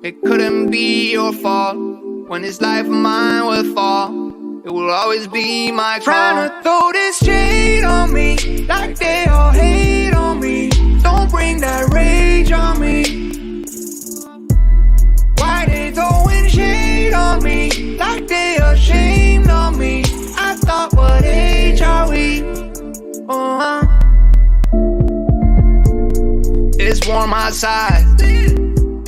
It couldn't be your fault. When this life of mine will fall, it will always be my call. Trying to throw this shade on me, like they all hate on me. Don't bring that rage on me. Why they throwing shade on me, like they ashamed of me? I thought, what age are we? It's warm outside,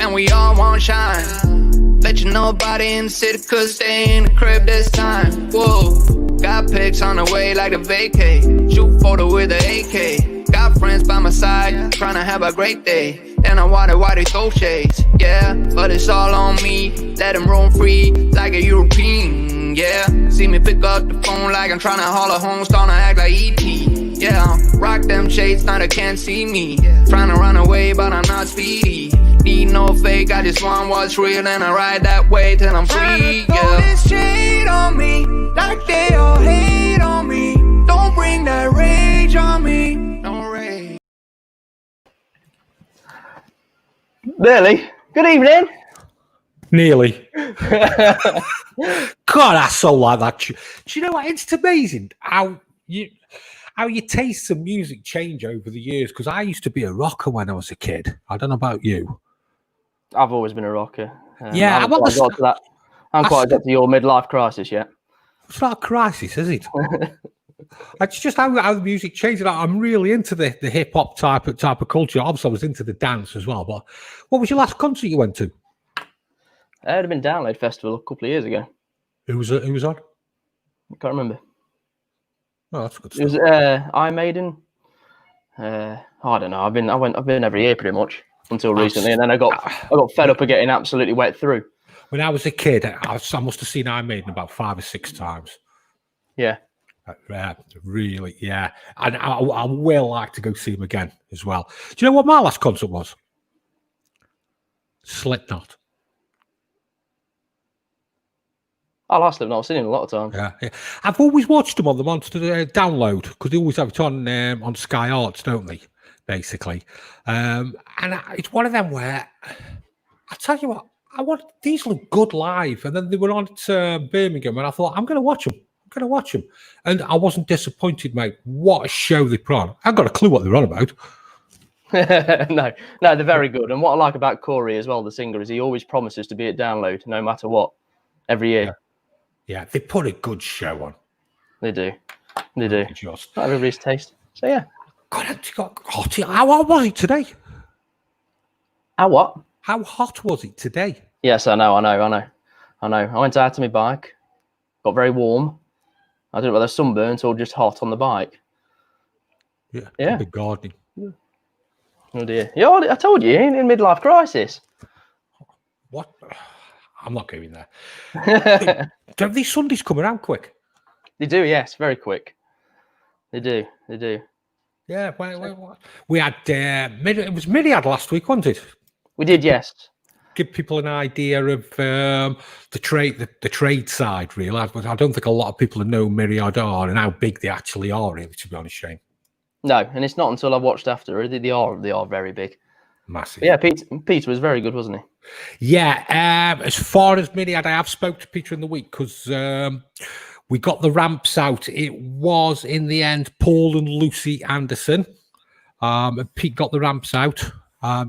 and we all want shine. Let you know about it in the city, cause they in the crib this time. Whoa, got pics on the way like a vacay. Shoot photo with an AK. Got friends by my side, trying to have a great day. Then I wonder why they throw shades. Yeah, but it's all on me. Let them roam free like a European. Yeah, see me pick up the phone like I'm trying to haul a home, starting to act like E.T. Yeah, rock them shades, now they can't see me. Trying to run away, but I'm not speedy. Need no fake, I just want what's real, and I ride that way till I'm free. Yeah, throw this shade on me, like they all hate on me. Don't bring that rage on me. No rage. Nearly. Good evening. Nearly. God, I so like that. Do you know what? It's amazing how your tastes in music change over the years. Because I used to be a rocker when I was a kid. I don't know about you. I've always been a rocker. Yeah, I haven't quite got to your midlife crisis yet. It's not a crisis, is it? It's just how the music changes. I'm really into the hip hop type of culture. Obviously, I was into the dance as well. But what was your last concert you went to? It would have been Download Festival a couple of years ago. Who was on? I can't remember. Oh, that's good stuff. It was Iron Maiden. I don't know. I've been every year pretty much until recently, and then I got fed up of getting absolutely wet through. When I was a kid, I must have seen Iron Maiden about 5 or 6 times. Yeah. Really, yeah. And I will like to go see him again as well. Do you know what my last concert was? Slipknot. I last Slipknot. I've seen him a lot of times. Yeah. I've always watched them on the Monster Download because they always have it on Sky Arts, don't they? Basically, and it's one of them where I tell you what, these look good live, and then they were on at Birmingham, and I thought I'm going to watch them, and I wasn't disappointed, mate. What a show they put on! I've got a clue what they're on about. No, they're very good. And what I like about Corey as well, the singer, is he always promises to be at Download no matter what, every year. Yeah, they put a good show on. They do. Not everybody's taste. So yeah. God, how hot was it today? How what? How hot was it today? Yes, I know. I went out to my bike, got very warm. I don't know whether sunburnt or just hot on the bike. Yeah. Big gardening. Oh dear. Yeah, I told you, in midlife crisis. What? I'm not going there. Don't these Sundays come around quick? They do, yes, very quick. They do. Yeah, we had it was Myriad last week, wasn't it? We did, yes. Give people an idea of the trade side, really. I don't think a lot of people know Myriad are and how big they actually are, really, to be honest, Shane. No, and it's not until I watched after. They are very big. Massive. Yeah, Peter was very good, wasn't he? Yeah, as far as Myriad, I have spoke to Peter in the week because we got the ramps out. It was, in the end, Paul and Lucy Anderson. And Pete got the ramps out.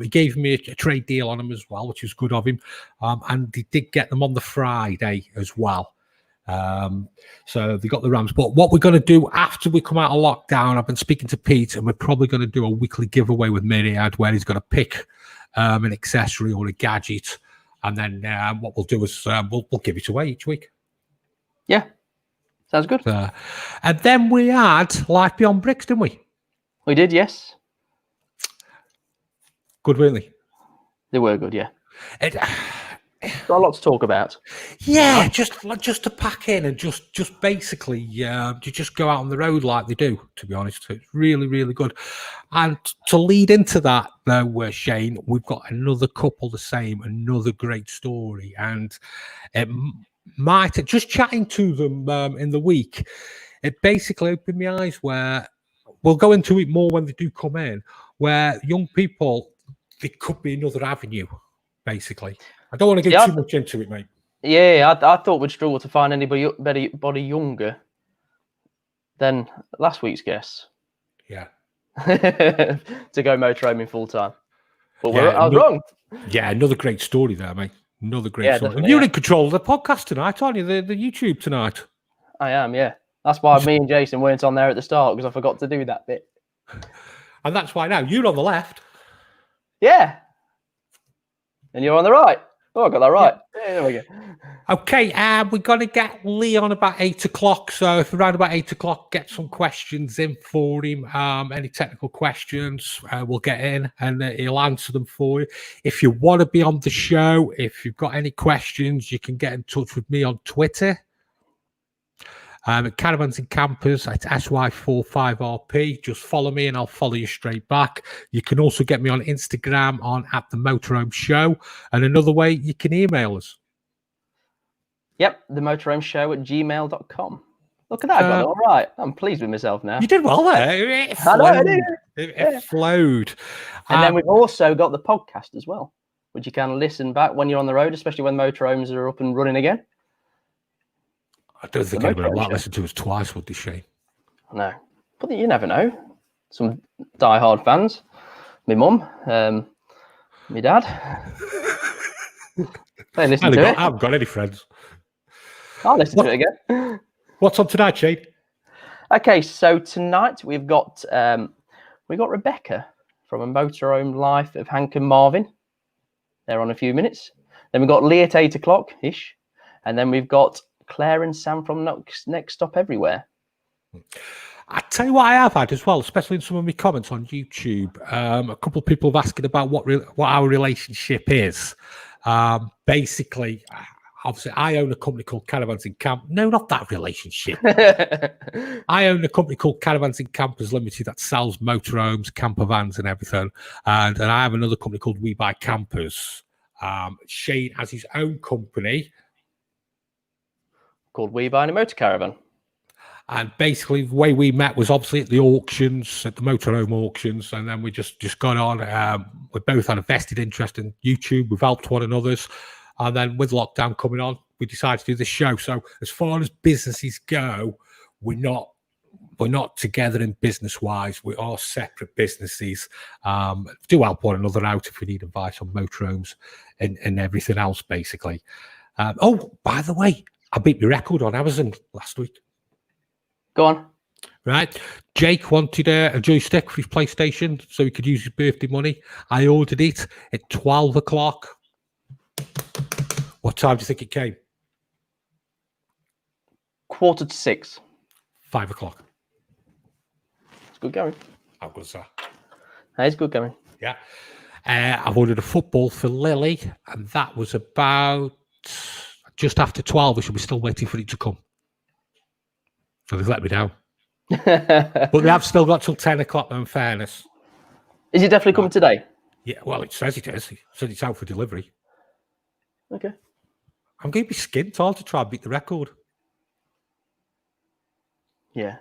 He gave me a trade deal on them as well, which was good of him. And he did get them on the Friday as well. So they got the ramps. But what we're going to do after we come out of lockdown, I've been speaking to Pete, and we're probably going to do a weekly giveaway with Myriad where he's going to pick an accessory or a gadget. And then what we'll do is we'll give it away each week. Yeah. Sounds good. And then we had Life Beyond Bricks, didn't we? We did, yes. Good, weren't they? They were good, yeah. Got a lot to talk about. Yeah, just to pack in and just basically you just go out on the road like they do, to be honest. It's really, really good. And to lead into that, though, Shane, we've got another couple the same, another great story. And it might, just chatting to them in the week, it basically opened my eyes where, we'll go into it more when they do come in, where young people, there could be another avenue, basically. I don't want to get too much into it, mate. Yeah, I thought we'd struggle to find anybody younger than last week's guests. Yeah. To go motorhoming full time. But I was wrong. Yeah, another great story there, mate. Another great story. And you're in control of the podcast tonight, aren't you? The YouTube tonight. I am, yeah. That's why me and Jason weren't on there at the start, because I forgot to do that bit. And that's why now you're on the left. Yeah. And you're on the right. Oh, I got that right. Yeah, there we go. Okay, we're going to get Lee on about 8 o'clock. So if around about 8 o'clock, get some questions in for him. Any technical questions, we'll get in and he'll answer them for you. If you want to be on the show, if you've got any questions, you can get in touch with me on Twitter. At Caravans and Campers at SY45RP. Just follow me and I'll follow you straight back. You can also get me on Instagram on @themotorhome_show. And another way, you can email us. Yep, themotorhomeshow@gmail.com. Look at that, I got it all right. I'm pleased with myself now. You did well there. It flowed. It flowed. And then we've also got the podcast as well, which you can listen back when you're on the road, especially when motorhomes are up and running again. I don't think anybody might listen to us twice, would they, Shane? No. But you never know. Some die-hard fans. My mum, my dad. They listen to it. I haven't got any friends. I'll listen to it again. What's on tonight, Shane? Okay, so tonight we've got Rebecca from A Motorhome Life of Hank and Marvin. They're on a few minutes. Then we've got Lee at 8 o'clock-ish. And then we've got Claire and Sam from Next Stop Everywhere. I tell you what I have had as well, especially in some of my comments on YouTube. A couple of people have asking about what our relationship is. Basically, obviously, I own a company called Caravans and Camp. No, not that relationship. I own a company called Caravans and Campers Limited that sells motorhomes, campervans, and everything. And I have another company called We Buy Campers. Shane has his own company called We Buy a Motorcaravan. And basically, the way we met was obviously at the auctions, at the motorhome auctions, and then we just got on. We both had a vested interest in YouTube. We've helped one another's. And then with lockdown coming on, we decided to do this show. So as far as businesses go, we're not together in business-wise. We are separate businesses. Do help one another out if we need advice on motorhomes and everything else, basically. Oh, by the way, I beat my record on Amazon last week. Go on. Right. Jake wanted a joystick for his PlayStation so he could use his birthday money. I ordered it at 12 o'clock. What time do you think it came? 5:45. 5 o'clock. It's good going. How good's that? It's good going. Yeah. I've ordered a football for Lily, and that was about just after 12. We should be still waiting for it to come. So they've let me down. But they have still got till 10 o'clock, though, in fairness. Is it definitely coming today? Yeah, well, it says it is. It says it's out for delivery. Okay. I'm going to be skint all to try and beat the record. Yeah.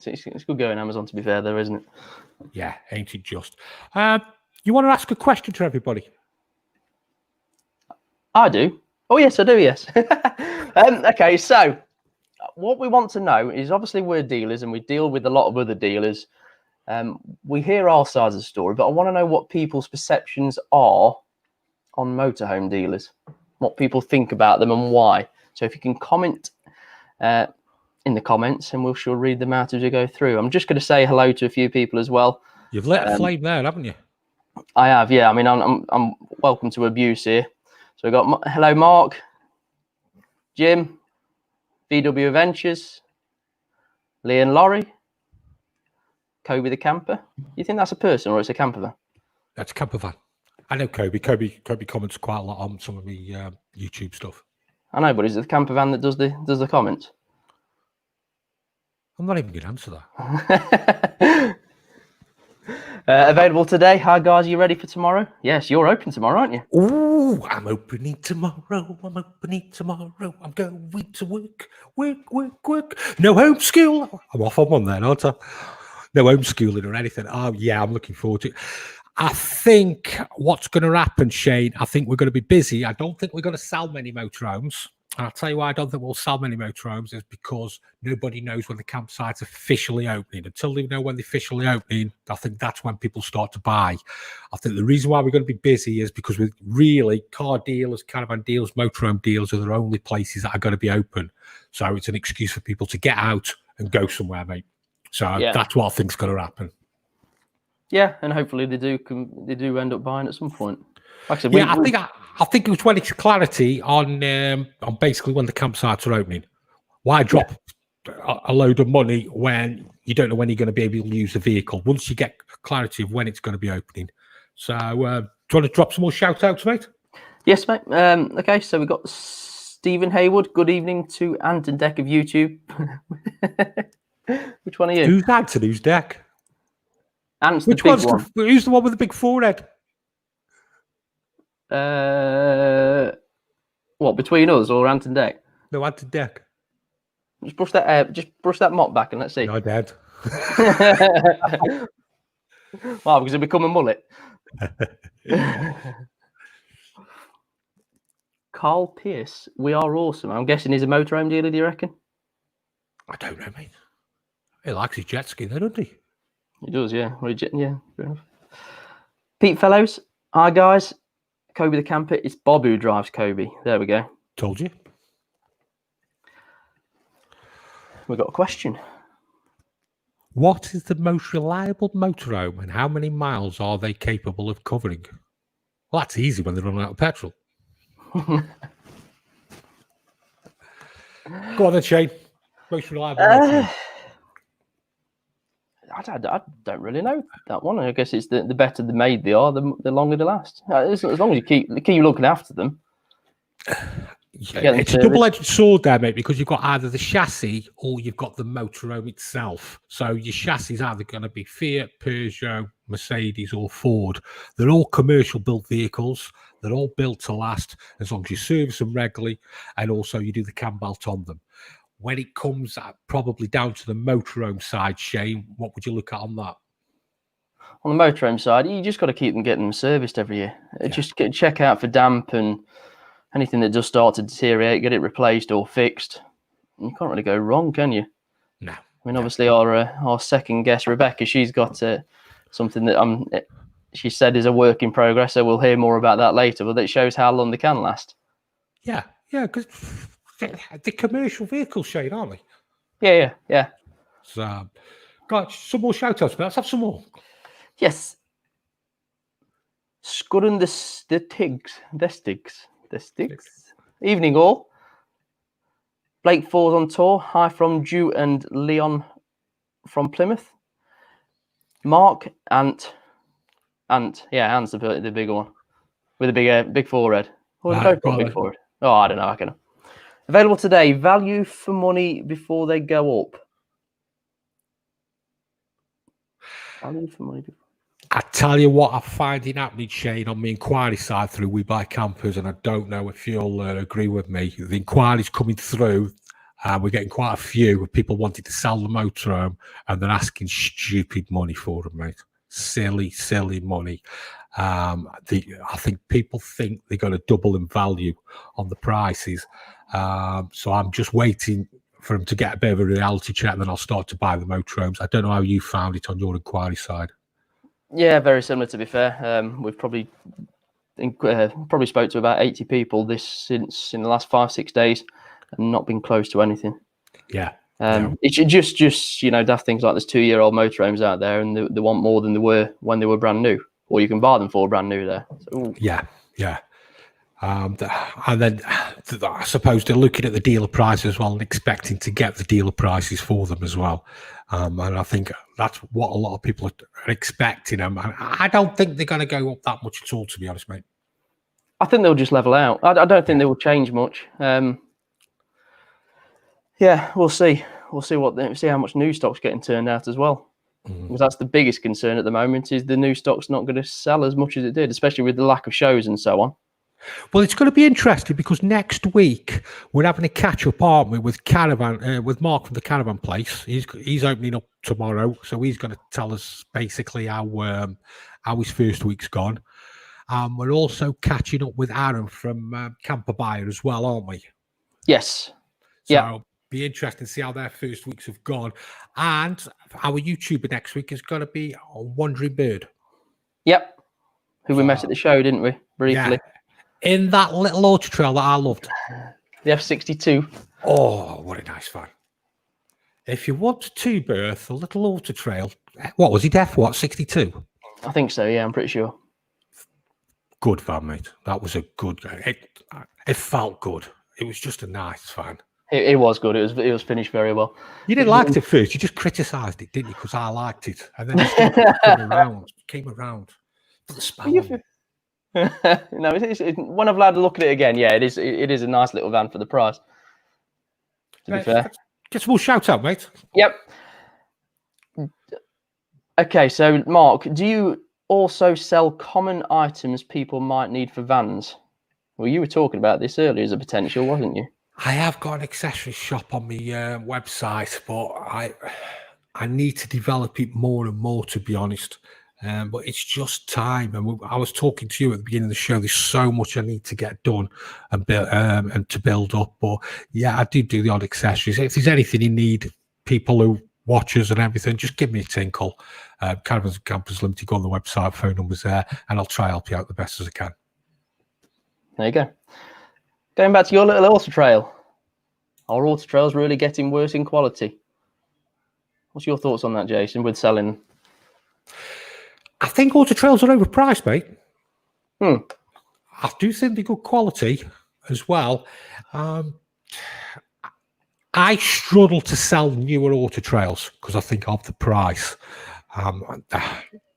It's good going, Amazon, to be fair, though, isn't it? Yeah, ain't it just? You want to ask a question to everybody? I do. Oh, yes, I do, yes. Okay, so what we want to know is, obviously, we're dealers and we deal with a lot of other dealers. We hear our side of the story, but I want to know what people's perceptions are on motorhome dealers, what people think about them and why. So if you can comment in the comments, and we'll sure read them out as we go through. I'm just going to say hello to a few people as well. You've lit a flame there, haven't you? I have, yeah. I mean, I'm welcome to abuse here. So we've got hello, Mark, Jim, VW Adventures, Lee and Laurie, Kobe the camper. You think that's a person or it's a camper van? That's a camper van. I know Kobe. Kobe comments quite a lot on some of the YouTube stuff. I know, but is it the camper van that does the comments? I'm not even going to answer that. Available today. Hi, guys. Are you ready for tomorrow? Yes, you're open tomorrow, aren't you? Ooh, I'm opening tomorrow. I'm opening tomorrow. I'm going to work. Work. No homeschool. I'm off on one then, aren't I? No homeschooling or anything. Oh, yeah, I'm looking forward to it. I think what's going to happen, Shane, I think we're going to be busy. I don't think we're going to sell many motorhomes. And I'll tell you why I don't think we'll sell many motorhomes is because nobody knows when the campsite's officially opening. Until they know when they're officially opening, I think that's when people start to buy. I think the reason why we're going to be busy is because we're really car dealers, caravan dealers, motorhome dealers are the only places that are going to be open. So it's an excuse for people to get out and go somewhere, mate. So that's what I think's going to happen. Yeah, and hopefully they do end up buying at some point. Like I said, I think it was when it's clarity on basically when the campsites are opening. Why drop a load of money when you don't know when you're going to be able to use the vehicle? Once you get clarity of when it's going to be opening. So, do you want to drop some more shout outs, mate? Yes, mate. Okay, so we've got Stephen Haywood. Good evening to Ant and Deck of YouTube. Which one are you? Who's Antony's Deck? Ant's Which the big one's one. Who's the one with the big forehead? What, between us or Ant and Deck? No, Ant and Deck. Just brush that mop back and let's see. No, Dad. Wow, because it become a mullet. Carl Pierce, we are awesome. I'm guessing he's a motorhome dealer, do you reckon? I don't know, mate. He likes his jet ski, though, doesn't he? He does, yeah. Yeah, fair enough. Pete Fellows, hi guys. Kobe the camper. It's Bob who drives Kobe. There we go. Told you. We've got a question. What is the most reliable motorhome and how many miles are they capable of covering? Well, that's easy when they run out of petrol. Go on then, Shane. Most reliable motorhome. I don't really know that one. I guess it's the better the made they are, the longer they last. As long as you keep looking after them. Yeah, it's a double-edged sword there, mate, because you've got either the chassis or you've got the motorhome itself. So your chassis is either going to be Fiat, Peugeot, Mercedes or Ford. They're all commercial built vehicles. They're all built to last as long as you service them regularly and also you do the cam belt on them. When it comes probably down to the motorhome side, Shane, what would you look at on that? On the motorhome side, you just got to keep them getting them serviced every year. Yeah. Just check out for damp and anything that does start to deteriorate, get it replaced or fixed. You can't really go wrong, can you? No. I mean, obviously, our second guest, Rebecca, she's got something that she said is a work in progress, so we'll hear more about that later, but it shows how long they can last. Yeah, because the commercial vehicles, Shane, aren't they? Yeah. So, got some more shout-outs, but let's have some more. Yes. Scudden the Stigs. Evening all. Blake Ford's on tour. Hi from Drew and Leon from Plymouth. Mark Ant. Yeah, Ant's the bigger one with a big forehead. Oh, they both got big forehead. Oh, I don't know. I can. Available today. Value for money before they go up. Value for money. I tell you what, I'm finding happening, Shane, on the inquiry side through We Buy Campers, and I don't know if you'll agree with me. The inquiries coming through, we're getting quite a few of people wanting to sell the motorhome, and they're asking stupid money for them, mate. Silly money. I think people think they're going to double in value on the prices. So I'm just waiting for them to get a bit of a reality check, and then I'll start to buy the motorhomes. I don't know how you found it on your inquiry side. Yeah, very similar, to be fair. We've probably spoke to about 80 people since in the last 5-6 days and not been close to anything. Yeah. It's just daft things like there's 2-year-old motorhomes out there and they want more than they were when they were brand new, or you can buy them for brand new there. So, yeah. And then I suppose they're looking at the dealer price as well and expecting to get the dealer prices for them as well. And I think that's what a lot of people are expecting. And I don't think they're going to go up that much at all, to be honest, mate. I think they'll just level out. I don't think they will change much. Yeah, we'll see. We'll see how much new stock's getting turned out as well. Because that's the biggest concern at the moment, is the new stock's not going to sell as much as it did, especially with the lack of shows and so on. Well, it's going to be interesting because next week we're having a catch up, aren't we, with Caravan, with Mark from the Caravan place. He's opening up tomorrow, so he's going to tell us basically how his first week's gone. We're also catching up with Aaron from Camper Buyer as well, aren't we? Yes. So Yeah. it'll be interesting to see how their first weeks have gone. And our YouTuber next week is going to be a Wandering Bird. Yep. Who we met at the show, didn't we? Briefly. Yeah. In that little auto trail that I loved. The F62. Oh, what a nice van. If you want a two-berth, a little auto trail, what was it, F62? I think so, yeah, I'm pretty sure. Good van, mate. That was a good... It felt good. It was just a nice van. It was good. It was finished very well. You didn't like it at first. You just criticised it, didn't you? Because I liked it. And then it came around. For the spell. No, when I've had a look at it again, yeah, it is a nice little van for the price. To be fair. Get some more shout out, mate. Yep. Okay, so Mark, do you also sell common items people might need for vans? Well, you were talking about this earlier as a potential, wasn't you? I have got an accessory shop on my website, but I need to develop it more and more, to be honest. But it's just time. And I was talking to you at the beginning of the show. There's so much I need to get done and build and to build up. But yeah, I do the odd accessories. If there's anything you need, people who watch us and everything, just give me a tinkle. Caravans and Campers Limited, go on the website, phone number's there, and I'll try to help you out the best as I can. There you go. Going back to your little auto trail. Our auto trail's really getting worse in quality. What's your thoughts on that, Jason, with selling? I think auto trails are overpriced, mate. I do think they're good quality as well. I struggle to sell newer auto trails because I think of the price.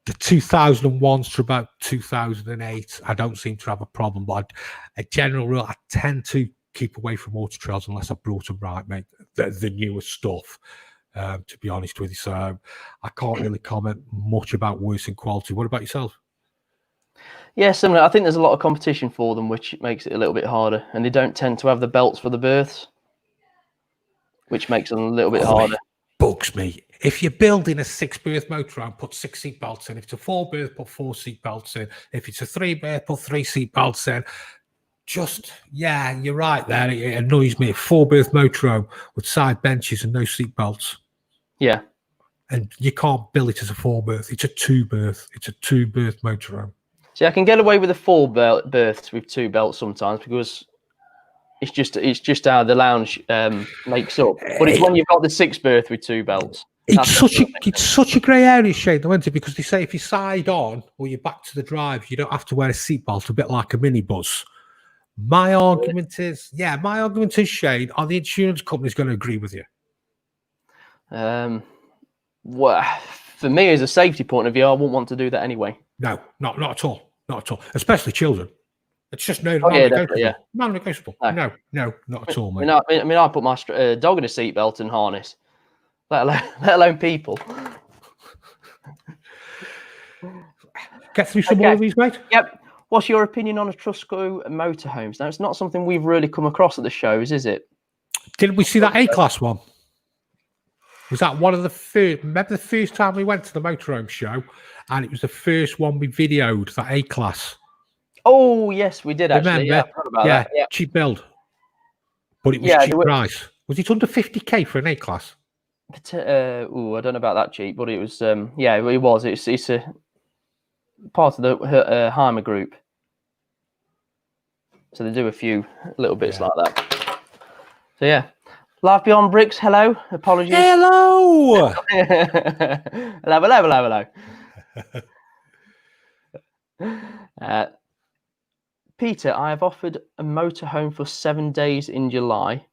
The 2001s to about 2008, I don't seem to have a problem. But a general rule, I tend to keep away from auto trails unless I brought them right, mate. The newer stuff. To be honest with you, so I can't really comment much about worse in quality. What about yourself? Yeah, similar. I think there's a lot of competition for them, which makes it a little bit harder, and they don't tend to have the belts for the berths, which makes them a little bit harder. It bugs me. If you're building a 6-berth motorhome, put 6 seat belts in. If it's a 4-berth, put 4 seat belts in. If it's a 3-berth, put 3 seat belts in. Just, yeah, you're right there. It annoys me. A 4-berth motorhome with side benches and no seat belts. Yeah. And you can't bill it as a 4-berth. It's a 2-berth. It's a 2-berth motorhome. See, I can get away with the 4 berths with 2 belts sometimes because it's just how the lounge makes up. But it's when you've got the 6-berth with 2 belts. It's such a grey area, Shane, though, isn't it? Because they say if you side on or you're back to the drive, you don't have to wear a seatbelt, a bit like a minibus. My argument is, Shane, are the insurance companies going to agree with you? Well, for me, as a safety point of view, I wouldn't want to do that anyway. No, not at all. Not at all. Especially children. It's just non-negotiable. Non-negotiable. No, not at all, mate. I mean, I put my dog in a seatbelt and harness, let alone people. Get through some more of these, mate. Yep. What's your opinion on a Trusco motorhomes? Now, it's not something we've really come across at the shows, is it? Didn't we see that A-Class one? Was that one of the first? Remember the first time we went to the motorhome show, and it was the first one we videoed, that A-Class. Oh yes, we did actually. Remember? Yeah, cheap build, but it was cheap price. Was it under 50k for an A-Class? I don't know about that cheap, but it was. Yeah, it was. It's a part of the Heimer group, so they do a few little bits like that. So yeah. Life Beyond Bricks, hello. Apologies. Hello. hello. Peter, I have offered a motorhome for 7 days in July,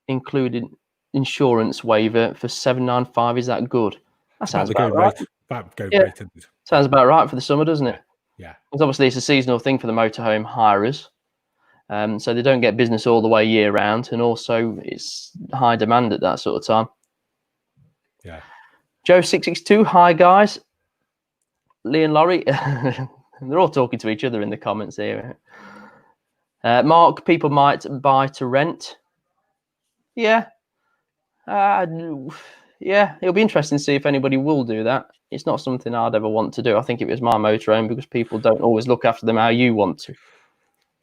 including insurance waiver for 795. Is that good? That sounds about right. Sounds about right for the summer, doesn't it? Yeah. Because obviously it's a seasonal thing for the motorhome hirers. So they don't get business all the way year round, and also it's high demand at that sort of time. Yeah. Joe662, hi guys. Lee and Laurie, they're all talking to each other in the comments here. Mark, people might buy to rent. Yeah. Yeah, it'll be interesting to see if anybody will do that. It's not something I'd ever want to do. I think it was my motorhome because people don't always look after them how you want to.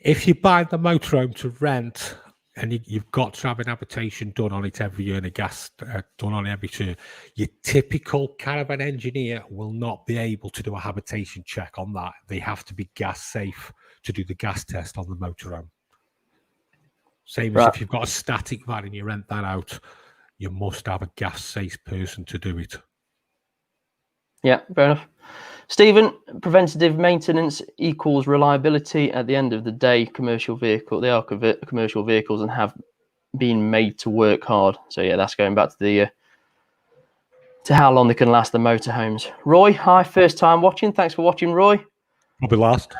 If you buy the motorhome to rent and you've got to have an habitation done on it every year and a gas done on it every year, your typical caravan engineer will not be able to do a habitation check on that. They have to be gas safe to do the gas test on the motorhome. Same as if you've got a static van and you rent that out, you must have a gas safe person to do it. Yeah, fair enough. Stephen, preventative maintenance equals reliability. At the end of the day, they are commercial vehicles and have been made to work hard. So yeah, that's going back to how long they can last, the motorhomes. Roy, hi, first time watching. Thanks for watching, Roy. Probably last.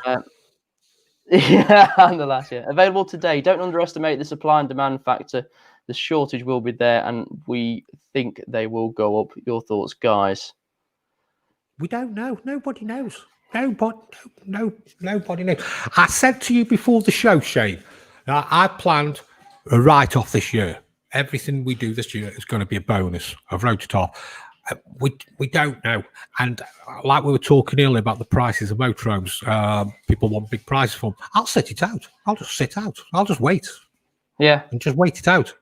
Yeah, and the last, yeah. Available today. Don't underestimate the supply and demand factor. The shortage will be there, and we think they will go up. Your thoughts, guys? We don't know. Nobody knows. Nobody knows. I said to you before the show, Shane, I planned a write-off this year. Everything we do this year is going to be a bonus. I've wrote it off. We don't know. And like we were talking earlier about the prices of motorhomes, people want big prices for them. I'll set it out. I'll just sit out. I'll just wait. Yeah. And just wait it out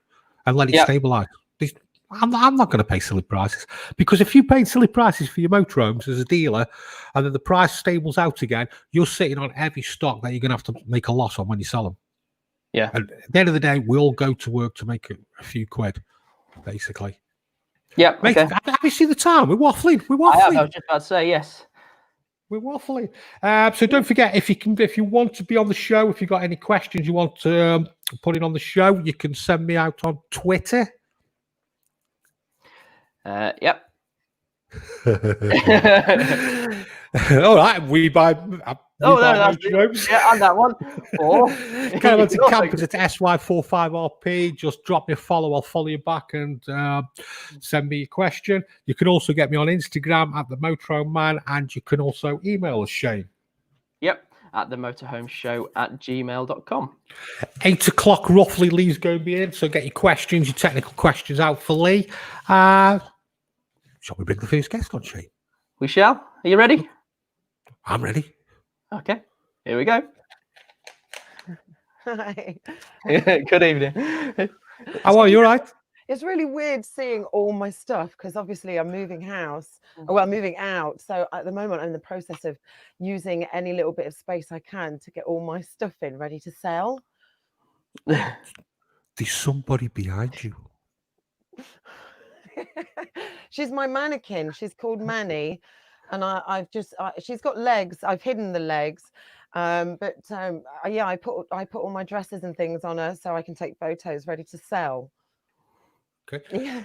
and let it stabilise. I'm not going to pay silly prices, because if you pay silly prices for your motorhomes as a dealer and then the price stables out again, you're sitting on heavy stock that you're going to have to make a loss on when you sell them. Yeah. And at the end of the day, we all go to work to make a few quid, basically. Yeah. Mate, okay. have you seen the time? We're waffling. I was just about to say yes. We're waffling. So don't forget, if you want to be on the show, if you've got any questions you want to put in on the show, you can send me out on Twitter. Yep. All right, we buy. That's yeah, on that one. Or Caravans and Campers at SY45RP. Just drop me a follow. I'll follow you back and send me a question. You can also get me on Instagram at the Motorhome Man, and you can also email us, Shane. Yep, at the motorhomeshow@gmail.com. 8 o'clock roughly, Lee's going to be in, so get your questions, your technical questions out for Lee. Shall we bring the first guest on, Shane? We shall. Are you ready? I'm ready. Okay, here we go. Hi. Good evening. How are you? All right? It's really weird seeing all my stuff because obviously I'm moving house. Well, I'm moving out. So at the moment, I'm in the process of using any little bit of space I can to get all my stuff in ready to sell. There's somebody behind you. She's my mannequin. She's called Manny. And she's got legs. I've hidden the legs. Yeah, I put all my dresses and things on her so I can take photos ready to sell. Okay. Yeah.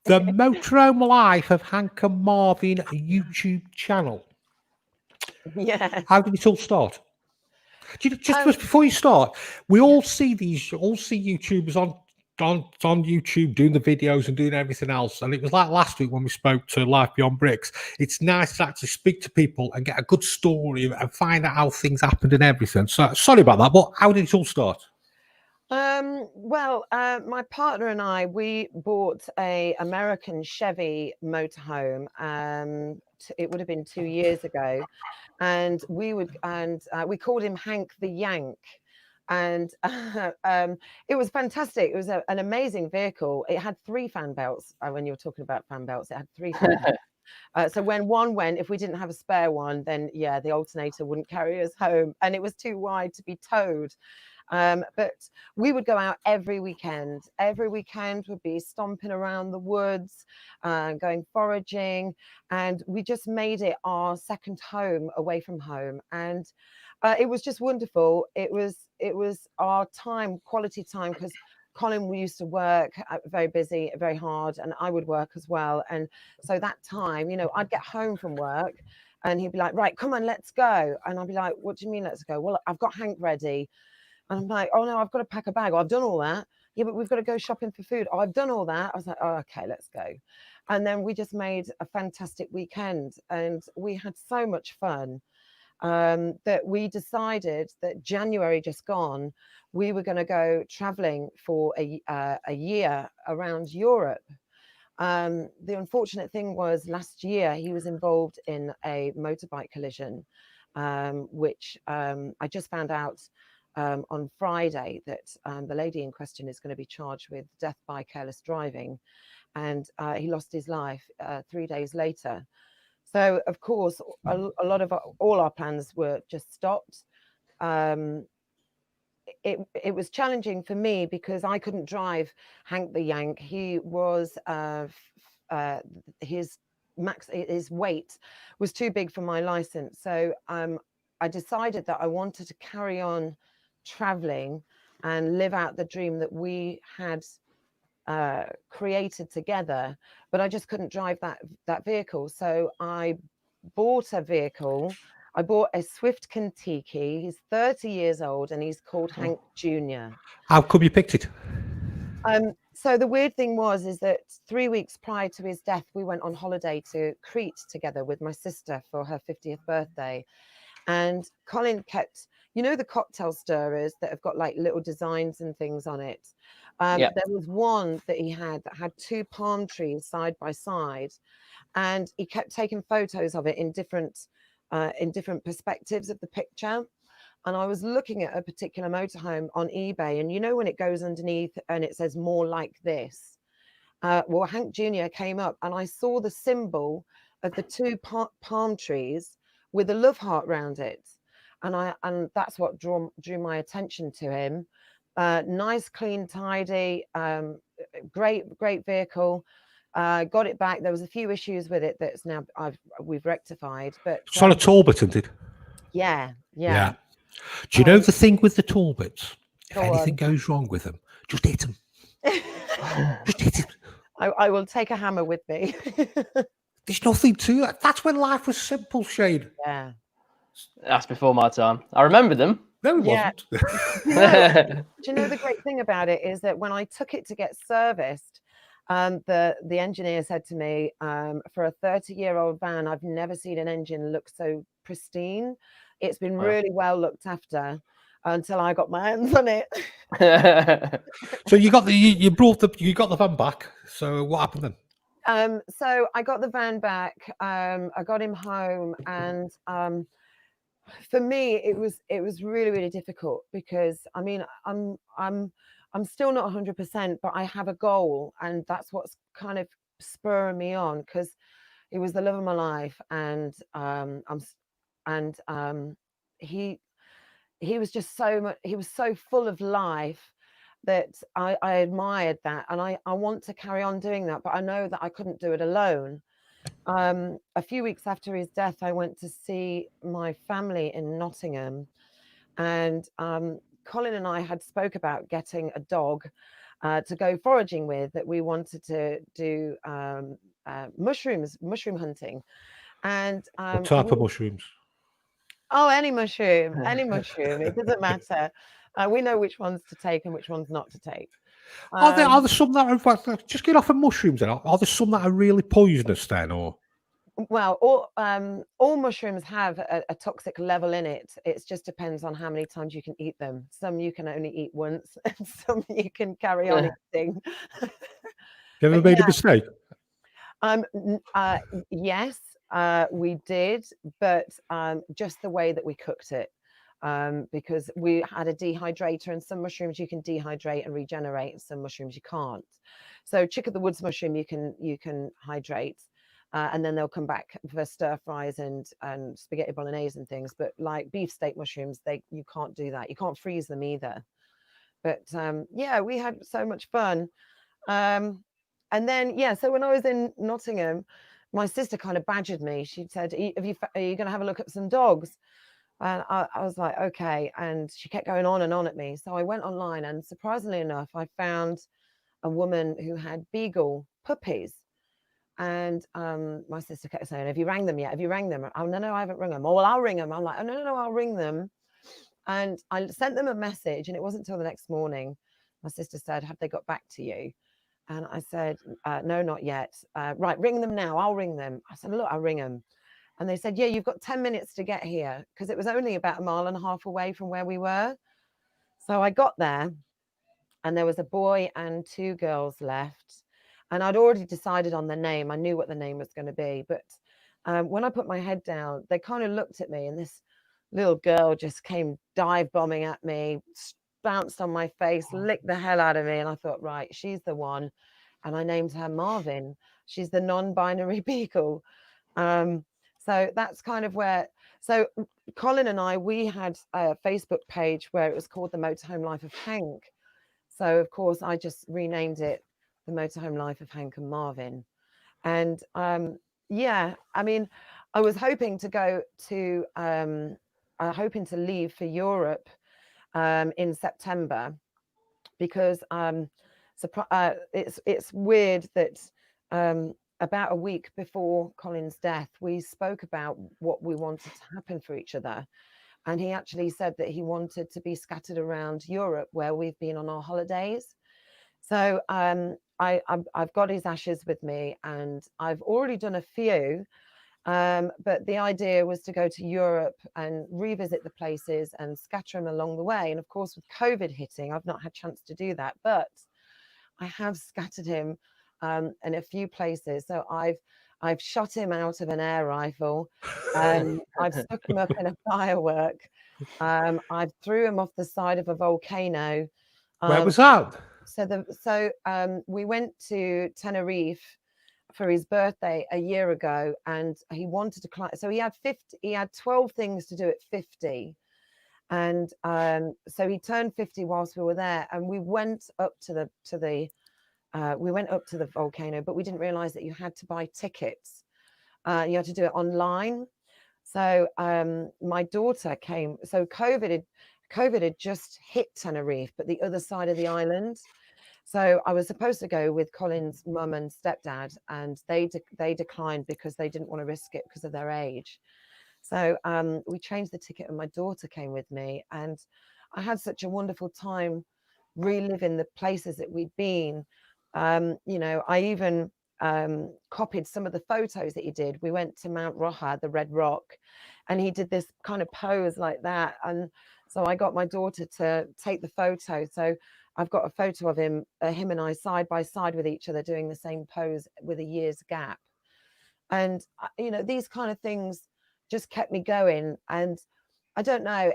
The Motorhome Life of Hank and Marvin YouTube channel. Yeah. How did it all start? Just before you start, we all see YouTubers on YouTube doing the videos and doing everything else. And it was like last week when we spoke to Life Beyond Bricks. It's nice to actually speak to people and get a good story and find out how things happened and everything. So sorry about that, but how did it all start? My partner and I, we bought a American Chevy motorhome. It would have been 2 years ago, and we called him Hank the Yank. And it was fantastic. It was an amazing vehicle. It had 3 fan belts. When you were talking about fan belts, it had 3 fan belts. So when one went, if we didn't have a spare one, then yeah, the alternator wouldn't carry us home, and it was too wide to be towed. But we would go out every weekend. Every weekend would be stomping around the woods, going foraging, and we just made it our second home away from home. And it was just wonderful. It was our time, quality time, because Colin, we used to work very busy, very hard, and I would work as well. And so that time, I'd get home from work and he'd be like, right, come on, let's go. And I'd be like, what do you mean, let's go? Well, I've got Hank ready. And I'm like, oh no, I've got to pack a bag. Oh, I've done all that. Yeah, but we've got to go shopping for food. Oh, I've done all that. I was like, oh, okay, let's go. And then we just made a fantastic weekend and we had so much fun. that we decided that January just gone, we were going to go traveling for a year around Europe. The unfortunate thing was last year he was involved in a motorbike collision, which I just found out on Friday that the lady in question is going to be charged with death by careless driving, and he lost his life 3 days later. So of course, a lot of all our plans were just stopped. It was challenging for me because I couldn't drive Hank the Yank. He was his weight was too big for my license. So I decided that I wanted to carry on traveling and live out the dream that we had created together, but I just couldn't drive that vehicle. So I bought a vehicle. I bought a Swift Kentucky. He's 30 years old and he's called Hank Jr. How come you picked it? So the weird thing is that 3 weeks prior to his death, we went on holiday to Crete together with my sister for her 50th birthday. And Colin kept, the cocktail stirrers that have got like little designs and things on it. There was one that he had that had 2 palm trees side by side, and he kept taking photos of it in different perspectives of the picture. And I was looking at a particular motorhome on eBay, and when it goes underneath and it says more like this, well, Hank Jr. came up and I saw the symbol of the 2 palm trees with a love heart round it, and that's what drew my attention to him. Nice, clean, tidy, great vehicle. Got it back. There was a few issues with it that's now we've rectified. But It's on a Talbot, isn't it? Yeah. Do you know the thing with the Talbots? If Go anything on. goes wrong with them, just hit them. Just hit them. I will take a hammer with me. There's nothing to it. That's when life was simple, Shane. Yeah. That's before my time. I remember them. No, it Yeah. wasn't. Do you know the great thing about it is that when I took it to get serviced, the engineer said to me, for a 30-year-old van, I've never seen an engine look so pristine. It's been really well looked after until I got my hands on it. So you got the van back. So what happened then? So I got the van back. I got him home, and for me, it was really, really difficult because I mean, I'm still not 100%, but I have a goal, and that's what's kind of spurring me on, because he was the love of my life, and he was just so much. He was so full of life that I admired that, and I want to carry on doing that, but I know that I couldn't do it alone. A few weeks after his death, I went to see my family in Nottingham, and Colin and I had spoke about getting a dog to go foraging with, that we wanted to do mushroom hunting. And What type of mushrooms? Oh, any mushroom, it doesn't matter. We know which ones to take and which ones not to take. Are there some that are, in fact, just get off of mushrooms then? Are there some that are really poisonous then, or? Well, all mushrooms have a toxic level in it. It just depends on how many times you can eat them. Some you can only eat once, and some you can carry on eating. You ever made a mistake? Yes, we did, but just the way that we cooked it. Because we had a dehydrator, and some mushrooms you can dehydrate and regenerate, and some mushrooms you can't. So chick of the woods mushroom you can hydrate, and then they'll come back for stir fries and spaghetti bolognese and things. But like beefsteak mushrooms, you can't do that. You can't freeze them either. But yeah, we had so much fun. And then so when I was in Nottingham, my sister kind of badgered me. She said, are you going to have a look at some dogs? And I was like, okay. And she kept going on and on at me. So I went online, and surprisingly enough, I found a woman who had beagle puppies. And my sister kept saying, have you rang them yet? Have you rang them? Oh, no, I haven't rung them. Oh, well, I'll ring them. I'm like, oh, no, I'll ring them. And I sent them a message, and it wasn't until the next morning. My sister said, have they got back to you? And I said, no, not yet. Right, ring them now. I'll ring them. I said, look, I'll ring them. And they said, yeah, you've got 10 minutes to get here, because it was only about 1.5 miles away from where we were. So I got there, and there was a boy and 2 girls left. And I'd already decided on the name. I knew what the name was going to be. But when I put my head down, they kind of looked at me, and this little girl just came dive bombing at me, bounced on my face, licked the hell out of me. And I thought, right, she's the one. And I named her Marvin. She's the non-binary beagle. So that's kind of where, so Colin and I, we had a Facebook page where it was called The Motorhome Life of Hank. So of course I just renamed it The Motorhome Life of Hank and Marvin. And yeah, I mean, I was hoping to go to, hoping to leave for Europe in September, because it's weird that about a week before Colin's death, we spoke about what we wanted to happen for each other. And he actually said that he wanted to be scattered around Europe, where we've been on our holidays. So I've got his ashes with me, and I've already done a few. But the idea was to go to Europe and revisit the places and scatter him along the way. And of course, with COVID hitting, I've not had a chance to do that. But I have scattered him in a few places. So I've shot him out of an air rifle. I've stuck him up in a firework. I've threw him off the side of a volcano. Where was that? So we went to Tenerife for his birthday a year ago, and he wanted to climb. So he had 12 things to do at 50. And so he turned 50 whilst we were there, and we went up to the volcano, but we didn't realize that you had to buy tickets. You had to do it online. So my daughter came. So COVID had just hit Tenerife, but the other side of the island. So I was supposed to go with Colin's mum and stepdad, and they declined because they didn't want to risk it because of their age. So we changed the ticket, and my daughter came with me, and I had such a wonderful time reliving the places that we'd been. You know, I even copied some of the photos that he did. We went to Mount Roja, the Red Rock, and he did this kind of pose like that. And so I got my daughter to take the photo. So I've got a photo of him and I side by side with each other doing the same pose with a year's gap. And, you know, these kind of things just kept me going. And I don't know,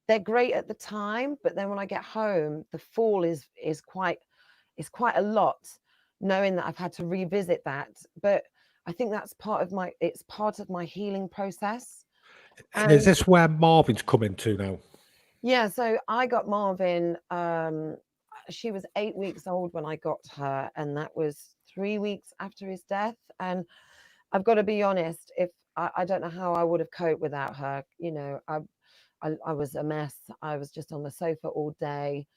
they're great at the time, but then when I get home, the fall is quite a lot, knowing that I've had to revisit that. But I think that's part of my healing process. And is this where Marvin's come into now? Yeah, so I got Marvin, she was 8 weeks old when I got her, and that was 3 weeks after his death. And I've got to be honest, if I don't know how I would have coped without her. You know, I was a mess. I was just on the sofa all day.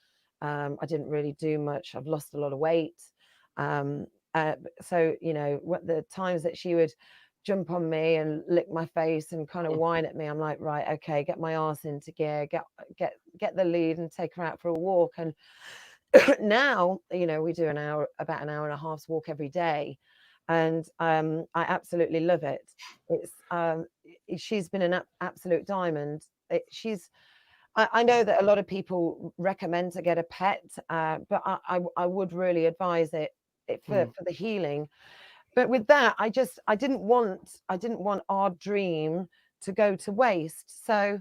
I didn't really do much. I've lost a lot of weight. So, you know, what the times that she would jump on me and lick my face and kind of whine at me, I'm like, right, okay, get my arse into gear, get the lead and take her out for a walk. And now, you know, we do about an hour and a half's walk every day. And I absolutely love it. She's been an absolute diamond. I know that a lot of people recommend to get a pet, but I would really advise it for the healing. But with that, I didn't want our dream to go to waste. So,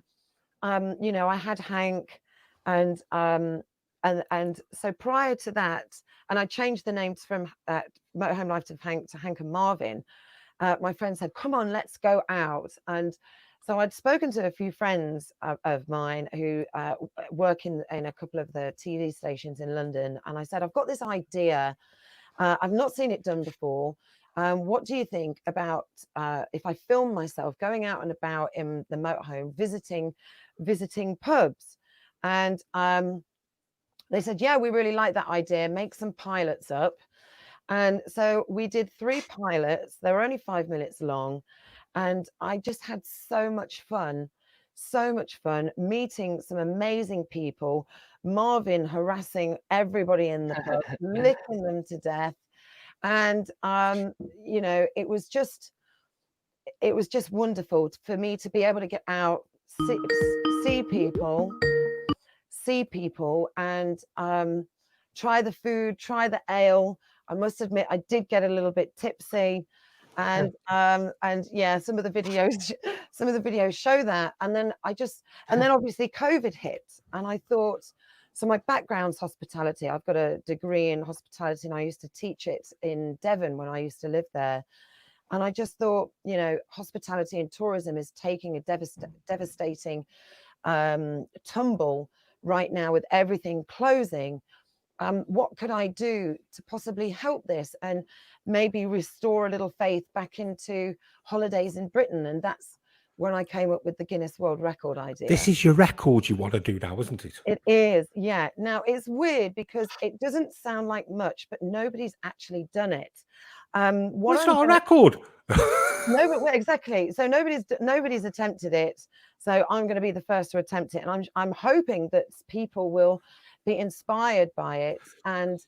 you know, I had Hank, and so prior to that, and I changed the names from Motorhome Life of Hank to Hank and Marvin. My friend said, "Come on, let's go out." And so I'd spoken to a few friends of mine who work in a couple of the TV stations in London, and I said, "I've got this idea. I've not seen it done before. What do you think about if I film myself going out and about in the motorhome, visiting pubs?" And they said, "Yeah, we really like that idea. Make some pilots up." And so we did 3 pilots. They were only 5 minutes long. And I just had so much fun meeting some amazing people. Marvin harassing everybody in the pub, licking them to death. And, you know, it was just, it was just wonderful for me to be able to get out, see people, and try the food, try the ale. I must admit, I did get a little bit tipsy, and yeah, some of the videos show that. And then obviously COVID hit, and I thought, so my background's hospitality. I've got a degree in hospitality, and I used to teach it in Devon when I used to live there. And I just thought, you know, hospitality and tourism is taking a devastating tumble right now with everything closing. What could I do to possibly help this and maybe restore a little faith back into holidays in Britain? And that's when I came up with the Guinness World Record idea. This is your record you want to do now, isn't it? It is, yeah. Now, it's weird because it doesn't sound like much, but nobody's actually done it. It's not a record. No, but exactly. So nobody's attempted it. So I'm going to be the first to attempt it, and I'm hoping that people will be inspired by it and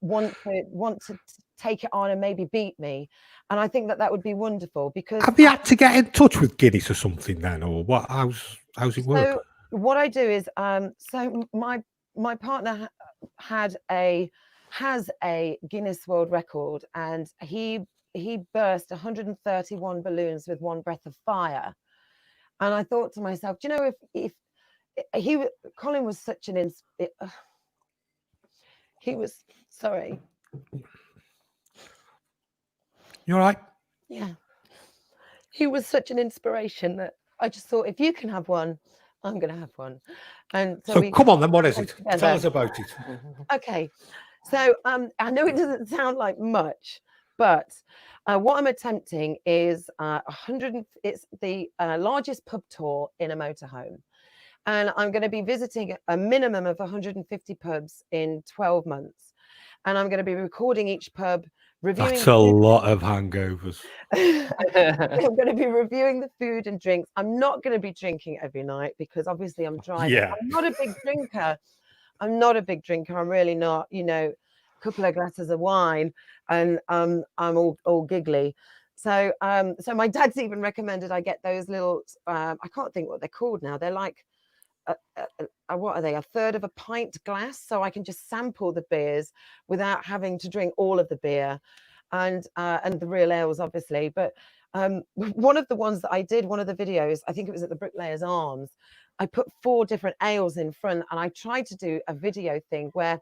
want to take it on and maybe beat me. And I think that would be wonderful, because have you had to get in touch with Guinness or something then, or what? How's it work? So what I do is, so my partner has a Guinness World Record, and he burst 131 balloons with one breath of fire. And I thought to myself, do you know, if Colin was such an sorry. You all right? Yeah. He was such an inspiration that I just thought, if you can have one, I'm going to have one. And so come on then, what is it? Tell us about it. Okay. So I know it doesn't sound like much, but what I'm attempting is it's the largest pub tour in a motorhome. And I'm going to be visiting a minimum of 150 pubs in 12 months. And I'm going to be recording each pub, reviewing. That's a lot of hangovers. I'm going to be reviewing the food and drinks. I'm not going to be drinking every night because obviously I'm driving. Yeah. I'm not a big drinker. I'm really not, you know, a couple of glasses of wine and I'm all giggly. So so my dad's even recommended I get those little, I can't think what they're called now. They're like, what are they? A third of a pint glass, so I can just sample the beers without having to drink all of the beer, and the real ales, obviously. But one of the ones that I did, one of the videos, I think it was at the Bricklayers Arms, I put 4 different ales in front, and I tried to do a video thing where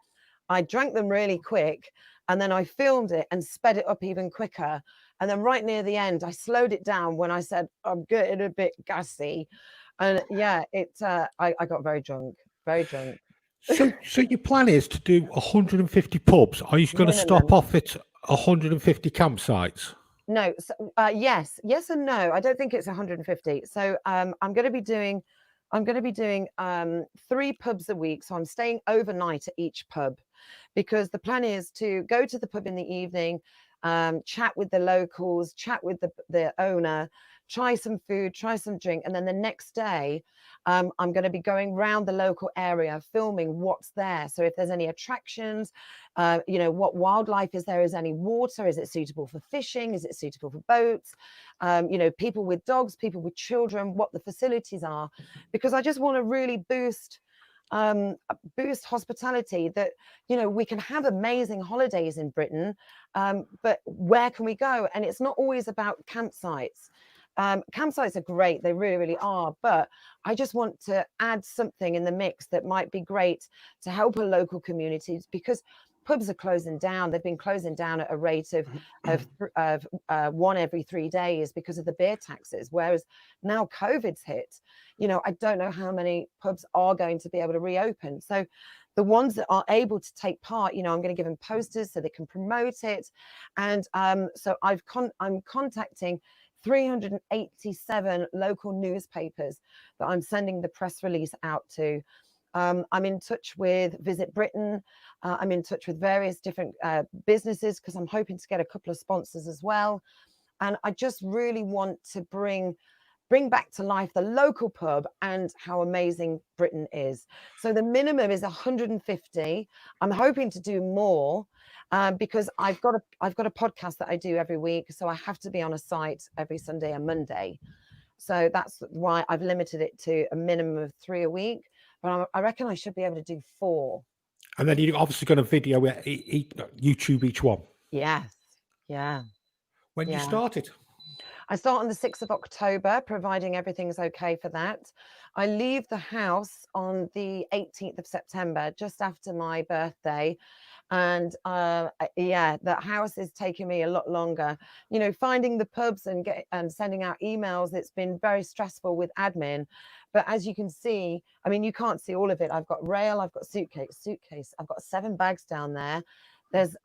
I drank them really quick, and then I filmed it and sped it up even quicker. And then right near the end, I slowed it down when I said, I'm getting a bit gassy. And yeah, I got very drunk. So your plan is to do 150 pubs. Are you going to stop off at 150 campsites? No. So, yes and no. I don't think it's 150. So I'm going to be doing 3 pubs a week. So I'm staying overnight at each pub, because the plan is to go to the pub in the evening, chat with the locals, chat with the owner, try some food, try some drink. And then the next day, I'm going to be going around the local area, filming what's there. So if there's any attractions, you know, what wildlife is there? Is any water? Is it suitable for fishing? Is it suitable for boats? You know, people with dogs, people with children, what the facilities are, because I just want to really boost hospitality, that, you know, we can have amazing holidays in Britain, but where can we go? And it's not always about campsites. Campsites are great, they really, really are, but I just want to add something in the mix that might be great to help a local communities, because pubs are closing down. They've been closing down at a rate of 1 every 3 days because of the beer taxes, whereas now COVID's hit, you know, I don't know how many pubs are going to be able to reopen. So the ones that are able to take part, you know, I'm going to give them posters so they can promote it. And so I'm contacting 387 local newspapers that I'm sending the press release out to. I'm in touch with Visit Britain. I'm in touch with various different businesses, because I'm hoping to get a couple of sponsors as well. And I just really want to bring bring back to life the local pub and how amazing Britain is. So the minimum is 150. I'm hoping to do more because I've got a podcast that I do every week. So I have to be on a site every Sunday and Monday. So that's why I've limited it to a minimum of 3 a week. But I reckon I should be able to do 4. And then you're obviously going to video YouTube each one. Yes. Yeah. When you started? I start on the 6th of October, providing everything's okay for that. I leave the house on the 18th of September, just after my birthday. And the house is taking me a lot longer. You know, finding the pubs and sending out emails, it's been very stressful with admin. But as you can see, I mean, you can't see all of it. I've got rail, I've got suitcase. I've got 7 bags down there. There's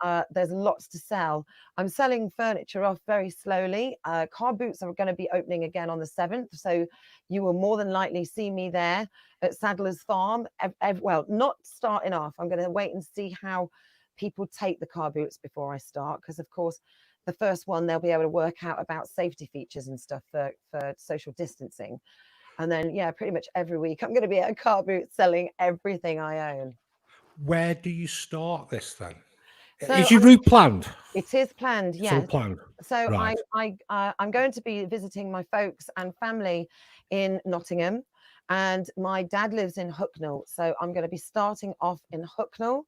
lots to sell. I'm selling furniture off very slowly. Car boots are going to be opening again on the 7th. So you will more than likely see me there at Sadler's Farm. Well, not starting off. I'm going to wait and see how people take the car boots before I start. Because, of course, the first one, they'll be able to work out about safety features and stuff for social distancing. And then, yeah, pretty much every week, I'm going to be at a car boot selling everything I own. Where do you start this then? So is your route planned? It is planned, yes. It's all planned. So right. I'm going to be visiting my folks and family in Nottingham, and my dad lives in Hucknall. So I'm going to be starting off in Hucknall,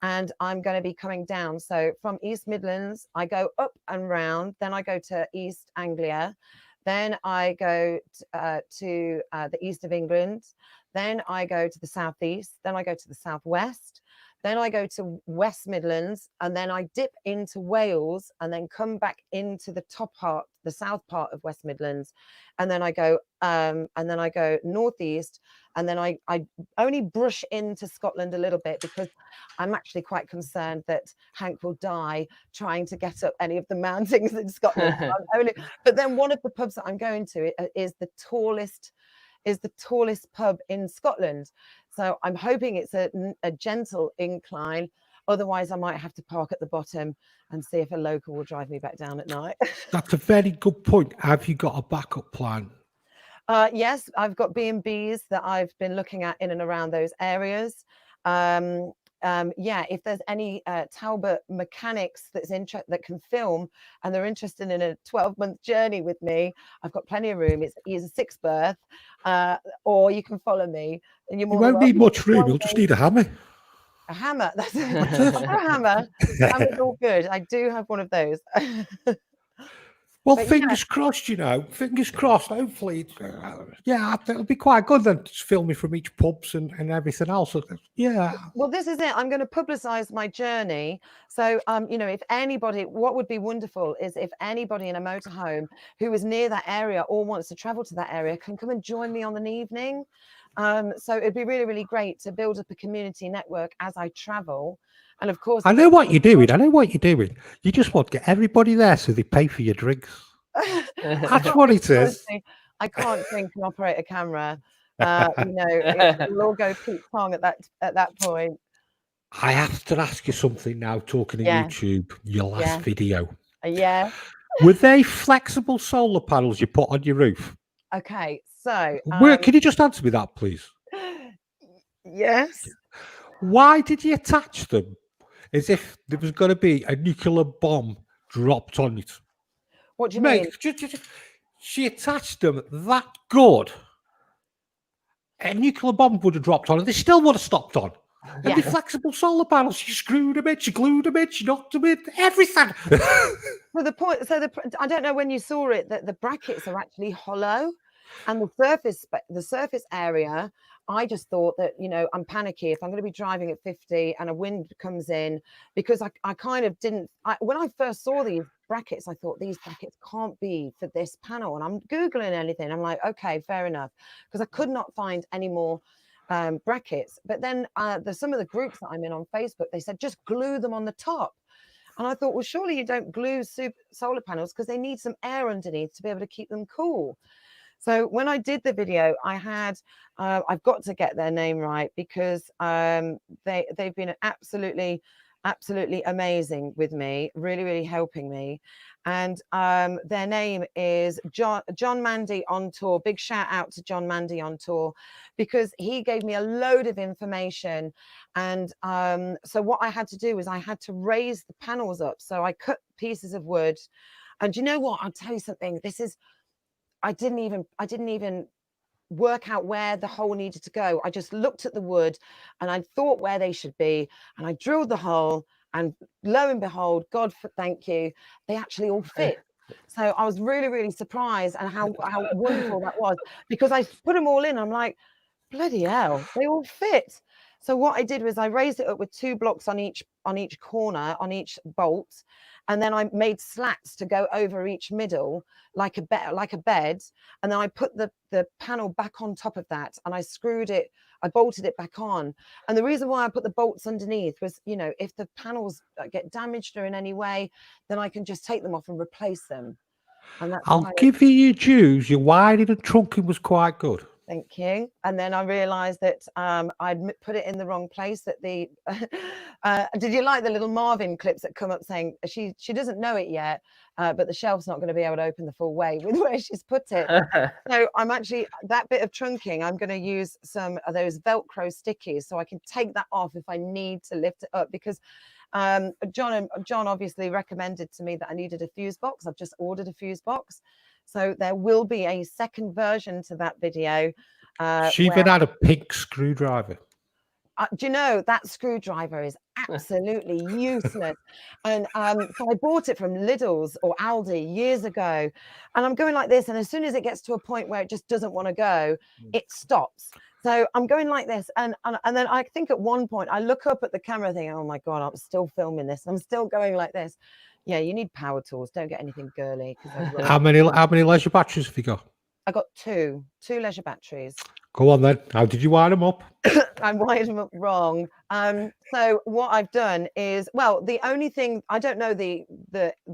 and I'm going to be coming down. So from East Midlands, I go up and round, then I go to East Anglia, then I go to the east of England, then I go to the southeast, then I go to the southwest. Then I go to West Midlands, and then I dip into Wales, and then come back into the top part, the south part of West Midlands, and then I go northeast, and then I only brush into Scotland a little bit because I'm actually quite concerned that Hank will die trying to get up any of the mountains in Scotland. But then one of the pubs that I'm going to is the tallest pub in Scotland. So I'm hoping it's a gentle incline. Otherwise, I might have to park at the bottom and see if a local will drive me back down at night. That's a very good point. Have you got a backup plan? Yes, I've got B&Bs that I've been looking at in and around those areas. If there's any Talbot mechanics that can film and they're interested in a 12-month journey with me, I've got plenty of room. It's a 6 berth, or you can follow me. And you won't need much room. You'll just need a hammer. A hammer. That's a hammer. Hammer's all good. I do have one of those. Well, but fingers crossed, fingers crossed. Hopefully, it'll be quite good then, just filming from each pubs and everything else. Yeah. Well, this is it. I'm going to publicize my journey. So, if anybody, what would be wonderful is if anybody in a motorhome who is near that area or wants to travel to that area can come and join me on an evening. So it'd be really, really great to build up a community network as I travel. And of course, I know what you're doing. You just want to get everybody there so they pay for your drinks. That's what it is. I can't drink and operate a camera. It'll all go Pete Tong at that point. I have to ask you something now. Talking to YouTube, your last video. Yeah. Were they flexible solar panels you put on your roof? Okay, so can you just answer me that, please? Yes. Why did you attach them as if there was going to be a nuclear bomb dropped on it? What do you mean? She attached them that good. A nuclear bomb would have dropped on, and they still would have stopped on. And the flexible solar panels, she screwed them in, she glued them in, she knocked them in, everything. I don't know when you saw it that the brackets are actually hollow, and the surface area. I just thought that, I'm panicky if I'm going to be driving at 50 and a wind comes in, because I kind of didn't. When I first saw these brackets, I thought these brackets can't be for this panel. And I'm Googling anything. I'm like, okay, fair enough. Because I could not find any more brackets. But then some of the groups that I'm in on Facebook, they said, just glue them on the top. And I thought, well, surely you don't glue solar panels because they need some air underneath to be able to keep them cool. So when I did the video, I've got to get their name right, because they've been absolutely amazing with me, really, really helping me. and their name is John Mandy on tour. Big shout out to John Mandy on tour, because he gave me a load of information. And so what I had to do was I had to raise the panels up. So I cut pieces of wood, and you know what, I'll tell you something, I didn't even work out where the hole needed to go. I just looked at the wood and I thought where they should be, and I drilled the hole, and lo and behold, thank you, they actually all fit. So I was really, really surprised, and how wonderful that was, because I put them all in. I'm like, bloody hell, they all fit. So what I did was I raised it up with 2 blocks on each corner, on each bolt, and then I made slats to go over each middle like a bed, and then I put the panel back on top of that, and I bolted it back on. And the reason why I put the bolts underneath was, you know, if the panels get damaged or in any way, then I can just take them off and replace them. And that's I'll give you your dues. Your wiring and trunking was quite good. Thank you. And then I realized that I'd put it in the wrong place. That the did you like the little Marvin clips that come up saying she doesn't know it yet, but the shelf's not going to be able to open the full way with where she's put it. So I'm actually, that bit of trunking, I'm going to use some of those Velcro stickies so I can take that off if I need to lift it up, because John obviously recommended to me that I needed a fuse box. I've just ordered a fuse box. So there will be a second version to that video. She even had a pink screwdriver. Do you know, that screwdriver is absolutely useless. And so I bought it from Lidl's or Aldi years ago. And I'm going like this. And as soon as it gets to a point where it just doesn't want to go, it stops. So I'm going like this. And then I think at one point I look up at the camera thinking, oh my God, I'm still filming this. I'm still going like this. Yeah, you need power tools. Don't get anything girly. How many leisure batteries have you got? I got two leisure batteries. Go on then. How did you wire them up? I wired them up wrong. So what I've done is, well, the only thing, I don't know the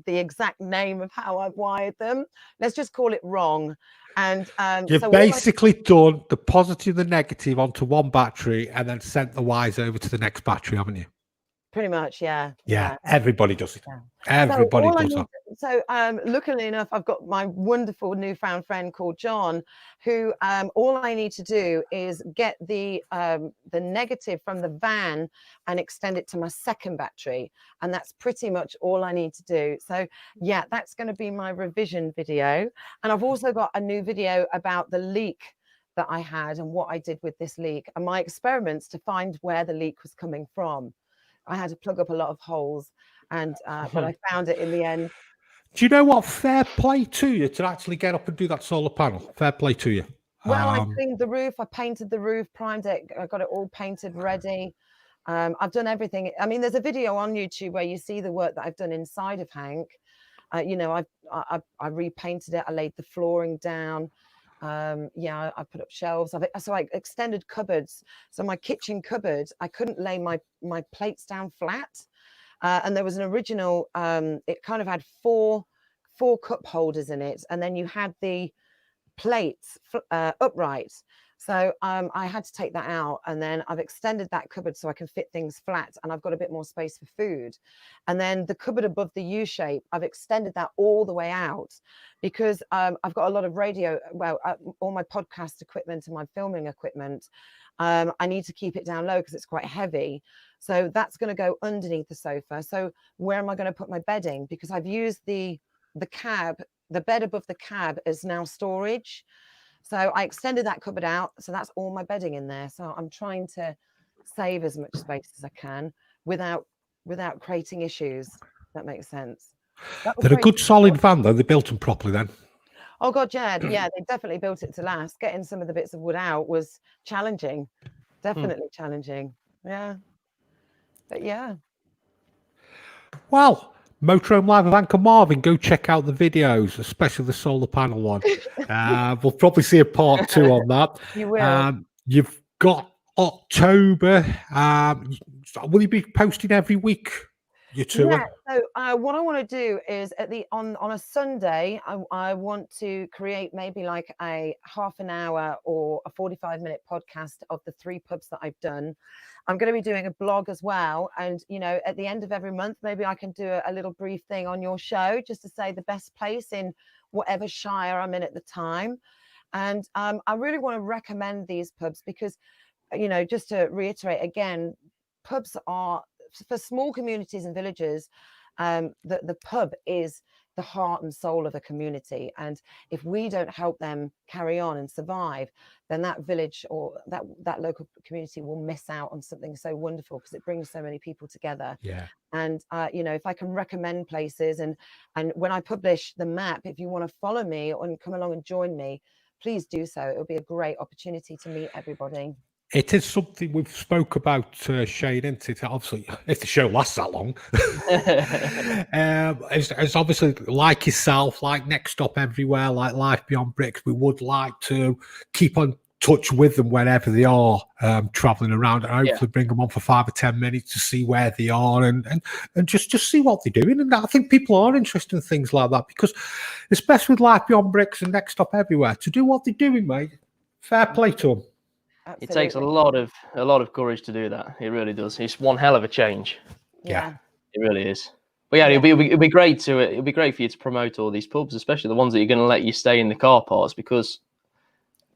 exact name of how I've wired them. Let's just call it wrong. And you've basically done the positive and the negative onto one battery and then sent the wires over to the next battery, haven't you? Pretty much, yeah. Yeah, everybody does it. Yeah. Everybody does that. So luckily enough, I've got my wonderful newfound friend called John, who all I need to do is get the negative from the van and extend it to my second battery. And that's pretty much all I need to do. So yeah, that's going to be my revision video. And I've also got a new video about the leak that I had and what I did with this leak and my experiments to find where the leak was coming from. I had to plug up a lot of holes, and but I found it in the end. Do you know what? Fair play to you to actually get up and do that solar panel. Fair play to you. Well, I cleaned the roof. I painted the roof, primed it. I got it all painted ready. I've done everything. I mean, there's a video on YouTube where you see the work that I've done inside of Hank. You know, I repainted it. I laid the flooring down. Yeah, I put up shelves. So I extended cupboards. So my kitchen cupboard, I couldn't lay my plates down flat. And there was an original, it kind of had four cup holders in it. And then you had the plates upright. So I had to take that out, and then I've extended that cupboard so I can fit things flat, and I've got a bit more space for food. And then the cupboard above the U shape, I've extended that all the way out because I've got a lot of radio, well, all my podcast equipment and my filming equipment. I need to keep it down low because it's quite heavy. So that's going to go underneath the sofa. So where am I going to put my bedding? Because I've used the cab, the bed above the cab is now storage. So I extended that cupboard out. So that's all my bedding in there. So I'm trying to save as much space as I can without creating issues. That makes sense. They're a good solid van though. They built them properly then. Oh God, yeah. Yeah, they definitely built it to last. Getting some of the bits of wood out was challenging. Definitely challenging. Yeah. But yeah. Well, Motorhome Live with Anchor Marvin, go check out the videos, especially the solar panel one. We'll probably see a part 2 on that. You will. You've got October. Will you be posting every week? your tour? Yeah. So what I want to do is on a Sunday, I want to create maybe like a half an hour or a 45-minute podcast of the 3 pubs that I've done. I'm going to be doing a blog as well, and at the end of every month, maybe I can do a little brief thing on your show just to say the best place in whatever shire I'm in at the time. And I really want to recommend these pubs because, just to reiterate again, pubs are, for small communities and villages, the pub is the heart and soul of a community. And if we don't help them carry on and survive, then that village or that local community will miss out on something so wonderful, because it brings so many people together. Yeah. And if I can recommend places, and when I publish the map, if you want to follow me and come along and join me, please do so. It'll be a great opportunity to meet everybody. It is something we've spoke about, Shane, isn't it? Obviously, if the show lasts that long. It's obviously like yourself, like Next Stop Everywhere, like Life Beyond Bricks. We would like to keep on touch with them whenever they are travelling around, and hopefully bring them on for 5 or 10 minutes to see where they are and just see what they're doing. And I think people are interested in things like that, because especially with Life Beyond Bricks and Next Stop Everywhere, to do what they're doing, mate, fair play to them. Absolutely. It takes a lot of courage to do that. It really does. It's one hell of a change. Yeah, it really is. But yeah, it'll be great for you to promote all these pubs, especially the ones that you're going to let you stay in the car parks, because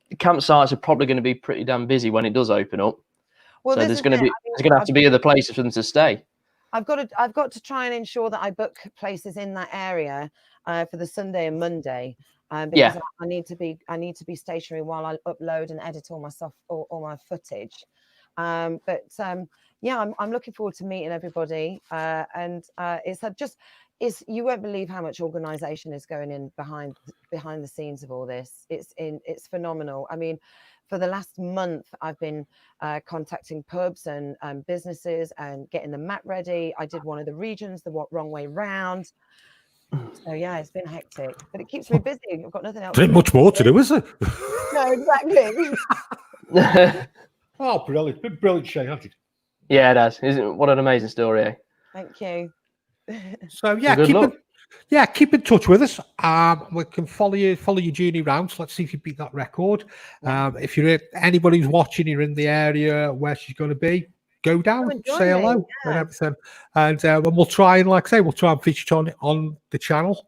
the campsites are probably going to be pretty damn busy when it does open up. Well, so there's going to have to be other places for them to stay. I've got to try and ensure that I book places in that area for the Sunday and Monday. Because I need to be stationary while I upload and edit all my footage. I'm looking forward to meeting everybody. You won't believe how much organisation is going in behind the scenes of all this. It's phenomenal. I mean, for the last month, I've been contacting pubs and businesses and getting the map ready. I did one of the regions, the wrong way round. So yeah, it's been hectic, but it keeps me busy. I've got nothing else. There's much more to do, is there? No, exactly. Oh, brilliant! Been brilliant, Shane, hasn't it? Yeah, it has. What an amazing story, eh? Thank you. So yeah, keep in touch with us. We can follow your journey round. So let's see if you beat that record. If you're anybody who's watching, you're in the area where she's going to be, go down, say hello, and everything, and we'll try and, like I say, we'll try and feature on the channel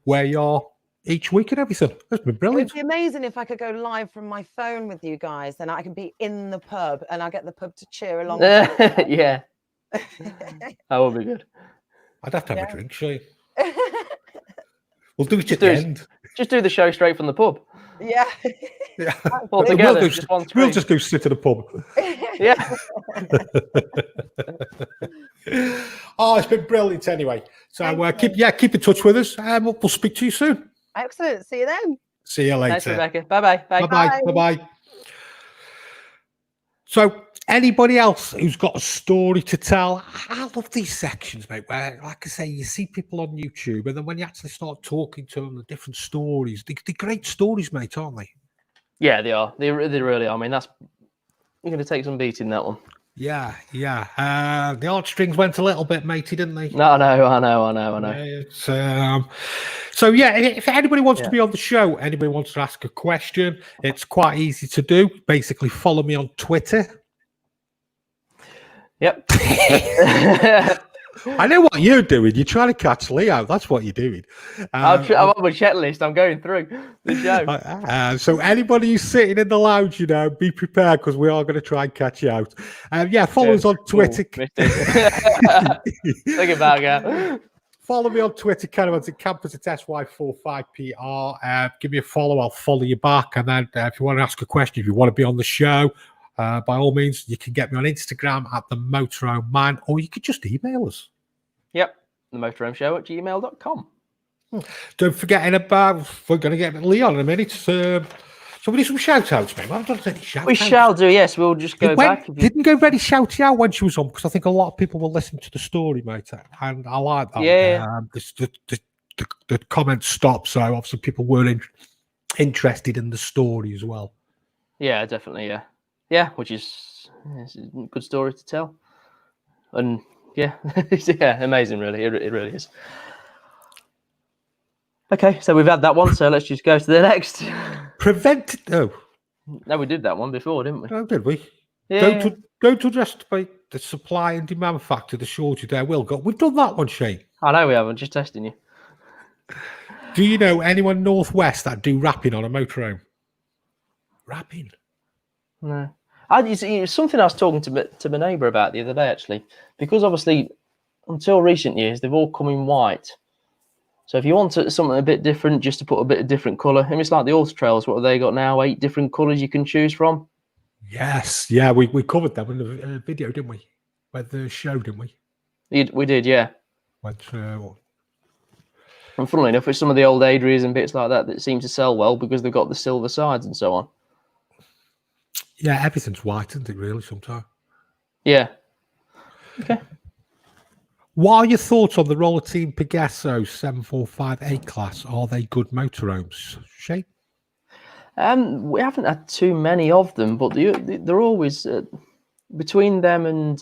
where you are each week and everything. That's been brilliant. It would be amazing if I could go live from my phone with you guys, and I can be in the pub, and I get the pub to cheer along. Yeah, that would be good. I'd have to have a drink, Shane. We'll do it at the end. Just do the show straight from the pub. Yeah. Yeah. All together, we'll just go sit at a pub. Yeah. Oh, it's been brilliant anyway. So keep in touch with us, and we'll speak to you soon. Excellent. See you then. See you later. Thanks, Rebecca. Bye-bye. Bye-bye. So anybody else who's got a story to tell? I love these sections, mate, where, like I say, you see people on YouTube, and then when you actually start talking to them, the different stories, they're great stories, mate, aren't they? Yeah, they are. They really are. I mean, you're going to take some beating, that one. Yeah. The heartstrings went a little bit, matey, didn't they? No, I know. Yeah, so yeah, if anybody wants to be on the show, anybody wants to ask a question, it's quite easy to do. Basically, follow me on Twitter. Yep. I know what you're doing. You're trying to catch Leo. That's what you're doing. I'm on my checklist. I'm going through the show. So anybody who's sitting in the lounge, be prepared, because we are going to try and catch you out. Follow us on Twitter. Think about it. Follow me on Twitter, Caravans and Campers. It's SY45PR. Give me a follow. I'll follow you back. And then if you want to ask a question, if you want to be on the show, by all means, you can get me on Instagram at the Motorhome Man, or you could just email us. Yep, the motorhomeshow@gmail.com. Don't forget we're going to get Leon in a minute. So we need some shout outs, mate. Well, we shall do, yes. We'll just go back. Didn't go very shouty out when she was on, because I think a lot of people will listen to the story, mate. And I like that. Yeah. The comments stopped, so obviously people were interested in the story as well. Yeah, definitely, yeah. Yeah, which is a good story to tell. And Yeah, yeah, amazing, really. It really is. Okay, so we've had that one, so let's just go to the next. No, No, we did that one before, didn't we? oh, did we? Yeah. Don't underestimate the supply and demand factor, the shortage there will go. We've done that one, Shane. I know we haven't, just testing you. Do you know anyone northwest that do wrapping on a motorhome? Wrapping? No. It's something I was talking to my neighbour about the other day, actually, because obviously until recent years they've all come in white. So if you want something a bit different, just to put a bit of different colour, I mean, it's like the Auto Trails. What have they got now? 8 different colours you can choose from. Yes, yeah, we covered that in the video, didn't we? With the show, didn't we? We did, yeah. Went And funnily enough, it's some of the old Adrias and bits like that seem to sell well because they've got the silver sides and so on. yeah, everything's white, isn't it? Really, sometimes. Yeah. Okay. What are your thoughts on the Roller Team Pegaso 745A class? Are they good motorhomes, Shane? We haven't had too many of them, but they're always between them and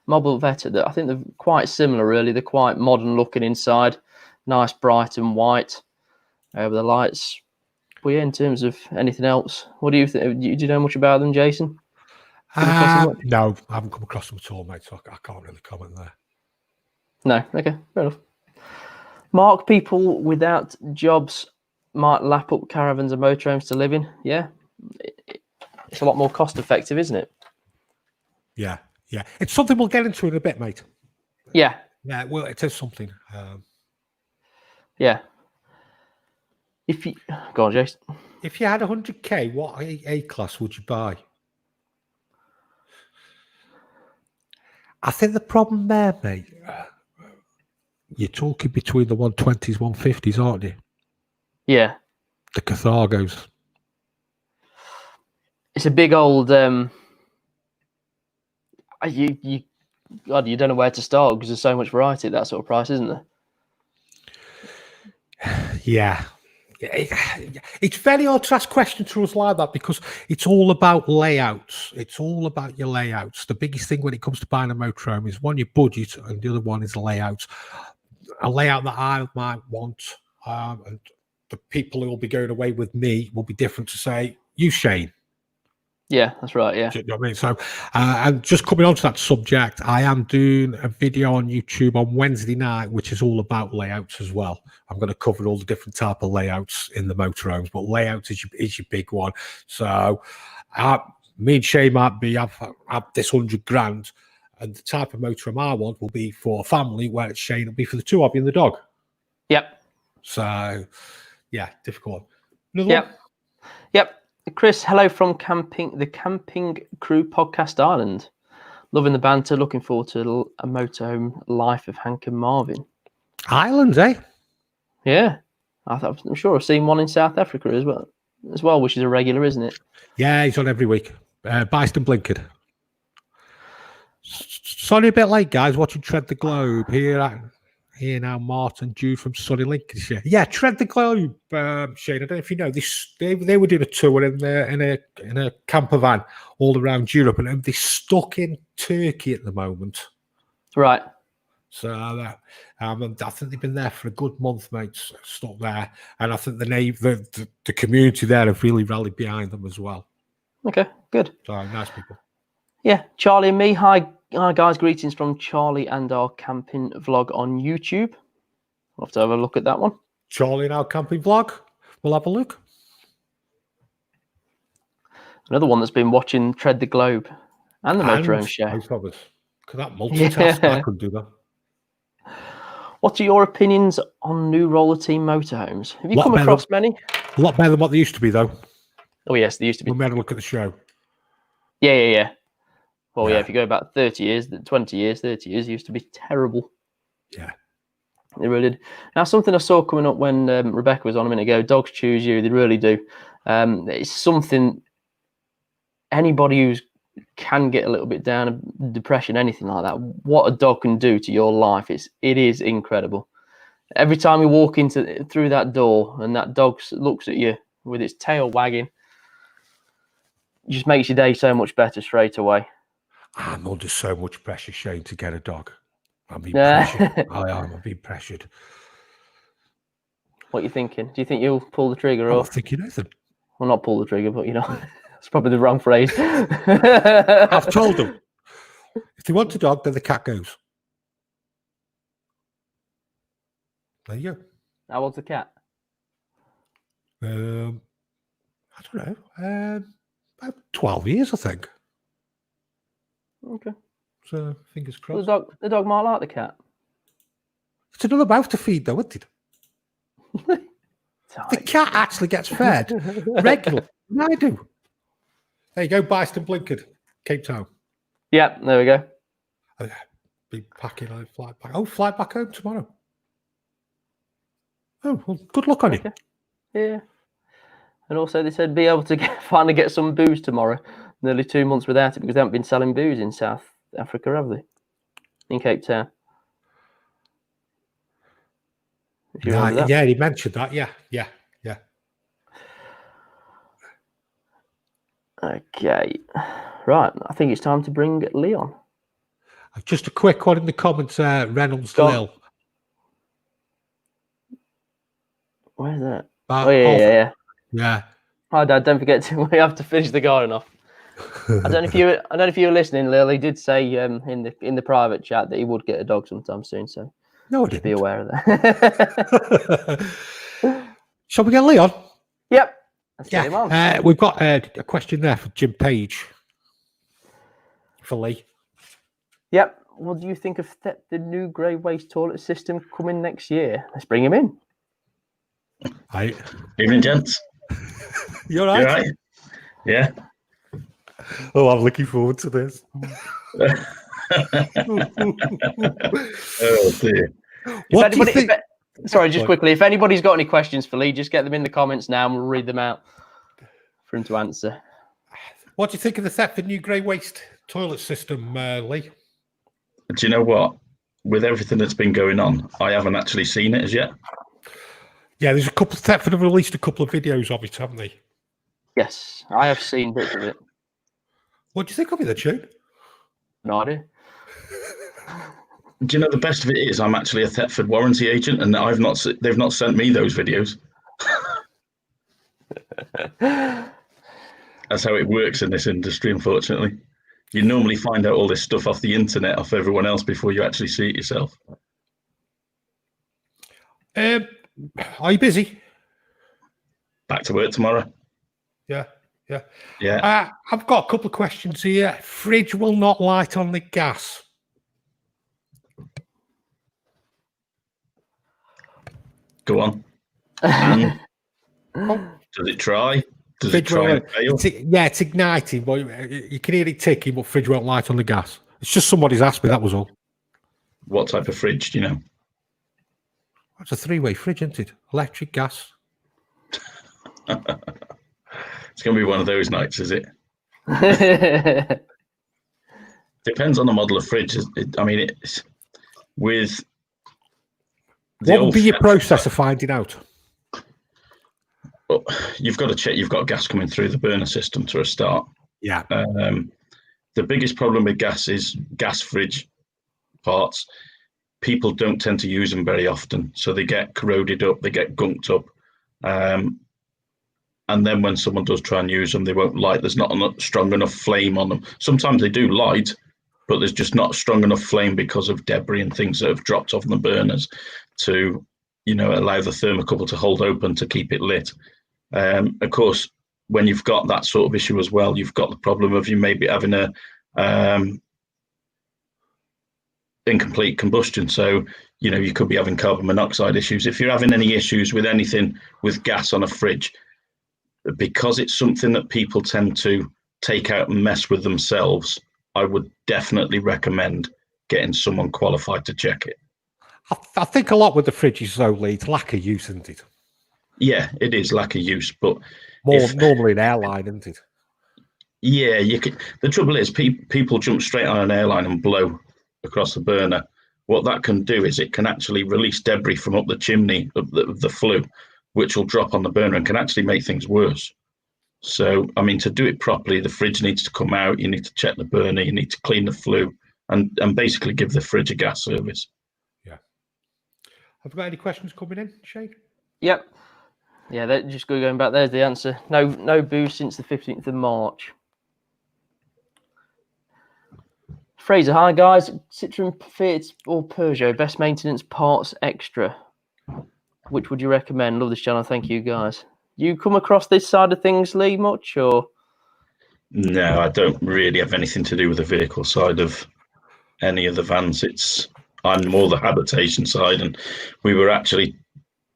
Mobile Vetta. I think they're quite similar, really. They're quite modern looking inside, nice, bright and white with the lights. But yeah, in terms of anything else, what do you think? Do you know much about them, Jason? No, I haven't come across them at all, mate. So I can't really comment there. No, okay, fair enough. Mark, people without jobs might lap up caravans and motorhomes to live in. Yeah, it's a lot more cost effective, isn't it? Yeah, yeah. It's something we'll get into in a bit, mate. Yeah. Yeah, well, it is something. Yeah. If you go on, Jason. If you had 100k, what A class would you buy? I think the problem there, mate, you're talking between the 120s, 150s, aren't you? Yeah. The Cathargos. It's a big old. God, you don't know where to start because there's so much variety at that sort of price, isn't there? Yeah. It's very hard to ask questions to us like that because it's all about layouts. It's all about your layouts. The biggest thing when it comes to buying a motorhome is one, your budget, and the other one is the layouts. A layout that I might want, and the people who will be going away with me will be different to say, you, Shane. Yeah, that's right. Yeah. Do you know what I mean? So, and just coming on to that subject, I am doing a video on YouTube on Wednesday night, which is all about layouts as well. I'm going to cover all the different type of layouts in the motorhomes, but layouts is your big one. So, me and Shane might be have this 100 grand, and the type of motorhome I want will be for a family, where it's Shane will be for the two of you and the dog. Yep. So, yeah, difficult. Another one? Yep. Chris, hello from the Camping Crew Podcast Island. Loving the banter. Looking forward to a motorhome life of Hank and Marvin. Islands, eh? Yeah. I'm sure I've seen one in South Africa as well, which is a regular, isn't it? Yeah, he's on every week. Byston Blinkard. Sorry a bit late, guys. Watching Tread the Globe here now. Martin Jude from sunny Lincolnshire. Yeah, Tread the Globe. Shane, I don't know if you know this. They were doing a tour in a camper van all around Europe, and they're stuck in Turkey at the moment. Right. So I think they've been there for a good month, mate. Stuck there, and I think the community there have really rallied behind them as well. Okay, good. So nice people. Yeah, Charlie and me. Hi guys, greetings from Charlie and our camping vlog on YouTube. I'll have to have a look at that one. Charlie and our camping vlog. We'll have a look. Another one that's been watching Tread the Globe and the Motorhome Show. Because that multitask, I couldn't do that. What are your opinions on new roller team motorhomes? Have you come across many? A lot better than what they used to be, though. Oh yes, they used to be. We had a look at the show. Yeah. Well, yeah, if you go back 30 years, 20 years, 30 years, it used to be terrible. Yeah. They really did. Now, something I saw coming up when Rebecca was on a minute ago, dogs choose you. They really do. It's something anybody who can get a little bit down, depression, anything like that, what a dog can do to your life, it is incredible. Every time you walk through that door and that dog looks at you with its tail wagging, it just makes your day so much better straight away. I'm under so much pressure, Shane, to get a dog. I'm being pressured. I am. I'm being pressured. What are you thinking? Do you think you'll pull the trigger, I'm or not thinking anything. well, not pull the trigger, but it's probably the wrong phrase. I've told them if they want a dog, then the cat goes. There you go. How old's the cat? I don't know. About 12 years, I think. Okay. So fingers The crossed. dog might like the cat. It's another mouth to feed, though, isn't it? The cat actually gets fed regularly. I do. There you go, Byston Blinkard, Cape Town. Yep, there we go. I'll be packing. I fly back. Oh, fly back home tomorrow. Oh, well, good luck on it. Yeah. And also they said be able to finally get some booze tomorrow. Nearly 2 months without it because they haven't been selling booze in South Africa, have they? In Cape Town. Yeah, he mentioned that. Yeah. Okay. Right. I think it's time to bring Leon. Just a quick one in the comments, Reynolds Lil. Where's that? Oh, yeah. Hi, Dad. Don't forget we have to finish the garden off. I don't know if you were listening, Lil. He did say in the private chat that he would get a dog sometime soon. So just be aware of that. Shall we get Leon? Yep. Let's get him on. We've got a question there for Jim Page. For Lee. Yep. What do you think of the new grey waste toilet system coming next year? Let's bring him in. Hi. Evening, gents. You all right? You all right? Yeah. Oh, I'm looking forward to this. Oh, dear. What do you think? Sorry, just quickly. If anybody's got any questions for Lee, just get them in the comments now and we'll read them out for him to answer. What do you think of the Thetford new grey waste toilet system, Lee? Do you know what? With everything that's been going on, I haven't actually seen it as yet. Yeah, there's a couple. Thetford have released a couple of videos of it, haven't they? Yes, I have seen bits of it. What do you think of it, the tune? No idea. Do you know the best of it is I'm actually a Thetford warranty agent, and they've not sent me those videos. That's how it works in this industry, unfortunately. You normally find out all this stuff off the internet, off everyone else, before you actually see it yourself. Are you busy? Back to work tomorrow. Yeah. Yeah. I've got a couple of questions here. Fridge will not light on the gas. Go on. Does it try? Does it try and fail? It's igniting, but you can hear it ticking, but fridge won't light on the gas. It's just somebody's asked me, that was all. What type of fridge do you know? It's a three-way fridge, isn't it? Electric, gas. It's going to be one of those nights, is it? Depends on the model of fridge. It's with... What would be your process of finding out? Well, you've got to check you've got gas coming through the burner system to a start. Yeah. The biggest problem with gas is gas fridge parts. People don't tend to use them very often, so they get corroded up, they get gunked up. And then when someone does try and use them, they won't light. There's not a strong enough flame on them. Sometimes they do light, but there's just not strong enough flame because of debris and things that have dropped off the burners to, allow the thermocouple to hold open to keep it lit. Of course, when you've got that sort of issue as well, you've got the problem of you maybe having a incomplete combustion. So, you could be having carbon monoxide issues. If you're having any issues with anything with gas on a fridge, because it's something that people tend to take out and mess with themselves, I would definitely recommend getting someone qualified to check it. I think a lot with the fridges, though, Lee, it's lack of use, isn't it? Yeah, it is lack of use, but normally an airline, isn't it? Yeah, you could. The trouble is, people jump straight on an airline and blow across the burner. What that can do is it can actually release debris from up the chimney of the flue, which will drop on the burner and can actually make things worse. So, to do it properly, the fridge needs to come out. You need to check the burner. You need to clean the flue. and basically give the fridge a gas service. Yeah. Have you got any questions coming in, Shane? Yep. Yeah, just going back. There's the answer. No booze since the 15th of March. Fraser, hi guys. Citroen, Fiat or Peugeot, best maintenance parts extra. Which would you recommend? Love this channel. Thank you guys. You come across this side of things, Lee, much or? No, I don't really have anything to do with the vehicle side of any of the vans. I'm more the habitation side, and we were actually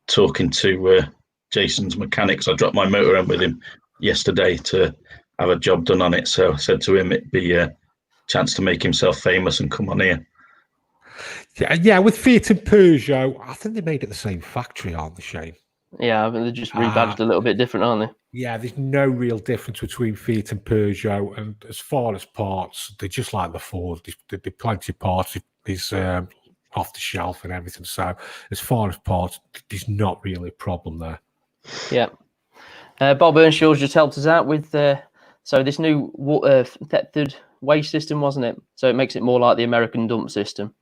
talking to Jason's mechanics. I dropped my motorhome with him yesterday to have a job done on it. So I said to him it'd be a chance to make himself famous and come on here. Yeah, with Fiat and Peugeot, I think they made it the same factory, aren't they, Shane? Yeah, they're just rebadged a little bit different, aren't they? Yeah, there's no real difference between Fiat and Peugeot, and as far as parts, they're just like the Ford. There's plenty of parts. There's off the shelf and everything. So as far as parts, there's not really a problem there. Yeah. Bob Earnshaw's just helped us out with so this new Thetford waste system, wasn't it? So it makes it more like the American dump system.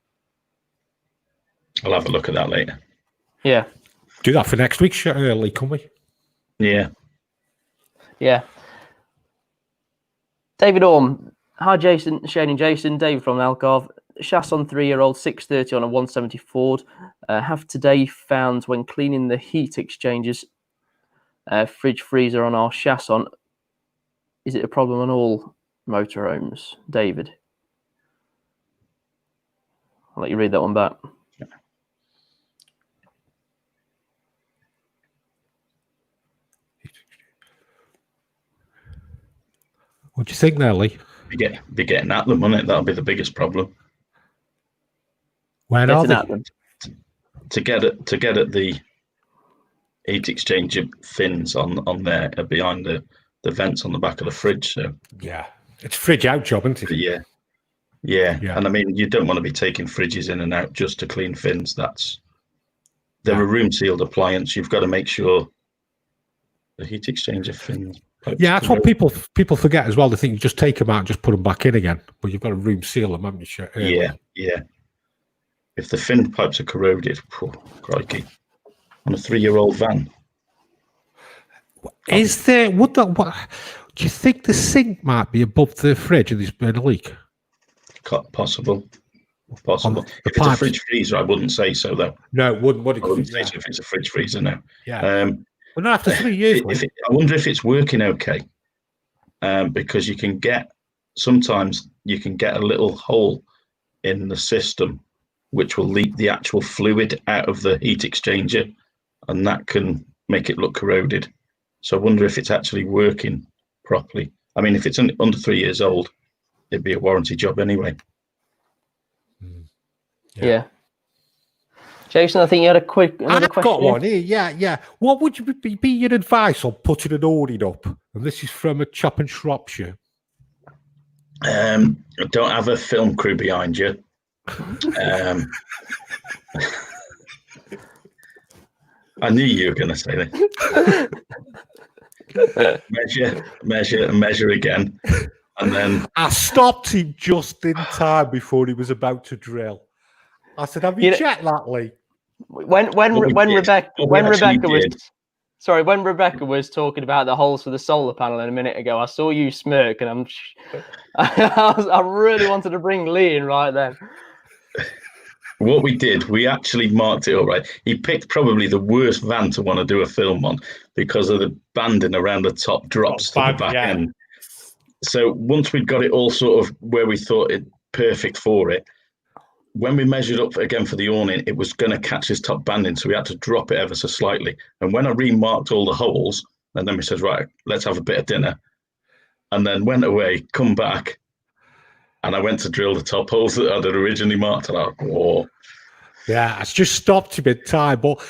I'll have a look at that later. Yeah. Do that for next week, Lee, can we? Yeah. Yeah. David Orme. Hi, Jason, Shane and Jason. David from Alcove. Chasson 3-year-old 630 on a 170 Ford. Have today found when cleaning the heat exchangers, fridge freezer on our Chasson. Is it a problem on all motorhomes? David. I'll let you read that one back. What do you think there, Lee? Be getting at them, wouldn't it? That'll be the biggest problem. Where are they? To get at the heat exchanger fins on there behind the vents on the back of the fridge. So yeah, it's a fridge out job, isn't it? Yeah. And I mean, you don't want to be taking fridges in and out just to clean fins. They're a room sealed appliance. You've got to make sure the heat exchanger fins. Yeah, that's what people forget as well. They think you just take them out and just put them back in again, but you've got to room seal them, haven't you? Yeah. If the fin pipes are corroded, crikey, on a 3-year-old van. Is there? What do you think the sink might be above the fridge and there's been a leak? Possible. If it's a fridge freezer, I wouldn't say so though. No, it wouldn't. I wouldn't say so if it's a fridge freezer. No. Yeah. Well, not after 3 years. I wonder if it's working okay, because sometimes you can get a little hole in the system which will leak the actual fluid out of the heat exchanger, and that can make it look corroded. So I wonder if it's actually working properly. I mean, if it's under 3 years old, it'd be a warranty job anyway. Yeah. Jason, I think you had another question. I've got one here. Yeah. What would be your advice on putting an awning up? And this is from a chap in Shropshire. Don't have a film crew behind you. I knew you were going to say that. measure again. And then I stopped him just in time before he was about to drill. I said, have you checked that, Lee? When Rebecca was talking about the holes for the solar panel a minute ago, I saw you smirk, and I really wanted to bring Lee in right then. What we did, we actually marked it all right. He picked probably the worst van to want to do a film on because of the banding around the top drops to the back end. So once we'd got it all sort of where we thought it perfect for it, when we measured up again for the awning, it was going to catch his top banding, so we had to drop it ever so slightly. And when I remarked all the holes, and then we said, right, let's have a bit of dinner. And then went away, come back, and I went to drill the top holes that I'd originally marked. And I was like, whoa. Yeah, it's just stopped him in time, but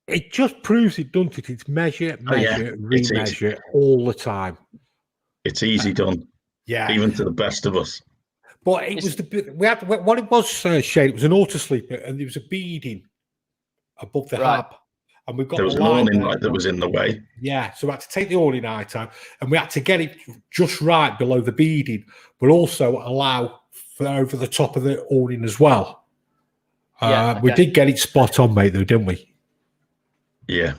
it just proves it, doesn't it? It's measure, remeasure all the time. It's easy done. Yeah. Even to the best of us. But it was what it was, Shane. It was an auto sleeper, and there was a beading above the hab, and we've got there was an awning light that was in the way. Yeah, so we had to take the awning light out, and we had to get it just right below the beading, but also allow over the top of the awning as well. Yeah, We okay. did get it spot on, mate, though, didn't we? Yeah.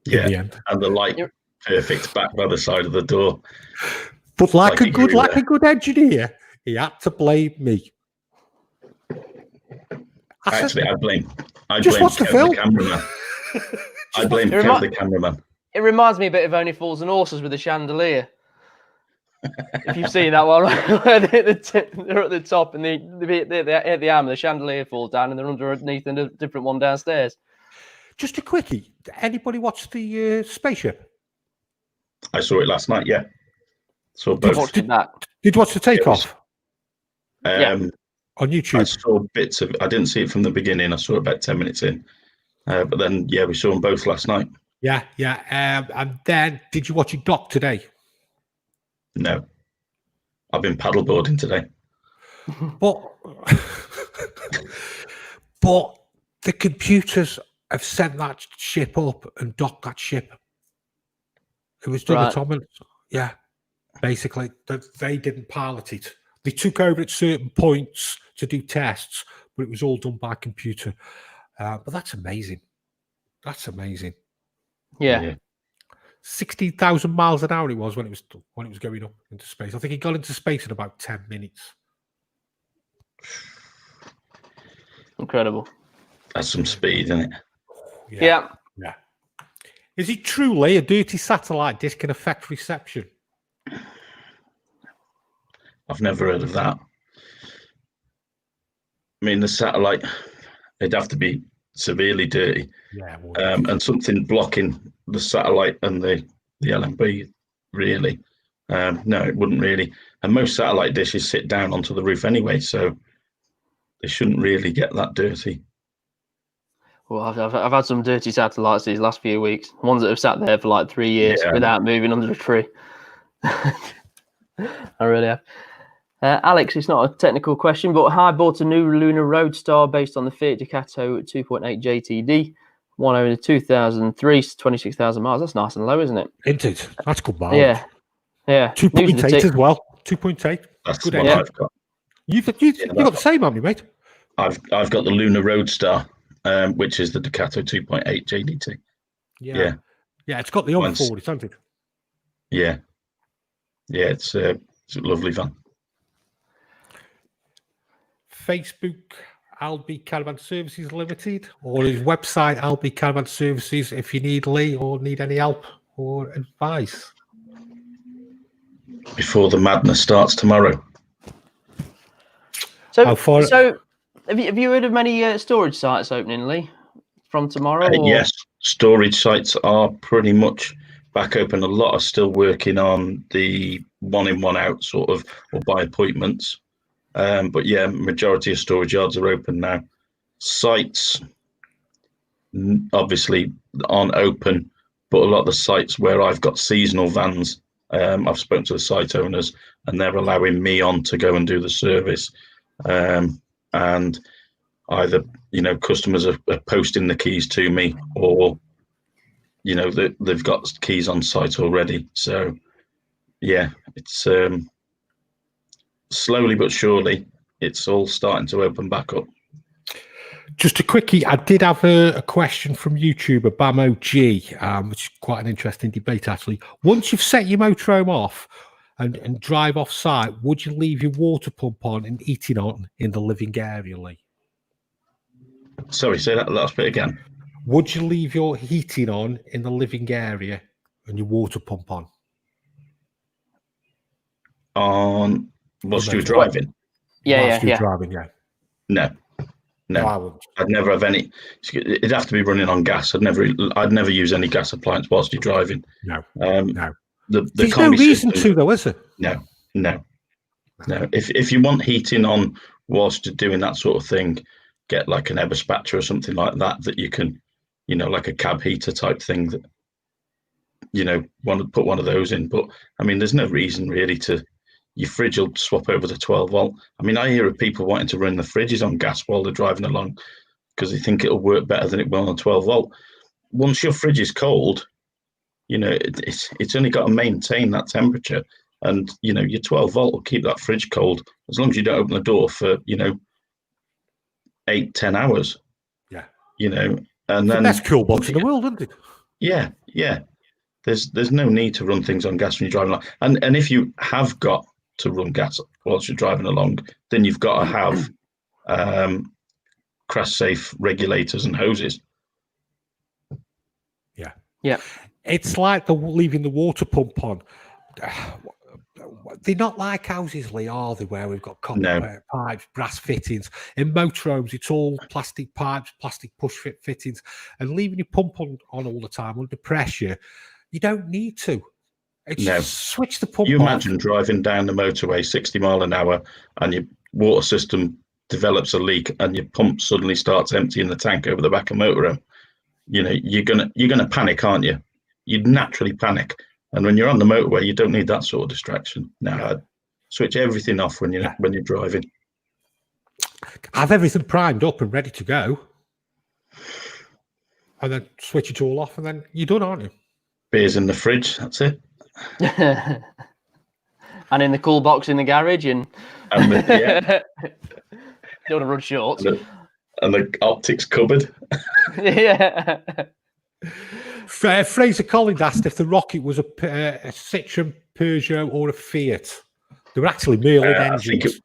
In Yeah. the end. And the light perfect back by the side of the door. But like Like a good engineer, he had to blame me. Actually, I blame watch the Kev, film. the cameraman. I blame Kev, the cameraman. It reminds me a bit of Only Fools and Horses with the chandelier. If you've seen that one, where they're at the top and they hit the arm, the chandelier falls down, and they're underneath in a different one downstairs. Just a quickie. Anybody watch the spaceship? I saw it last night. Yeah, saw both. Did that? Did you watch the takeoff Yeah. on YouTube? I saw bits of it. I didn't see it from the beginning. I saw it about 10 minutes in. But then, yeah, we saw them both last night. Yeah. And then, did you watch it doc today? No. I've been paddleboarding today. But the computers have sent that ship up and docked that ship. It was done autonomous. Yeah, basically, they didn't pilot it. They took over at certain points to do tests, but it was all done by computer. But that's amazing. That's amazing. Yeah. 16,000 miles an hour it was when it was going up into space. I think it got into space in about 10 minutes. Incredible. That's some speed, isn't it? Yeah. Is it truly a dirty satellite dish can affect reception? I've never heard of that. I mean, the satellite, it'd have to be severely dirty. Yeah. And something blocking the satellite and the LMB, really. No, it wouldn't really. And most satellite dishes sit down onto the roof anyway, so they shouldn't really get that dirty. Well, I've had some dirty satellites these last few weeks. Ones that have sat there for like 3 years without moving under a tree. I really have. Alex, it's not a technical question, but I bought a new Lunar Roadstar based on the Fiat Ducato 2.8 JTD. One over 2003, 26,000 miles. That's nice and low, isn't it? Indeed. That's good miles. Yeah. 2.8 as well. 2.8. That's good. what I've got. You've got the same, haven't you, mate? I've got the Lunar Roadstar, which is the Ducato 2.8 JDT. Yeah, it's got the on forward, hasn't it? Yeah, it's a lovely van. Facebook, Albi Caravan Services Limited, or his website, Albi Caravan Services, if you need Lee or need any help or advice. Before the madness starts tomorrow. So have you heard of many storage sites opening, Lee, from tomorrow? Yes, storage sites are pretty much back open. A lot are still working on the one in, one out sort of, or by appointments. But yeah, majority of storage yards are open now. Sites obviously aren't open, but a lot of the sites where I've got seasonal vans, I've spoken to the site owners and they're allowing me on to go and do the service. And either, customers are posting the keys to me, or, they've got keys on site already. So yeah, it's slowly but surely, it's all starting to open back up. Just a quickie, I did have a question from YouTuber Bam OG, which is quite an interesting debate, actually. Once you've set your motorhome off and drive off site, would you leave your water pump on and heating on in the living area, Lee? Sorry, say that last bit again. Would you leave your heating on in the living area and your water pump on? Whilst you're driving? Driving, yeah. No, I wouldn't. I'd never have any. It'd have to be running on gas. I'd never use any gas appliance whilst you're driving. No. There's no reason to, though, is there? No. If you want heating on whilst you're doing that sort of thing, get like an Eberspatcher or something like that you can, like a cab heater type thing that, want to put one of those in. But I mean, there's no reason really to. Your fridge will swap over to 12 volt. I mean, I hear of people wanting to run the fridges on gas while they're driving along because they think it'll work better than it will on 12 volt. Once your fridge is cold, it's only got to maintain that temperature, And, your 12-volt will keep that fridge cold as long as you don't open the door for, 8-10 hours. Yeah. And then... That's cool box in the world, isn't it? Yeah, yeah. There's no need to run things on gas when you're driving along. And if you have got to run gas whilst you're driving along, then you've got to have crash-safe regulators and hoses. Yeah. Yeah. It's like leaving the water pump on. They're not like houses, Lee, are they, where we've got copper pipes, brass fittings. In motorhomes, it's all plastic pipes, plastic push-fit fittings. And leaving your pump on all the time under pressure, you don't need to. Switch the pump You off. imagine driving down the motorway 60 mile an hour and your water system develops a leak and your pump suddenly starts emptying the tank over the back of motorhome. You're gonna panic, aren't you? You'd naturally panic. And when you're on the motorway, you don't need that sort of distraction. Now, I'd switch everything off when you're driving. Have everything primed up and ready to go, and then switch it all off, and then you're done, aren't you? Beers in the fridge. That's it. And in the cool box in the garage, and don't want to run short. And the optics cupboard. Yeah. Fraser Collins asked if the Rocket was a Citroen, Peugeot, or a Fiat. They were actually Merlin engines.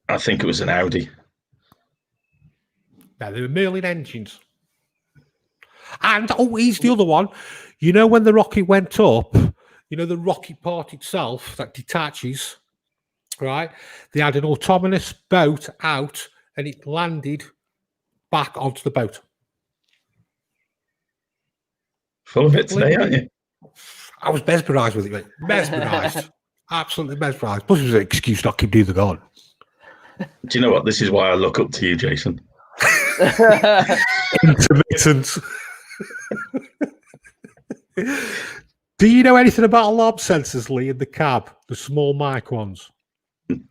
I think it was an Audi. No, they were Merlin engines. And here's the other one. When the Rocket went up, the rocket part itself that detaches, right? They had an autonomous boat out, and it landed back onto the boat. Full of it today, aren't you? I was mesmerised with it, mate. Mesmerised. Absolutely mesmerised. Plus, it was an excuse not to do the gun. Do you know what? This is why I look up to you, Jason. Intermittent. Do you know anything about alarm sensors, Lee, in the cab? The small mic ones?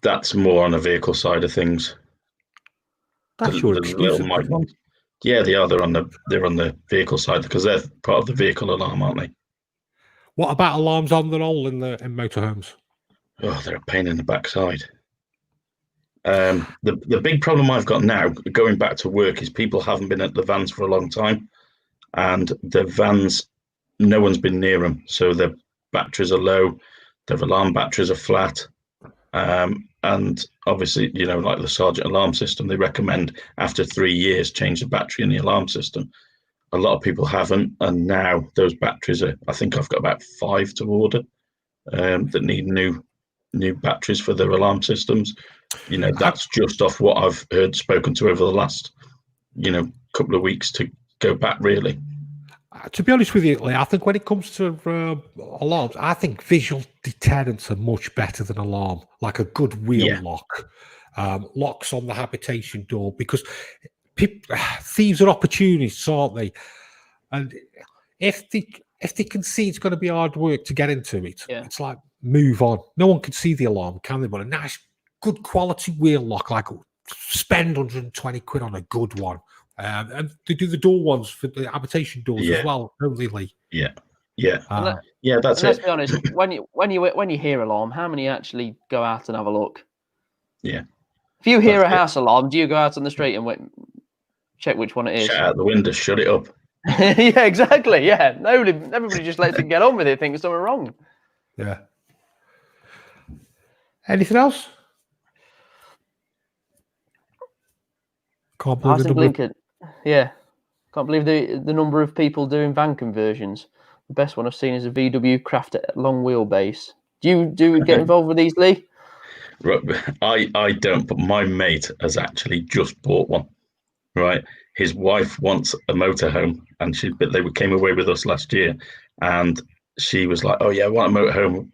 That's more on the vehicle side of things. That's your excuse. Little mic ones. Yeah, they are. They're on the vehicle side because they're part of the vehicle alarm, aren't they? What about alarms on the roll in motorhomes? Oh, they're a pain in the backside. The big problem I've got now, going back to work, is people haven't been at the vans for a long time, and the vans, no one's been near them, so their batteries are low, their alarm batteries are flat, and obviously, like the Sergeant alarm system, they recommend after 3 years change the battery in the alarm system. A lot of people haven't, and now those batteries are, I think I've got about 5 to order that need new batteries for their alarm systems. That's just off what I've heard spoken to over the last couple of weeks to go back, really. To be honest with you, Lee, I think when it comes to alarms, I think visual deterrents are much better than alarm, like a good wheel lock, locks on the habitation door, because thieves are opportunists, aren't they? And if they can see it's going to be hard work to get into it, it's like, move on. No one can see the alarm, can they? But a nice, good quality wheel lock, like spend 120 quid on a good one. And they do the door ones for the habitation doors as well, don't they, Lee? Yeah. That's it. Let's be honest. When you hear alarm, how many actually go out and have a look? Yeah. If you hear a house alarm, do you go out on the street and check which one it is? Shout out the window, shut it up. Yeah, exactly. Yeah, everybody just lets it get on with it, thinking something wrong. Yeah. Anything else? Can't believe the number of people doing van conversions. The best one I've seen is a VW Crafter long wheelbase. Do you get involved with these, Lee? Right, I don't, but my mate has actually just bought one. Right, his wife wants a motorhome, and they came away with us last year, and she was like, "Oh yeah, I want a motorhome."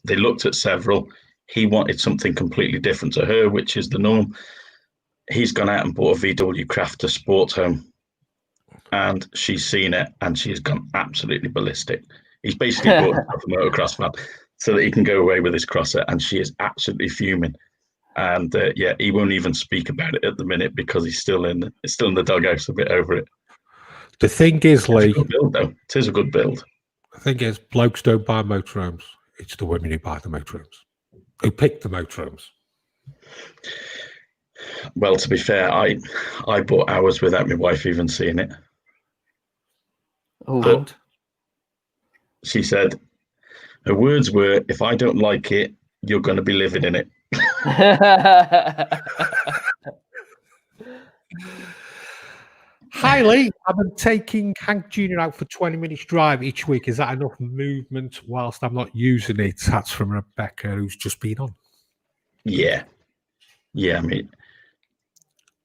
They looked at several. He wanted something completely different to her, which is the norm. He's gone out and bought a VW Crafter sports home, and she's seen it, and she's gone absolutely ballistic. He's basically bought a motocross van so that he can go away with his crosser, and she is absolutely fuming. And he won't even speak about it at the minute because he's still in the doghouse a bit over it. The thing is, Lee, it's a good build, though. It is a good build. The thing is, blokes don't buy motorhomes. It's the women who buy the motorhomes, who pick the motorhomes. Well, to be fair, I bought ours without my wife even seeing it. Oh, But she said, her words were, if I don't like it, you're going to be living in it. Hi, Lee. I've been taking Hank Jr. out for 20 minutes drive each week. Is that enough movement whilst I'm not using it? That's from Rebecca, who's just been on. Yeah. I mean,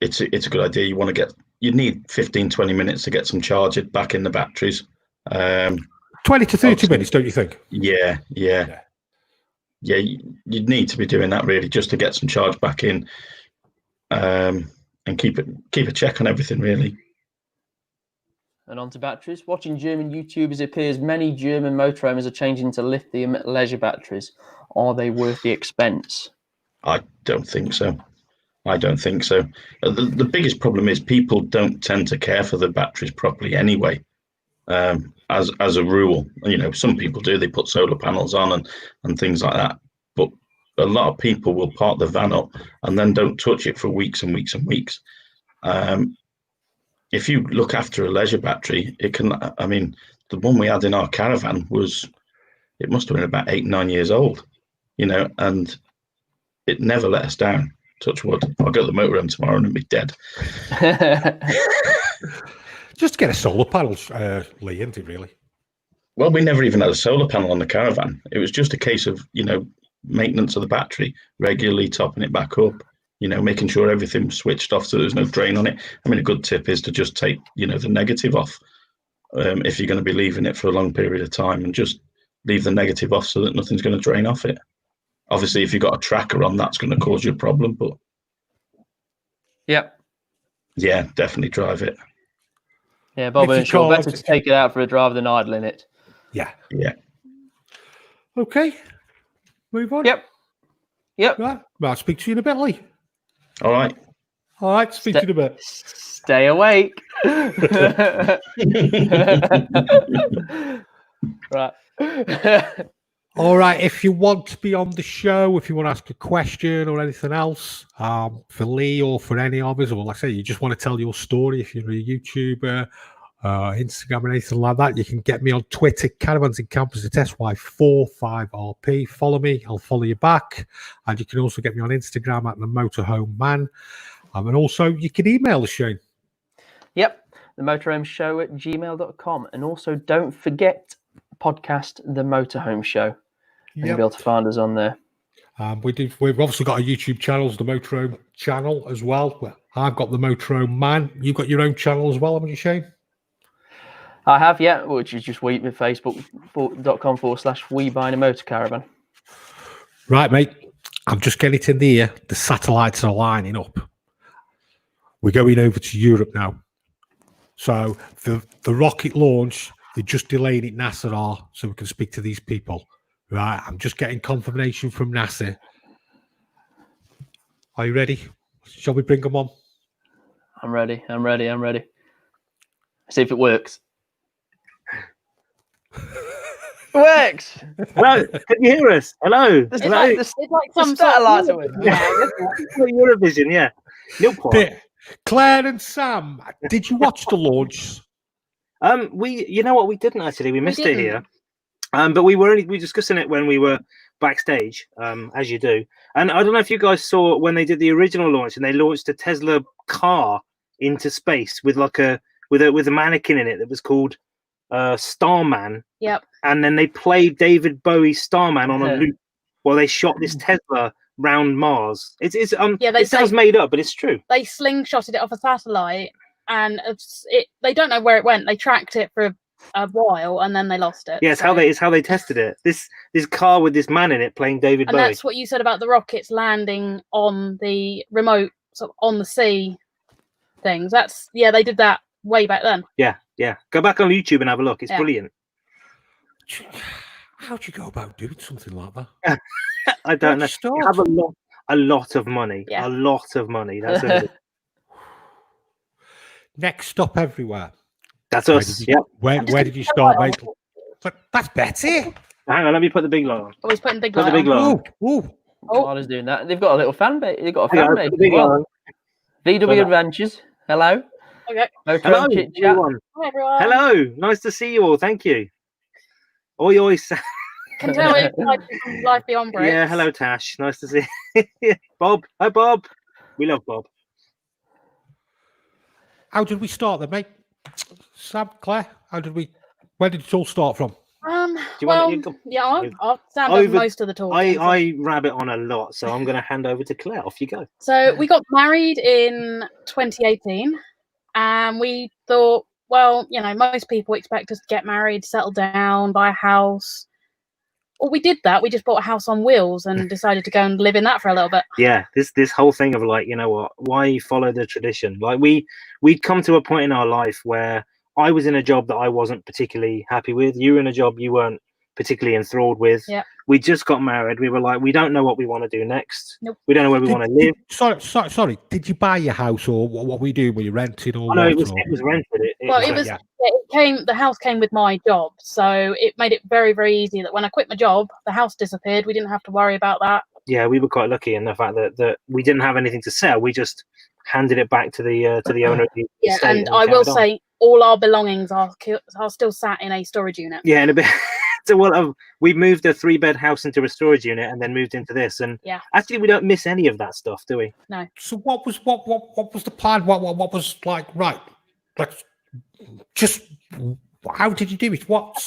it's a good idea. You need 15, 20 minutes to get some charge back in the batteries. 20 to 30 minutes, don't you think? Yeah. You'd need to be doing that really just to get some charge back in, and keep a check on everything really. And on to batteries. Watching German YouTubers, it appears many German motorhomes are changing to lithium leisure batteries. Are they worth the expense? I don't think so. The biggest problem is people don't tend to care for the batteries properly anyway. As a rule, some people do. They put solar panels on and things like that. But a lot of people will park the van up and then don't touch it for weeks and weeks and weeks. If you look after a leisure battery, it can. I mean, the one we had in our caravan it must have been about 8-9 years old, and it never let us down. Touch wood. I'll go to the motorhome tomorrow and it'll be dead. Just get a solar panel, Lee, isn't it, really? Well, we never even had a solar panel on the caravan. It was just a case of, maintenance of the battery, regularly topping it back up, making sure everything was switched off so there's no drain on it. I mean, a good tip is to just take, the negative off if you're going to be leaving it for a long period of time, and just leave the negative off so that nothing's going to drain off it. Obviously, if you've got a tracker on, that's going to cause you a problem, but... Yep. Yeah, definitely drive it. Yeah, Bob Earnshaw, better to take it out for a drive than idling it. Yeah. Okay. Move on. Yep. Right. Well, I'll speak to you in a bit, Lee. All right. Speak to you in a bit. Stay awake. Right. All right. If you want to be on the show, if you want to ask a question or anything else for Lee or for any of us, or like I say, you just want to tell your story, if you're a YouTuber, Instagram, and anything like that, you can get me on Twitter, Caravans and Campers at SY45RP. Follow me, I'll follow you back. And you can also get me on Instagram at the Motorhome Man. And also, you can email the show. Yep, the Motorhome Show at gmail.com. And also, don't forget podcast The Motorhome Show. You'll be able to find us on there. We've obviously got our YouTube channels, the Motorhome channel as well. I've got the Motorhome Man. You've got your own channel as well, haven't you, Shane? I have, yeah, which is just facebook.com/We Buying a Motorcaravan. Right, mate. I'm just getting it in the ear. The satellites are lining up. We're going over to Europe now. So the rocket launch, they're just delaying it, NASA are, so we can speak to these people. Right, I'm just getting confirmation from NASA. Are you ready? Shall we bring them on? I'm ready. See if it works. Works. Hello, can you hear us? Hello. It's Hello. like some satellites are working. Yeah, Eurovision, yeah. Claire and Sam, did you watch the launch? You know what, we didn't actually. We missed it here. But we were discussing it when we were backstage, as you do. And I don't know if you guys saw when they did the original launch and they launched a Tesla car into space with a mannequin in it that was called Starman. Yep. And then they played David Bowie's Starman on a loop while they shot this Tesla round Mars. It sounds made up, but it's true. They slingshotted it off a satellite, and they don't know where it went. They tracked it for a while, and then they lost it. Yeah, it's how they tested it. This car with this man in it playing David Bowie. And that's what you said about the rockets landing on the remote, sort of on the sea things. They did that way back then. Yeah. Go back on YouTube and have a look. It's brilliant. How'd you go about doing something like that? I don't know. You have a lot of money. Yeah. A lot of money. That's it. Next stop everywhere. That's us. Where did you start, mate? That's Betty. Hang on, let me put the big light on. Oh, he's putting big Put light the big on. light on. Ooh, ooh. While he's doing that, they've got a little fan base. They've got a Hang fan on, base put the as big light well. on. VW Adventures. Hello. Okay. Hello, Motorhome Chit Chat. everyone. Hi, everyone. Hello, nice to see you all. Thank you. Oi, oi. Can tell it's life beyond bricks. Yeah, hello, Tash. Nice to see you. Bob. Hi, Bob. We love Bob. How did we start then, mate? Sam, Claire, where did it all start from? you well, want to- yeah, you- Sam does over- most of the talking. I rabbit on a lot, so I'm going to hand over to Claire. Off you go. So we got married in 2018, and we thought, well, you know, most people expect us to get married, settle down, buy a house. Well, we did that. We just bought a house on wheels and decided to go and live in that for a little bit. Yeah, this whole thing of like, you know what? Why follow the tradition? Like we'd come to a point in our life where I was in a job that I wasn't particularly happy with. You were in a job you weren't particularly enthralled with. Yeah. We just got married. We were like, we don't know what we want to do next. Nope. We don't know where we want to live. Sorry. Did you buy your house, or what were you doing? Were you renting, or Oh, no, what? it was rented. The house came with my job, so it made it very, very easy that when I quit my job, the house disappeared. We didn't have to worry about that. Yeah, we were quite lucky in the fact that we didn't have anything to sell. We just handed it back to the owner of the Yeah, estate. and I will say all our belongings are still sat in a storage unit. Yeah, and a bit. So we moved a 3-bed house into a storage unit and then moved into this, and Yeah. actually we don't miss any of that stuff, do we? No. So what was the plan? What was like? Right, let's just. How did you do it? What?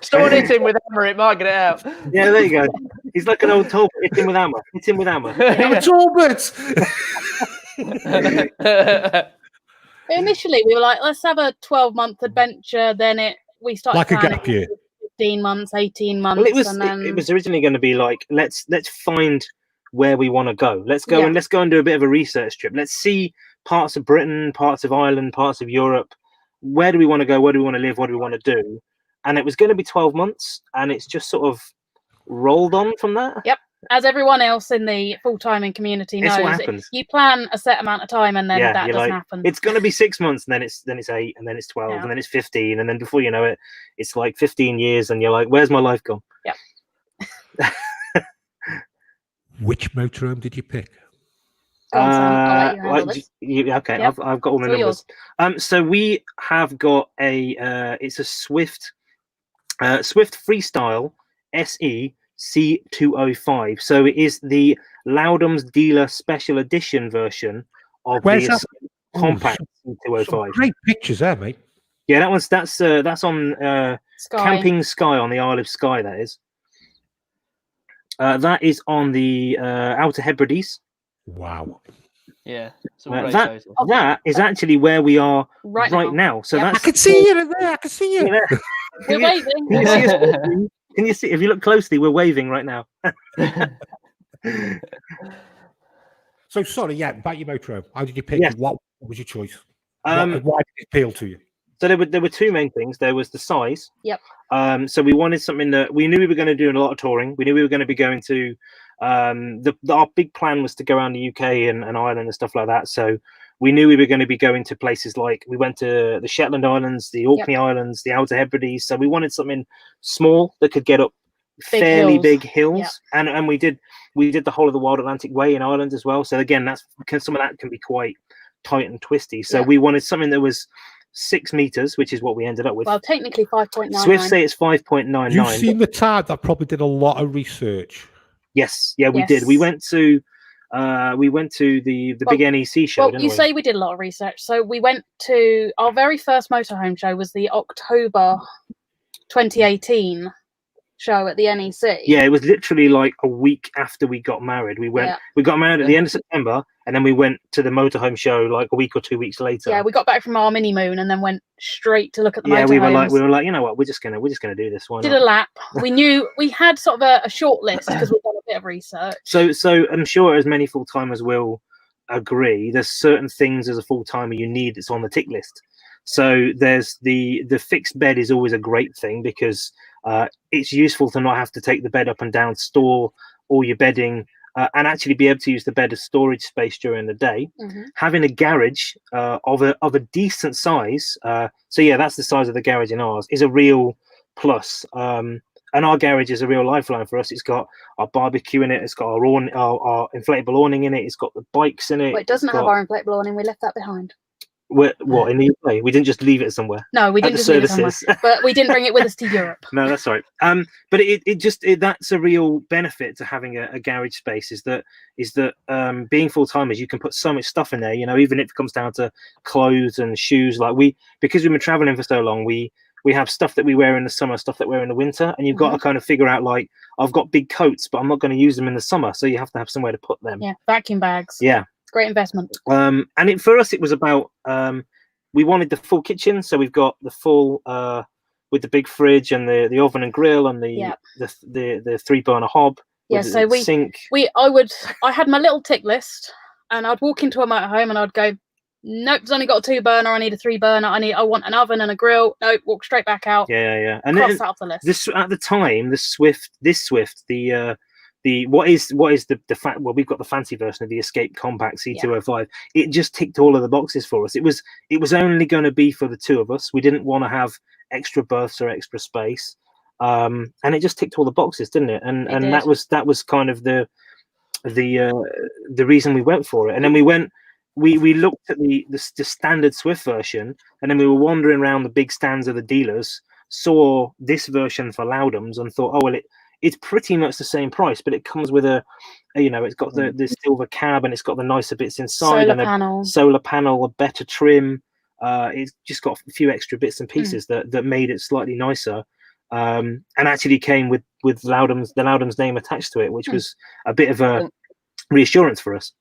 Someone hit him with a hammer, it might get it out. Yeah, there you go. He's like an old Talbot. Hit him with hammer. Hit him with hammer. Initially, we were like, let's have a 12-month adventure. Then we started Like a planning gap year. 15 months, 18 months. Well, it was and then... it was originally going to be like let's find where we want to go. Let's go Yeah. and let's go and do a bit of a research trip. Let's see parts of Britain, parts of Ireland, parts of Europe. Where do we want to go? Where do we want to live? What do we want to do? And it was going to be 12 months, and it's just sort of rolled on from that. Yep. As everyone else in the full-timing community It's what knows, happens. you plan a set amount of time and then Yeah, that you're doesn't like, happen. It's going to be 6 months, and then it's 8, and then it's 12, Yeah. and then it's 15, and then before you know it, it's like 15 years, and you're like, where's my life gone? Which motorhome did you pick? Go on, Sam, I'll let you handle well, this. okay, Yep. I've got all the It's all numbers. So we have got it's a Swift Freestyle SE C205. So it is the Loudham's Dealer Special Edition version of Where's the that? compact Some C205. great pictures there, mate. Yeah, that's on Sky. Camping Sky on the Isle of Skye. That is. That is on the Outer Hebrides. Wow. Yeah. Some great That photos. that is actually where we are Right right now. now. So Yep. I that's can see you in there. I can see you. Yeah. We're waving. Can you see us? Can you see? If you look closely, we're waving right now. So sorry, yeah, about your motorhome. How did you pick? Yes. What was your choice? Why did it appeal to you? So there were two main things. There was the size. Yep. So we wanted something that we knew we were going to do a lot of touring. We knew we were going to be going to. Our big plan was to go around the UK and Ireland and stuff like that. So we knew we were going to be going to places like we went to the Shetland Islands, the Orkney Islands, the Outer Hebrides. So we wanted something small that could get up fairly big hills. And we did the whole of the Wild Atlantic Way in Ireland as well. So again, that's because some of that can be quite tight and twisty. So we wanted something that was 6 meters, which is what we ended up with. Well, technically 5.99. Swift say it's 5.99. You've seen the type that probably did a lot of research. Yes, yeah, we did. We went to the big NEC show. Well, didn't you we? say we did a lot of research. So we went to our very first motorhome show was the October 2018 show at the NEC. Yeah, it was literally like a week after we got married. We got married at the end of September, and then we went to the motorhome show like a week or 2 weeks later. Yeah, we got back from our mini moon and then went straight to look at the yeah, motorhomes. we were like, you know what, we're just gonna do this. Why Did not? a lap. We knew we had sort of a short list because we've done a bit of research. So I'm sure as many full timers will agree, there's certain things as a full timer you need that's on the tick list. So there's the fixed bed is always a great thing because it's useful to not have to take the bed up and down, store all your bedding, and actually be able to use the bed as storage space during the day. Having a garage of a decent size, so yeah, that's the size of the garage in ours, is a real plus. And our garage is a real lifeline for us. It's got our barbecue in it. It's got our inflatable awning in it. It's got the bikes in it. Well, it doesn't have our inflatable awning. We left that behind. What, in the UK? We didn't just leave it somewhere. No, we didn't At just the leave it somewhere. services. But we didn't bring it with us to Europe. No, that's all right. But that's a real benefit to having a garage space is that being full timers, you can put so much stuff in there. You know, even if it comes down to clothes and shoes, because we've been traveling for so long, we have stuff that we wear in the summer, stuff that we wear in the winter, and you've got to kind of figure out, like, I've got big coats, but I'm not going to use them in the summer, so you have to have somewhere to put them. Yeah, vacuum bags. Yeah. Great investment. And for us, it was about, we wanted the full kitchen, so we've got the full, with the big fridge and the oven and grill and the 3-burner hob. Yeah, so sink. I had my little tick list, and I'd walk into a motorhome and I'd go, nope, it's only got a 2-burner. I need a 3-burner. I want an oven and a grill. Nope, walk straight back out. Yeah. And cross that off the list. This at the time, the Swift, what is the fact? Well, we've got the fancy version of the Escape Compact C205. It just ticked all of the boxes for us. It was only going to be for the two of us. We didn't want to have extra berths or extra space, and it just ticked all the boxes, didn't it? And that was kind of the reason we went for it. And then we looked at the standard Swift version, and then we were wandering around the big stands of the dealers, saw this version for Loudons, and thought, oh well, it's pretty much the same price, but it comes with it's got the silver cab, and it's got the nicer bits inside, solar panel, a better trim. It's just got a few extra bits and pieces that made it slightly nicer, and actually came with the Loudons name attached to it, which was a bit of a reassurance for us.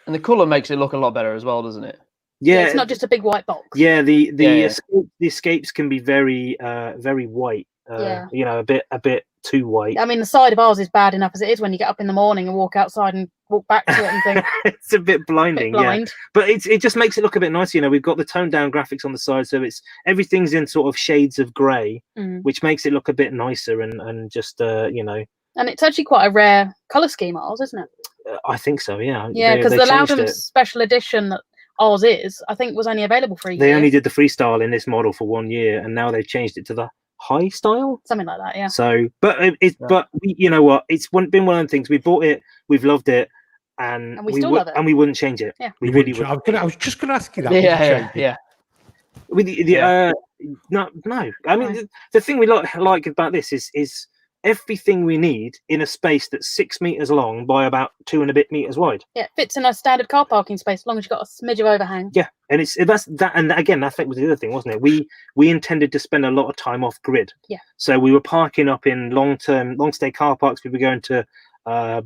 And the colour makes it look a lot better as well, doesn't it? Yeah, it's not just a big white box. Yeah, the escapes can be very very white. A bit too white. I mean, the side of ours is bad enough as it is when you get up in the morning and walk outside and walk back to it and think it's a bit blinding. Yeah, but it just makes it look a bit nicer. You know, we've got the toned down graphics on the side, so everything's in sort of shades of grey, which makes it look a bit nicer and just And it's actually quite a rare colour scheme, ours, isn't it? I think so. Yeah. Yeah, because the Loudons special edition that ours is, I think, was only available for a year. They only did the freestyle in this model for 1 year, and now they've changed it to the high style, something like that. Yeah. So, but you know what? It's been one of the things. We bought it, we've loved it, and we still love it, and we wouldn't change it. Yeah, we really would. I was just going to ask you that. Yeah. With no. I mean, the thing we like about this is everything we need in a space that's 6 meters long by about 2 and a bit meters wide. Yeah, it fits in a standard car parking space as long as you've got a smidge of overhang. Yeah, and that's that. And again, I think was the other thing, wasn't it? We intended to spend a lot of time off grid. Yeah. So we were parking up in long stay car parks. We were going to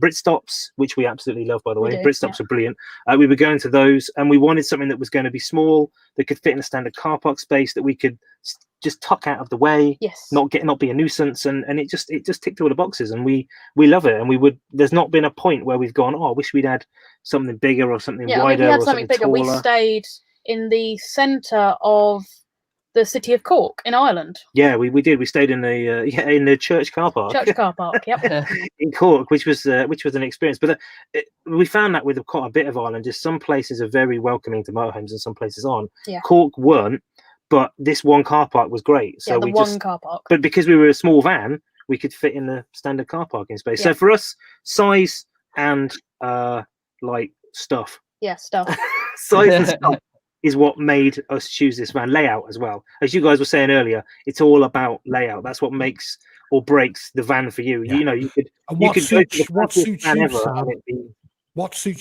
Brit stops, which we absolutely love, by the way. Brit stops are brilliant. We were going to those, and we wanted something that was going to be small, that could fit in a standard car park space, that we could just tuck out of the way, not be a nuisance, and it just ticked all the boxes, and we love it. And there's not been a point where we've gone, oh, I wish we'd had something bigger or something wider. I mean, we had or something bigger. Taller. We stayed in the centre of the city of Cork in Ireland. Yeah, we did. We stayed in the church car park. Church car park, yep. In Cork, which was an experience. But we found that with quite a bit of Ireland, is some places are very welcoming to motorhomes and some places aren't. Yeah. Cork weren't, but this one car park was great. So car park. But because we were a small van, we could fit in the standard car parking space. Yeah. So for us, size and stuff. Yeah, stuff. Size and stuff is what made us choose this van. Layout as well, as you guys were saying earlier, it's all about layout. That's what makes or breaks the van for you. Yeah. You know, what suits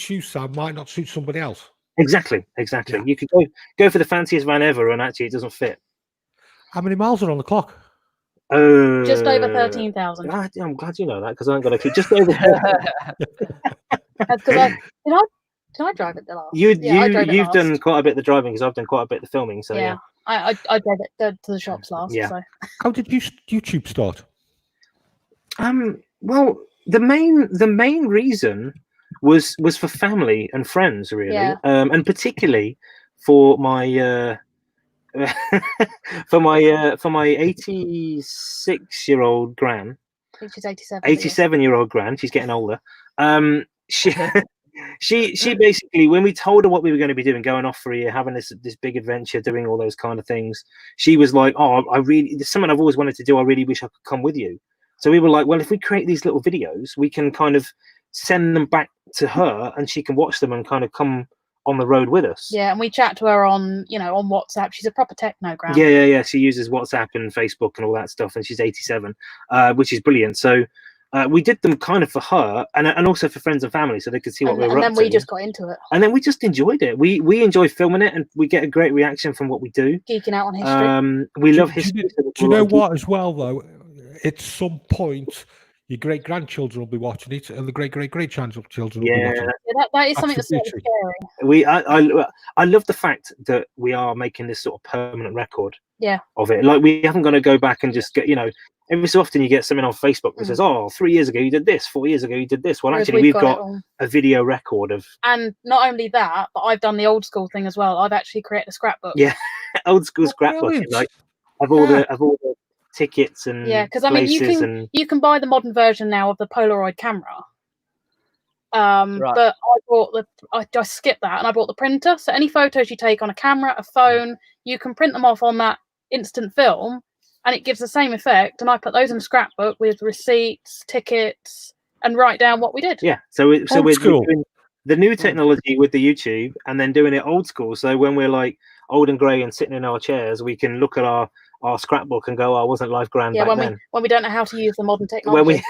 you, Sam, might not suit somebody else. Exactly. Yeah. You could go for the fanciest van ever, and actually it doesn't fit. How many miles are on the clock? Just over 13,000. I'm glad you know that, because I ain't got to keep just over. Did I drive it the last? You've done quite a bit of the driving, because I've done quite a bit of the filming. So yeah. I drove it to the shops last. Yeah. So. How did YouTube start? Well, the main reason was for family and friends, really, and particularly for my for my 86-year-old gran. I think she's 87. 87-year-old gran. She's getting older. she basically, when we told her what we were going to be doing, going off for a year, having this big adventure, doing all those kind of things, she was like, "Oh, there's something I've always wanted to do. I really wish I could come with you." So we were like, "Well, if we create these little videos, we can kind of send them back to her, and she can watch them and kind of come on the road with us." Yeah, and we chat to her on on WhatsApp. She's a proper technogram. Yeah. She uses WhatsApp and Facebook and all that stuff, and she's 87, which is brilliant. So. We did them kind of for her and also for friends and family, so they could see what we were up to. And then we just got into it. And then we just enjoyed it. We enjoy filming it, and we get a great reaction from what we do. Geeking out on history. We love history. Do you know what, as well, though? At some point, your great-grandchildren will be watching it, and the great-great-grandchildren will be watching it. Yeah, that is something that's slightly scary. I love the fact that we are making this sort of permanent record of it. Like, we haven't got to go back and just get, every so often you get something on Facebook that says, "Oh, 3 years ago you did this, 4 years ago you did this." Well, actually, we've got a video record of. And not only that, but I've done the old school thing as well. I've actually created a scrapbook. Yeah, old school scrapbook, like of all the tickets and because I mean you can buy the modern version now of the Polaroid camera. But I skipped that and I bought the printer. So any photos you take on a camera, a phone, you can print them off on that instant film. And it gives the same effect, and I put those in a scrapbook with receipts, tickets, and write down what we did. Yeah, so we're doing the new technology with the YouTube, and then doing it old school. So when we're like old and grey and sitting in our chairs, we can look at our scrapbook and go, "Oh, wasn't life grand back then?" When we don't know how to use the modern technology. When we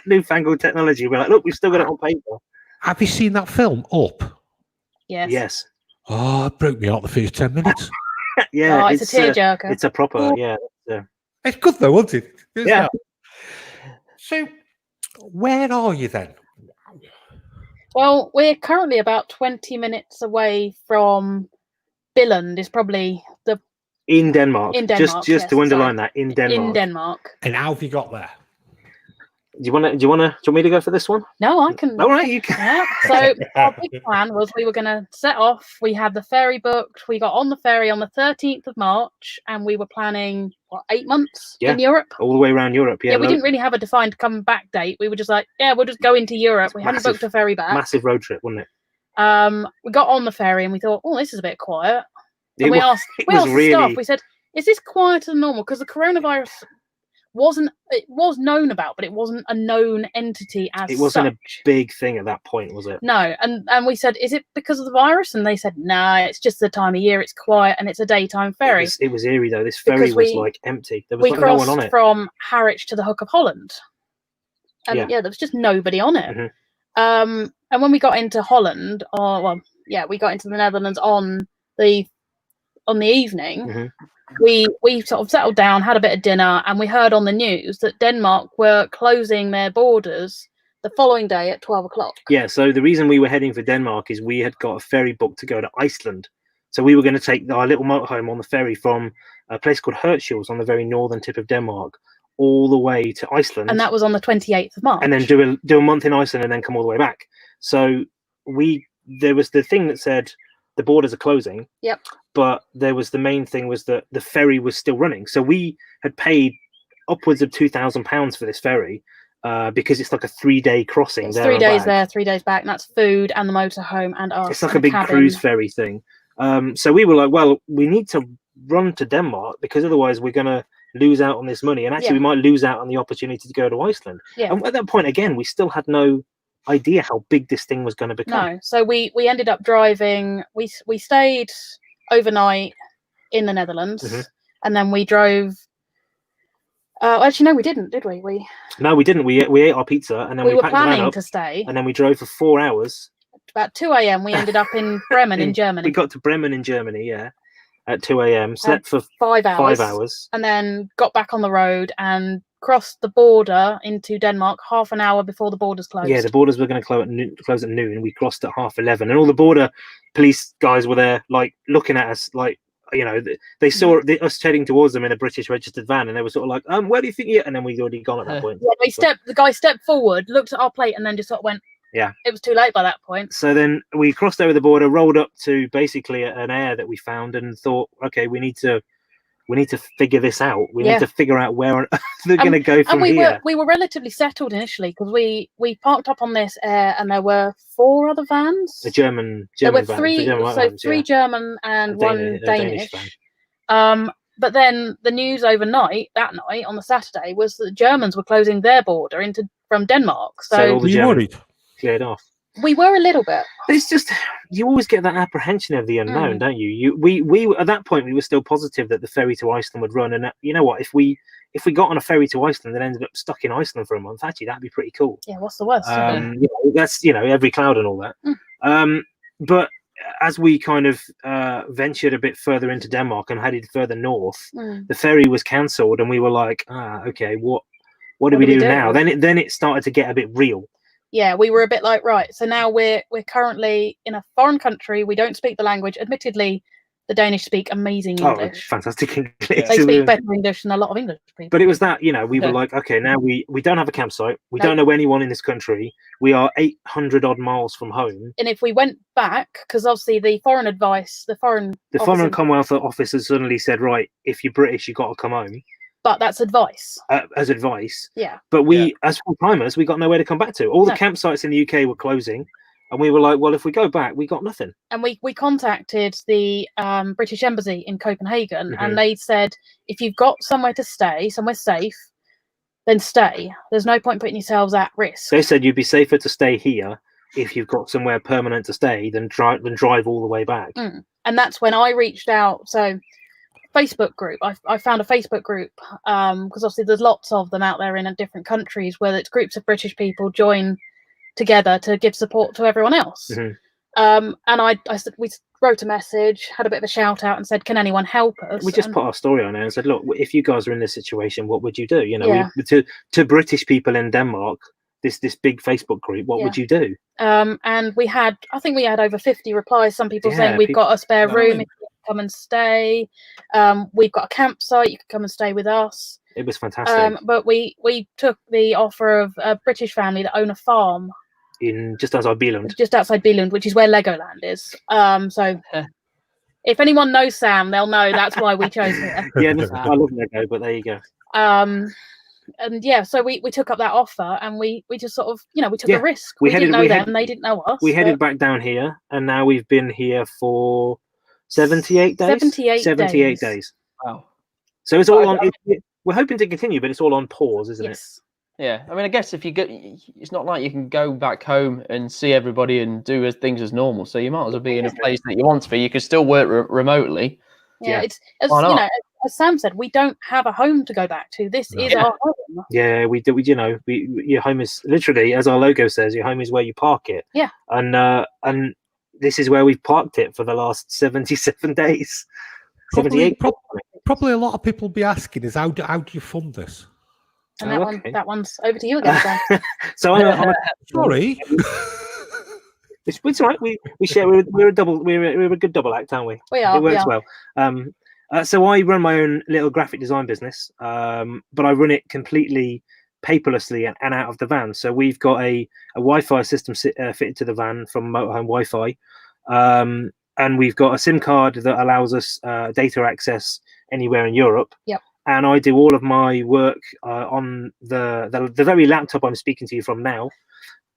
newfangled technology, we're like, "Look, we've still got it on paper." Have you seen that film, Up? Yes. Yes. Oh, it broke me out the first 10 minutes. Yeah, it's a tearjerker. It's a proper, It's good though, wasn't it? Yeah. So, where are you then? Well, we're currently about 20 minutes away from Billund. Is probably in Denmark. Just to underline that, in Denmark. In Denmark. And how have you got there? Do you want me to go for this one? No, I can. All right, you can. Yeah. So our big plan was we were going to set off. We had the ferry booked. We got on the ferry on the 13th of March, and we were planning 8 months in Europe, all the way around Europe. Yeah, we didn't really have a defined come back date. We were just like, we'll just go into Europe. We hadn't booked a ferry back. Massive road trip, wasn't it? We got on the ferry and we thought, this is a bit quiet. And we asked really... the staff. We said, "Is this quieter than normal?" Because the coronavirus was known about, but it wasn't a known entity as it wasn't such. A big thing at that point, was it? No, and we said, "Is it because of the virus?" And they said, "No, it's just the time of year. It's quiet and it's a daytime ferry." It was eerie though. This ferry was like empty. There was no one on it. From Harwich to the Hook of Holland, and there was just nobody on it. Mm-hmm. And when we got into Holland, we got into the Netherlands on the evening. Mm-hmm. We sort of settled down, had a bit of dinner, and we heard on the news that Denmark were closing their borders the following day at 12 o'clock. Yeah, so the reason we were heading for Denmark is we had got a ferry booked to go to Iceland. So we were going to take our little motorhome on the ferry from a place called Hertsjels on the very northern tip of Denmark all the way to Iceland. And that was on the 28th of March. And then do a month in Iceland and then come all the way back. So there was the thing that said the borders are closing. Yep. But there was the main thing was that the ferry was still running. So we had paid upwards of £2,000 for this ferry because it's like a 3-day crossing. It's 3 days there, 3 days back. And that's food and the motorhome and us. It's like a big cruise ferry thing. So we were like, well, we need to run to Denmark because otherwise we're going to lose out on this money. And actually we might lose out on the opportunity to go to Iceland. Yeah. And at that point, again, we still had no idea how big this thing was going to become. No. So we ended up driving. We stayed overnight in the Netherlands, and then we drove. Actually, no, we didn't, did we? No, we didn't. We ate our pizza, and then we were packed the van planning up, to stay. and then we drove for 4 hours. About 2 a.m. we ended up in Bremen in Germany. We got to Bremen in Germany, at 2 a.m. Slept for 5 hours. 5 hours, and then got back on the road and crossed the border into Denmark half an hour before the borders closed. Yeah, the borders were going to close at noon. We crossed at 11:30, and all the border police guys were there, like looking at us, like they saw us heading towards them in a British registered van, and they were sort of like, "Where do you think you?" And then we'd already gone at that point. Yeah, the guy stepped forward, looked at our plate, and then just sort of went. Yeah, it was too late by that point. So then we crossed over the border, rolled up to basically an air that we found, and thought, okay, we need to we need to figure this out. We Yeah. need to figure out where on earth they're going to go from and here. we were relatively settled initially because we parked up on this and there were 4 other vans. The German There were vans, the 3, German white vans, 3 yeah. German and A 1 Danish Danish. van. But then the news overnight, that night on the Saturday, was that the Germans were closing their border from Denmark. So So all the Were you Germans worried? cleared off. we were a little bit. It's just, you always get that apprehension of the unknown, don't you? We at that point we were still positive that the ferry to Iceland would run, and you know what? If we got on a ferry to Iceland and ended up stuck in Iceland for a month, actually that'd be pretty cool. Yeah, what's the worst? That's every cloud and all that. But as we kind of ventured a bit further into Denmark and headed further north, the ferry was cancelled, and we were like, okay, what do we do now? Then it started to get a bit real. Yeah, we were a bit like, right, so now we're currently in a foreign country. We don't speak the language. Admittedly, the Danish speak amazing English. Fantastic English. They speak better English than a lot of English people. But it was that, we were like, okay, now we don't have a campsite. We don't know anyone in this country. We are 800 odd miles from home. And if we went back, because obviously the foreign Foreign Commonwealth office has suddenly said, right, if you're British, you've got to come home. But that's advice. As advice. Yeah. But as full-timers, we got nowhere to come back to. All the campsites in the UK were closing. And we were like, well, if we go back, we got nothing. And we contacted the British Embassy in Copenhagen, and they said, if you've got somewhere to stay, somewhere safe, then stay. There's no point putting yourselves at risk. They said you'd be safer to stay here if you've got somewhere permanent to stay than drive all the way back. And that's when I reached out. So Facebook group. I found a Facebook group because obviously there's lots of them out there in different countries where it's groups of British people join together to give support to everyone else. And we wrote a message, had a bit of a shout out, and said, "Can anyone help us?" We just put our story on there and said, "Look, if you guys are in this situation, what would you do?" To British people in Denmark, this big Facebook group, what would you do? And I think we had over 50 replies. Some people saying we've got a spare room, if you come and stay. We've got a campsite, you can come and stay with us. It was fantastic. But we took the offer of a British family that own a farm just outside Billund, which is where Legoland is. So if anyone knows Sam, they'll know that's why we chose it. Yeah, I love Lego, but there you go. And yeah, so we took up that offer, and we just sort of, we took a risk. We didn't know them, they didn't know us. We headed back down here, and now we've been here for 78 days. 78 days. Wow. So it's all on. We're hoping to continue, but it's all on pause, isn't it? Yeah, I mean, I guess if you get, it's not like you can go back home and see everybody and do things as normal. So you might as well be in a place that you want to be. You can still work remotely. Yeah, it's as Sam said, we don't have a home to go back to. This is our home. Yeah, we do. Your home is literally, as our logo says, your home is where you park it. Yeah. And this is where we've parked it for the last 77 days. 78. Probably a lot of people will be asking is how do you fund this? And that one's over to you again. So I'm sorry. It's all right. We share. We're a good double act, aren't we? We are. It works well. So I run my own little graphic design business, but I run it completely paperlessly and out of the van. So we've got a Wi-Fi system fitted to the van from Motorhome Wi-Fi, and we've got a SIM card that allows us data access anywhere in Europe. Yep. And I do all of my work on the very laptop I'm speaking to you from now.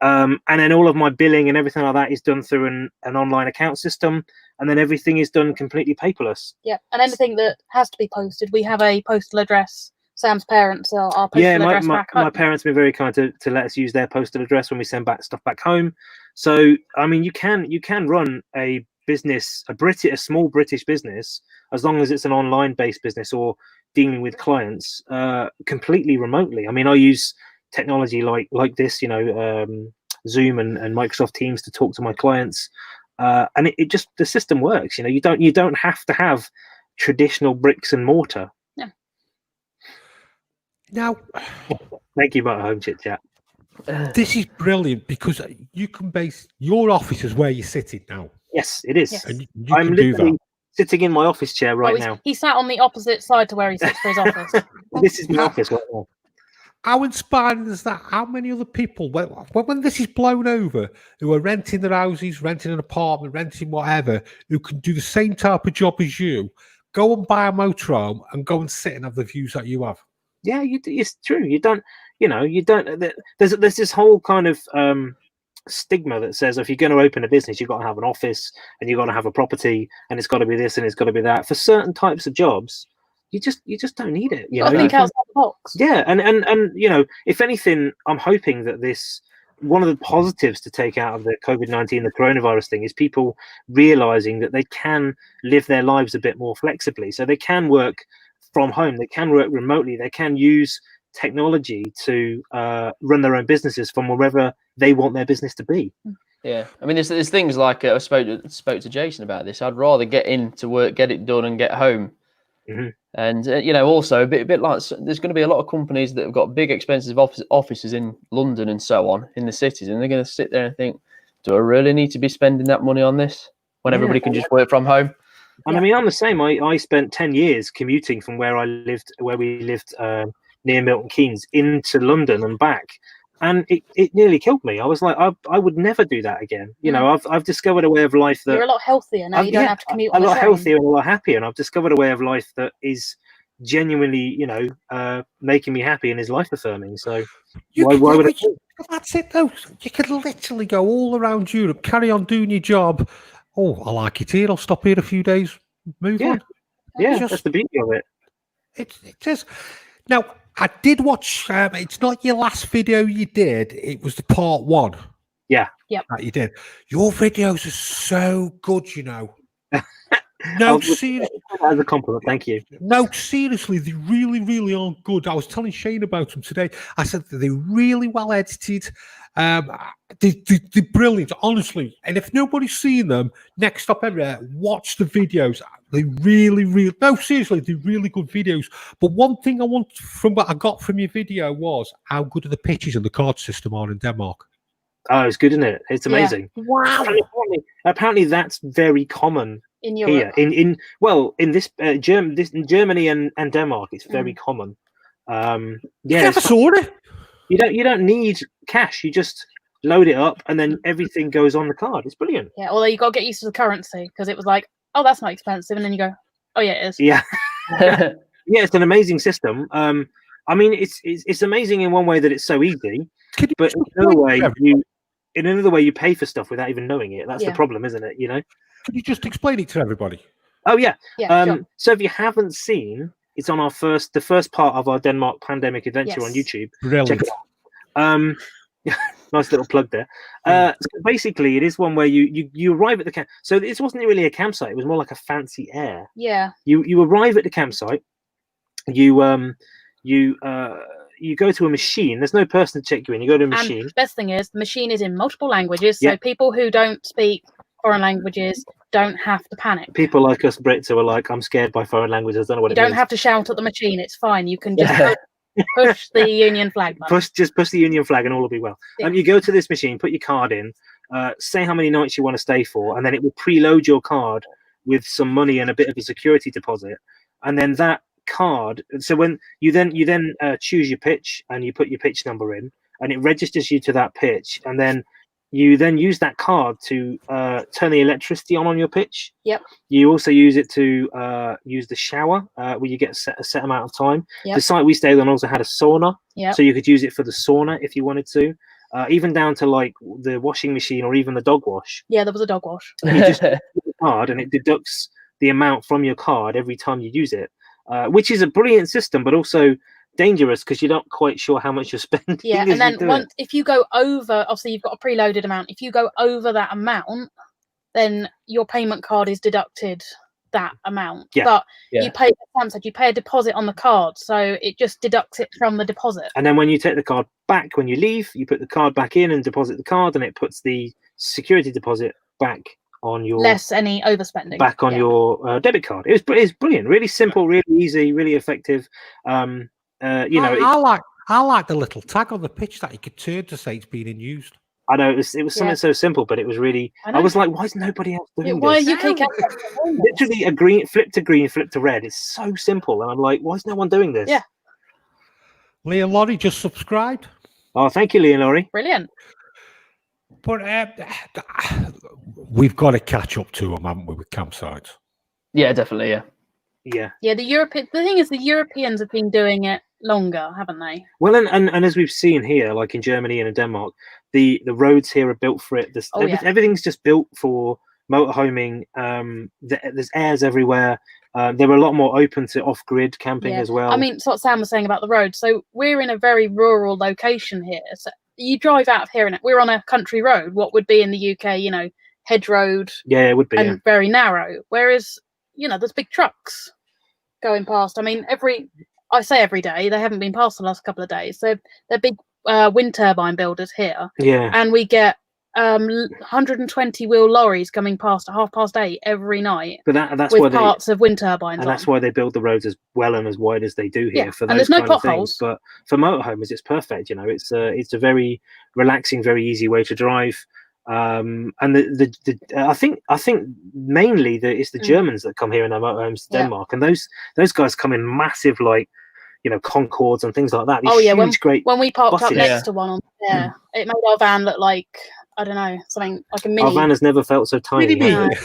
And then all of my billing and everything like that is done through an online account system. And then everything is done completely paperless. Yeah. And anything that has to be posted, we have a postal address. Sam's parents are our postal address back home. My parents have been very kind to let us use their postal address when we send back stuff back home. So, I mean, you can run a business, a small British business, as long as it's an online-based business or dealing with clients completely remotely. I mean, I use technology like this, Zoom and Microsoft Teams to talk to my clients, and it just, the system works. You don't have to have traditional bricks and mortar. Yeah. Now, thank you, Motorhome Chit Chat. This is brilliant because you can base your office as where you're sitting now. Yes, it is. Yes. And I'm literally sitting in my office chair now. He sat on the opposite side to where he sits for his office. This is my office right now. How inspiring is that? How many other people, when this is blown over, who are renting their houses, renting an apartment, renting whatever, who can do the same type of job as you, go and buy a motorhome and go and sit and have the views that you have. Yeah, it's true. You don't. There's this whole kind of stigma that says if you're going to open a business, you've got to have an office and you've got to have a property and it's got to be this and it's got to be that. For certain types of jobs, you just don't need it. You think outside the box. Yeah, and if anything, I'm hoping that one of the positives to take out of the COVID-19, the coronavirus thing, is people realizing that they can live their lives a bit more flexibly. So they can work from home, they can work remotely, they can use technology to run their own businesses from wherever they want their business to be. Yeah, I mean, there's things like I spoke to Jason about this. I'd rather get into work, get it done, and get home. Mm-hmm. And also a bit like there's going to be a lot of companies that have got big, expensive offices in London and so on in the cities, and they're going to sit there and think, "Do I really need to be spending that money on this when everybody can just work from home?" And I mean, I'm the same. I spent 10 years commuting from where we lived near Milton Keynes into London and back. And it nearly killed me. I was like, I would never do that again. I've discovered a way of life that you're a lot healthier now. You don't have to commute. A lot healthier and a lot happier. And I've discovered a way of life that is genuinely, making me happy and is life affirming. So why would I? That's it, though. You could literally go all around Europe, carry on doing your job. Oh, I like it here. I'll stop here a few days. Move on. Yeah, that's the beauty of it. It just now. I did watch. It's not your last video you did. It was the part 1. Yeah. Yep. That you did. Your videos are so good, No, seriously. As a compliment, thank you. No, seriously, they really, really are good. I was telling Shane about them today. I said that they're really well edited. They're brilliant, honestly. And if nobody's seen them, next stop everywhere, watch the videos. They really, no, seriously, they're really good videos. But one thing from what I got from your video was how good are the pitches and the card system are in Denmark. Oh, it's good, isn't it? It's amazing. Yeah. Wow. Apparently, that's very common in Europe. Here. In Germany and Denmark, it's very common. Never saw it. You don't need cash. You just load it up, and then everything goes on the card. It's brilliant. Yeah, although you got to get used to the currency because it was like, oh, that's not expensive, and then you go, oh yeah, it is. Yeah, yeah, it's an amazing system. I mean, it's amazing in one way that it's so easy, but in another way you pay for stuff without even knowing it. That's the problem, isn't it? Can you just explain it to everybody? Oh yeah. Sure. So if you haven't seen, it's on the first part of our Denmark pandemic adventure on YouTube. Brilliant. Check it out. Nice little plug there. So basically, it is one where you arrive at the camp. So this wasn't really a campsite; it was more like a fancy air. Yeah. You arrive at the campsite. You go to a machine. There's no person to check you in. You go to a machine. And the best thing is, the machine is in multiple languages, so people who don't speak foreign languages don't have to panic. People like us Brits who are like, I'm scared by foreign languages. I don't know what it means. You don't have to shout at the machine. It's fine. You can just push the Union flag button. Just push the Union flag and all will be well. Yeah. You go to this machine, put your card in, say how many nights you want to stay for, and then it will preload your card with some money and a bit of a security deposit. And then that card, so when you then choose your pitch and you put your pitch number in, and it registers you to that pitch, and then you use that card to turn the electricity on your pitch. Yep. You also use it to use the shower where you get a set amount of time. Yep. The site we stayed on also had a sauna, Yep. so you could use it for the sauna if you wanted to, even down to like the washing machine or even the dog wash. Yeah, there was a dog wash. You just use the card and it deducts the amount from your card every time you use it, which is a brilliant system, but also dangerous because you're not quite sure how much you're spending. Yeah, and then if you go over, obviously you've got a preloaded amount. If you go over that amount, then your payment card is deducted that amount. Yeah. But you pay, Sam said, you pay a deposit on the card, so it just deducts it from the deposit. And then when you take the card back, when you leave, you put the card back in and deposit the card, and it puts the security deposit back on your less any overspending back on your debit card. It's brilliant, really simple, really easy, really effective. I like the little tag on the pitch that you could turn to say it's been in used. I know it was something so simple, but it was really. I was like, why is nobody else doing this? Why are UK Literally a green, flip to red. It's so simple, and I'm like, why is no one doing this? Yeah. Lee and Laurie just subscribed. Oh, thank you, Lee and Laurie. Brilliant. But we've got to catch up to them, haven't we, with campsites? Yeah, definitely. Yeah. Yeah, the thing is, the Europeans have been doing it longer, haven't they? Well, and as we've seen here, like in Germany and in Denmark, the roads here are built for it. Everything's just built for motorhoming. There's airs everywhere. They're a lot more open to off-grid camping as well. I mean, it's what Sam was saying about the road. So we're in a very rural location here. So you drive out of here and we're on a country road. What would be in the UK, hedge road? Yeah, it would be. And very narrow. Whereas, there's big trucks going past. I mean, I say every day. They haven't been past the last couple of days. They're big wind turbine builders here. Yeah. And we get 120 wheel lorries coming past at 8:30 every night. But that's with why parts of wind turbines. And that's why they build the roads as well and as wide as they do here. For those and there's no kind of potholes. things. But for motorhomes, it's perfect. It's a very relaxing, very easy way to drive. And I think mainly it's the Germans that come here in their motorhomes to Denmark, and those guys come in massive, like Concords and things like that. These when we parked buses. up next to one on there, it made our van look like, I don't know, something like a mini. Our van has never felt so tiny. Never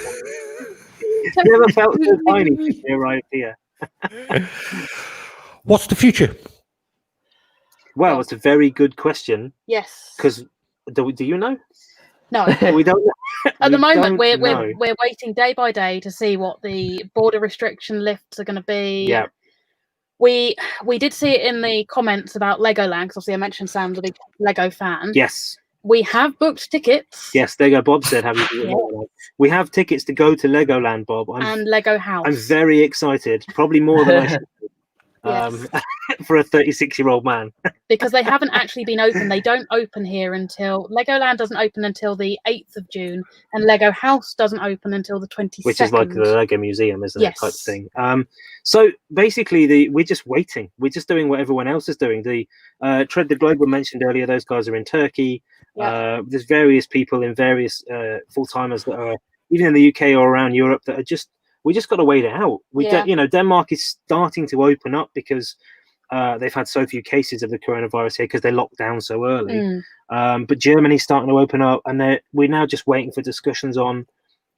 felt so tiny since we arrived here. What's the future? Well, it's a very good question. Yes. Because do you know? No, we don't know. At the moment, we're waiting day by day to see what the border restriction lifts are going to be. Yeah. We did see it in the comments about Legoland, because obviously I mentioned Sam's a big Lego fan. Yes. We have booked tickets. Yes, there you go. Bob said, have you? We have tickets to go to Legoland, Bob. And Lego House. I'm very excited. Probably more than I should. For a 36-year-old man. Because they haven't actually been open. They don't open here until Legoland doesn't open until the 8th of June, and Lego House doesn't open until the 22nd. Which is like the Lego Museum, isn't it? Type thing. So basically, we're just waiting. We're just doing what everyone else is doing. The Tread the Globe we mentioned earlier. Those guys are in Turkey. There's various people in various full-timers that are even in the UK or around Europe that are just. We just got to wait it out. Denmark is starting to open up because they've had so few cases of the coronavirus here because they locked down so early. But Germany's starting to open up, and we're now just waiting for discussions on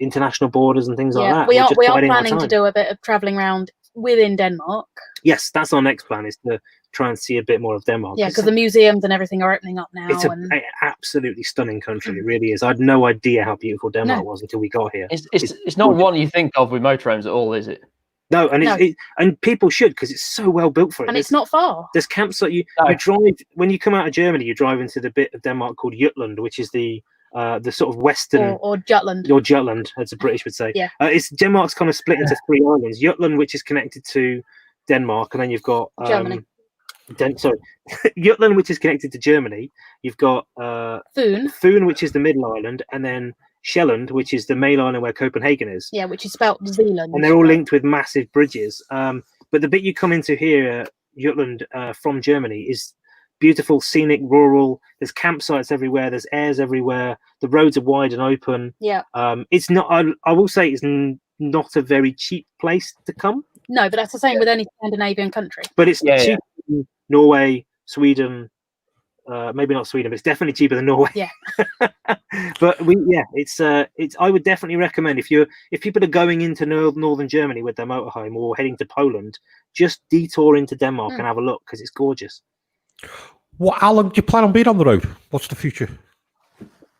international borders and things like that. We are planning to do a bit of travelling around within Denmark. Yes, that's our next plan, is to try and see a bit more of Denmark. Yeah, because the museums and everything are opening up now. It's an absolutely stunning country. It really is. I had no idea how beautiful Denmark was until we got here. It's not one you think of with motorhomes at all, is it? No, and and people should, because it's so well built for it. And it's not far. There's campsites. You drive when you come out of Germany. You drive into the bit of Denmark called Jutland, which is the sort of western or Jutland. Or Jutland, as the British would say. Yeah. It's Denmark's kind of split into 3 islands. Jutland, which is connected to Denmark, and then you've got Germany. Jutland, which is connected to Germany. You've got Fyn, which is the middle island, and then Sjælland, which is the main island where Copenhagen is. Yeah, which is spelt Zealand. And they're all linked with massive bridges. But the bit you come into here, Jutland, from Germany, is beautiful, scenic, rural. There's campsites everywhere. There's airs everywhere. The roads are wide and open. Yeah. It's not. I will say it's not a very cheap place to come. No, but that's the same with any Scandinavian country. But it's cheaper than Norway, Sweden. Maybe not Sweden, but it's definitely cheaper than Norway. Yeah. But it's. I would definitely recommend if people are going into northern Germany with their motorhome or heading to Poland, just detour into Denmark and have a look, because it's gorgeous. How long do you plan on being on the road? What's the future?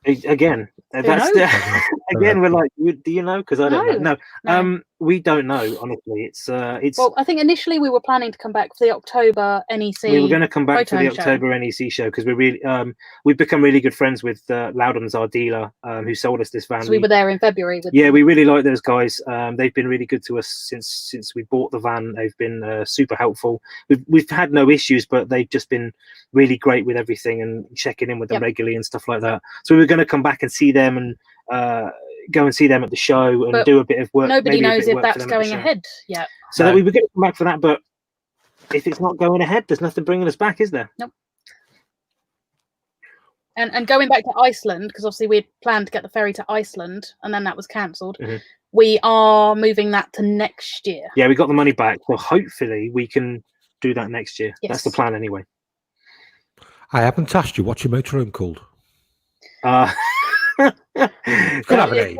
Again, again, we're like, do you know? Because I don't know. No. We don't know, honestly. It's well, I think initially we were planning to come back for the October NEC. We were going to come back for the October NEC show, because we're really we've become really good friends with Loudon's, our dealer, who sold us this van. So we were there in February with them. We really like those guys. They've been really good to us since we bought the van. They've been super helpful. We've had no issues, but they've just been really great with everything and checking in with them regularly and stuff like that. So we were going to come back and see them and go and see them at the show and do a bit of work. Nobody knows if that's going ahead yet. So that we were going to come back for that, but if it's not going ahead, there's nothing bringing us back, is there? Nope. And going back to Iceland, because obviously we'd planned to get the ferry to Iceland and then that was cancelled. Mm-hmm. We are moving that to next year. Yeah, we got the money back, so hopefully we can do that next year. Yes. That's the plan anyway. I haven't asked you, what's your motorhome called? Could have a name.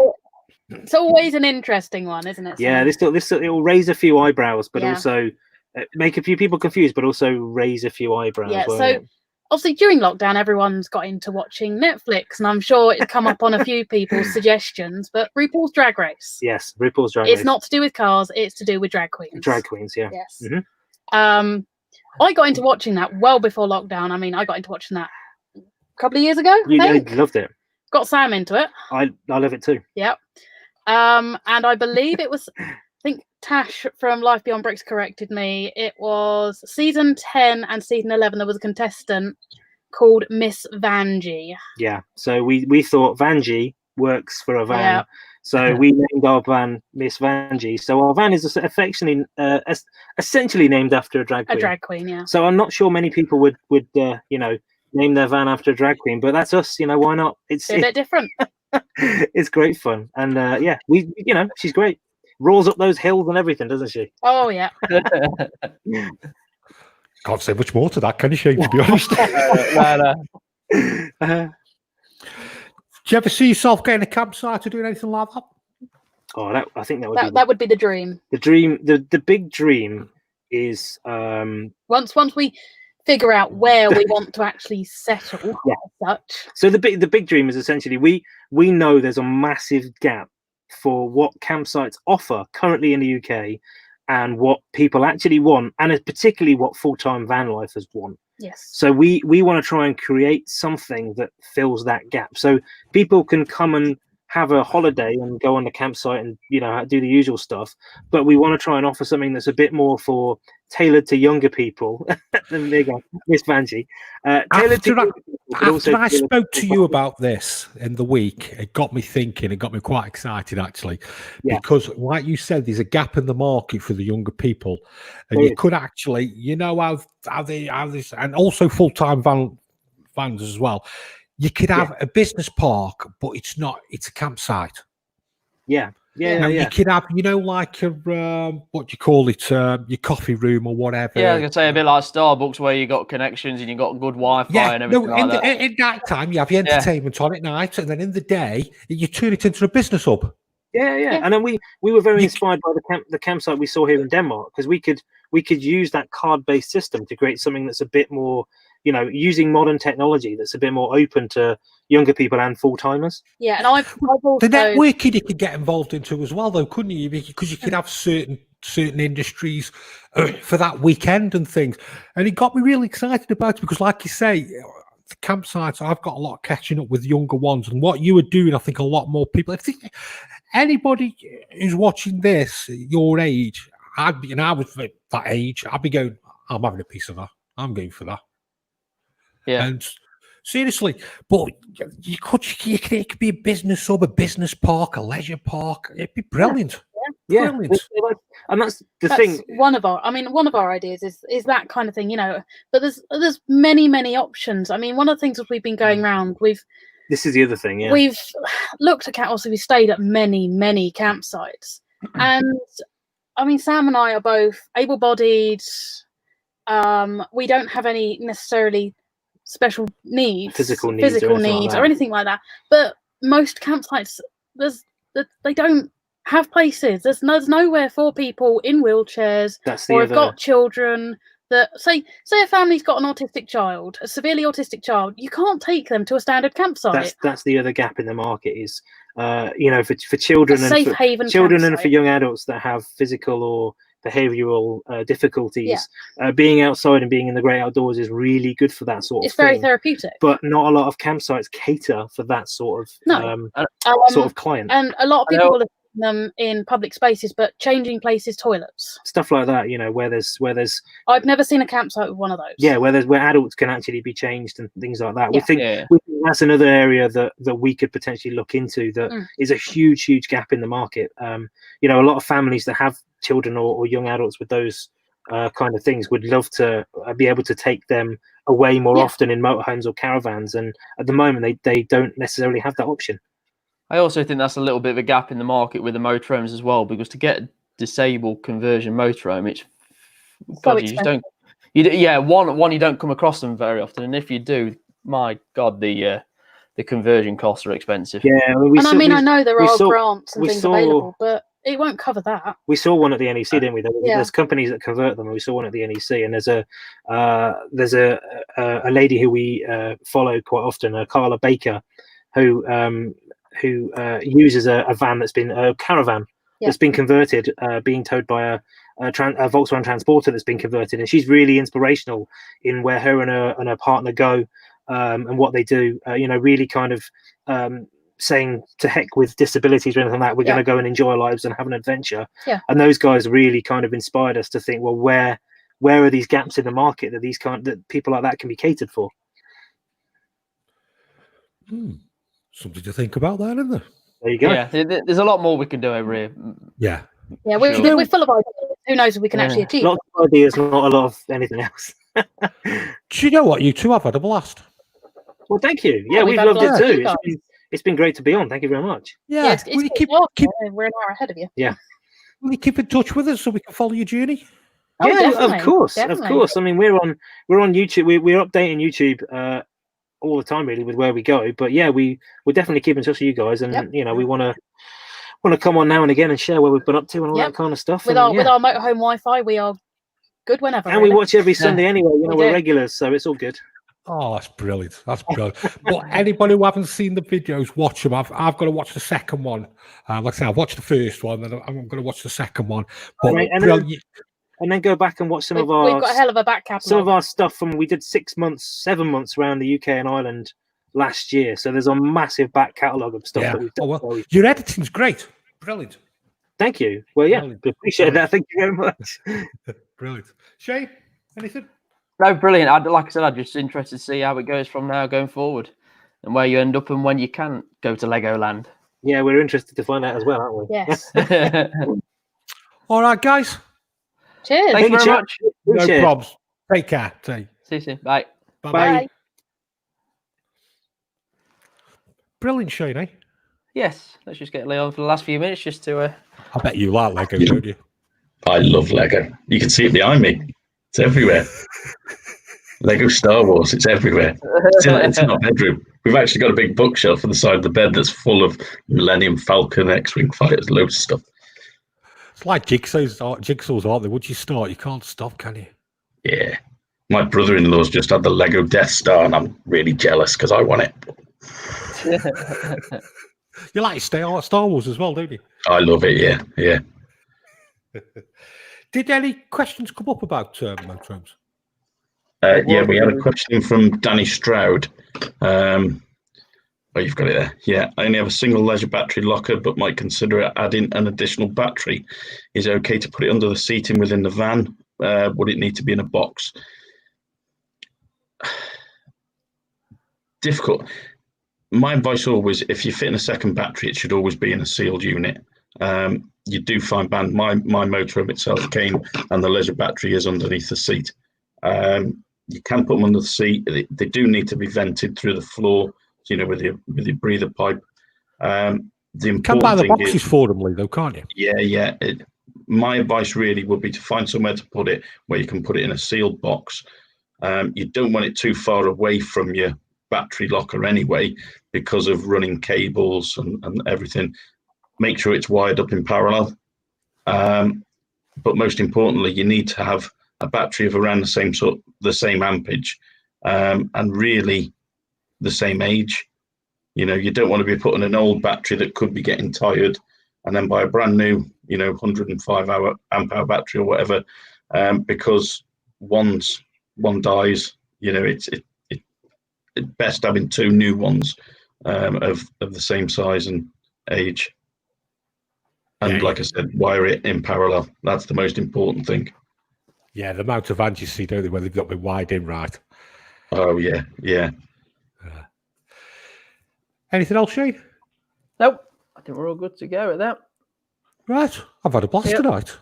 It's always an interesting one, isn't it? Yeah, Sam? this it will raise a few eyebrows, but Yeah. also make a few people confused, but also raise a few eyebrows. Yeah, won't so it? obviously during lockdown, everyone's got into watching Netflix, and I'm sure it's come up on a few people's suggestions. But RuPaul's Drag Race. Yes, RuPaul's Drag It's Race. not to do with cars; it's to do with drag queens. Drag queens, yeah. Yes. Mhm. I got into watching that well before lockdown. I mean, I got into watching that a couple of years ago. I think. loved it. Got Sam into it. I love it too. Yep. And I believe it was, I think Tash from Life Beyond Bricks corrected me. It was season 10 and season 11. There was a contestant called Miss Vanjie. Yeah. So we thought Vanjie works for a van. Yeah. So we named our van Miss Vanjie. So our van is affectionately, essentially named after a drag queen. A drag queen, yeah. So I'm not sure many people would name their van after a drag queen, but that's us. Why not? It's A bit different. it's great fun, and she's great. Rolls up those hills and everything, doesn't she? Oh, yeah. Can't say much more to that, can you, Shane, to be honest? No. Do you ever see yourself getting a campsite or doing anything like that? Oh, I think that would be That would be the dream. the dream. The big dream is Once we figure out where we want to actually settle, Yeah. as such. so the big dream is essentially we know there's a massive gap for what campsites offer currently in the UK and what people actually want, and particularly what full-time van lifers want. Yes. So we want to try and create something that fills that gap, so people can come and have a holiday and go on the campsite and do the usual stuff, but we want to try and offer something that's a bit more tailored to younger people. There you go, Miss Vanjie. Tailored to younger people, but also After I tailored spoke to you about this in the week, it got me thinking. It got me quite excited, actually, Yeah. because, like you said, there's a gap in the market for the younger people, and There you is. could actually, how this, and also full-time vans as well. You could have a business park, but it's a campsite. Yeah. Now, you could have, like a what do you call it, your coffee room or whatever. Yeah, I was gonna say a bit like Starbucks, where you got connections and you got good Wi-Fi and everything like that. In night time, you have your entertainment on at night, and then in the day, you turn it into a business hub. Yeah. And then we were very inspired by the campsite we saw here in Denmark, because we could use that card-based system to create something that's a bit more, using modern technology that's a bit more open to younger people and full-timers. Yeah, and I've also... The networking you could get involved into as well, though, couldn't you? Because you could have certain industries for that weekend and things. And it got me really excited about it because, like you say, the campsites, I've got a lot of catching up with younger ones. And what you were doing, I think a lot more people... I think anybody who's watching this, your age, I was that age, I'd be going, I'm having a piece of that. I'm going for that. Yeah. And seriously, but it could be a business hub, a business park, a leisure park. It'd be brilliant. Yeah. Brilliant. And that's the thing. One of our ideas is that kind of thing, but there's many options. I mean, one of the things that we've been going around, This is the other thing, yeah. we've looked at also we stayed at many campsites, and I mean, Sam and I are both able-bodied. We don't have any necessarily special needs, Physical needs or anything like that. But most campsites, they don't have places. There's nowhere for people in wheelchairs or have got children. That say a family's got an autistic child, a severely autistic child, you can't take them to a standard campsite. That's the other gap in the market is, for children and safe haven children and campsite. for young adults that have physical or behavioural difficulties. Being outside and being in the great outdoors is really good for that sort of thing. It's very therapeutic. But not a lot of campsites cater for that sort of sort of client. And a lot of people will have them in public spaces, but changing places, toilets, stuff like that, where there's I've never seen a campsite with one of those. Yeah, where adults can actually be changed and things like that. Yeah. We think that's another area that we could potentially look into. That is a huge gap in the market. A lot of families that have children or young adults with those kind of things would love to be able to take them away more often in motorhomes or caravans, and at the moment they don't necessarily have that option. I also think that's a little bit of a gap in the market with the motorhomes as well, because to get a disabled conversion motorhome, it's God, you just don't. You don't come across them very often, and if you do, my God, the the conversion costs are expensive. Yeah, I know there are saw- grants and we things saw- available, but it won't cover that. We saw one at the NEC, didn't we? Yeah. There's companies that convert them, and we saw one at the NEC. And there's a lady who we follow quite often, Carla Baker, who uses a van that's been a caravan that's been converted, being towed by a Volkswagen Transporter that's been converted, and she's really inspirational in where her and her partner go and what they do. Really kind of saying to heck with disabilities or anything like that. We're going to go and enjoy our lives and have an adventure. Yeah. And those guys really kind of inspired us to think, well, where are these gaps in the market that people like that can be catered for? Something to think about there, isn't there? There you go. Yeah, there's a lot more we can do over here. Yeah. Yeah, we're full of ideas. Who knows if we can actually achieve? Lots of ideas, not a lot of anything else. Do you know what? You two have had a blast. Well, thank you. Yeah, we've we've had loved a blast it with too. It's been great to be on. Thank you very much. Yeah. It's Will you keep, we're an hour ahead of you. will you keep in touch with us so we can follow your journey? Oh, Yeah, definitely, of course. definitely. I mean, we're on YouTube. We're updating YouTube all the time, really, with where we go. But yeah, we'll definitely keep in touch with you guys, and we want to come on now and again and share where we've been up to and all that kind of stuff. With our motorhome Wi-Fi, we are good whenever. And we watch every Sunday anyway. We We're do. regulars, so it's all good. Oh, that's brilliant. That's brilliant. But anybody who haven't seen the videos, watch them. I've got to watch the second one. Like I say, I've watched the first one, then I'm going to watch the second one. But Right, brilliant. And then go back and watch some We've of our got a hell of a back catalogue. some of our stuff from we did 7 months around the UK and Ireland last year. So there's a massive back catalogue of stuff that we've done. Oh, well, your editing's great. Brilliant. Thank you. Well, yeah, Brilliant. appreciate that. Thank you very much. Brilliant. Shane, anything? No, brilliant. Like I said, I'm just interested to see how it goes from now going forward and where you end up and when you can go to Legoland. Yeah, we're interested to find out as well, aren't we? Yes. All right, guys. Cheers. Thank you very much. No Cheers. problems. Take care. See you soon. Bye. Bye-bye. Bye. Brilliant, Shane, eh? Yes, let's just get Leon for the last few minutes just to... I bet you like Lego, don't you? I love Lego. You can see it behind me. It's everywhere. Lego Star Wars, it's everywhere. It's in our bedroom. We've actually got a big bookshelf on the side of the bed that's full of Millennium Falcon, X-Wing fighters, loads of stuff. It's like jigsaws, aren't they? Once you start, you can't stop, can you? Yeah. My brother-in-law's just had the Lego Death Star, and I'm really jealous because I want it. You like Star Wars as well, don't you? I love it, yeah. Did any questions come up about motorhomes? Yeah, we had a question from Danny Stroud. Oh, you've got it there. Yeah, I only have a single leisure battery locker, but might consider adding an additional battery. Is it okay to put it under the seating within the van? Would it need to be in a box? Difficult. My advice always, if you fit in a second battery, it should always be in a sealed unit. You do find my motorhome itself came and the leisure battery is underneath the seat. You can put them under the seat. They do need to be vented through the floor, with your breather pipe. The You can buy important the thing boxes is, for them, Lee, though, can't you? yeah. My advice really would be to find somewhere to put it where you can put it in a sealed box. You don't want it too far away from your battery locker anyway, because of running cables and everything. Make sure it's wired up in parallel. But most importantly, you need to have a battery of around the same ampage, and really the same age. You don't want to be putting an old battery that could be getting tired and then buy a brand new, 105 amp hour battery or whatever, because one dies. It's best having two new ones of the same size and age. And like I said, wire it in parallel. That's the most important thing. Yeah, the amount of vans you see, don't they, where they've not been wired in right. Oh, yeah. Anything else, Shane? Nope. I think we're all good to go at that. Right. I've had a blast tonight.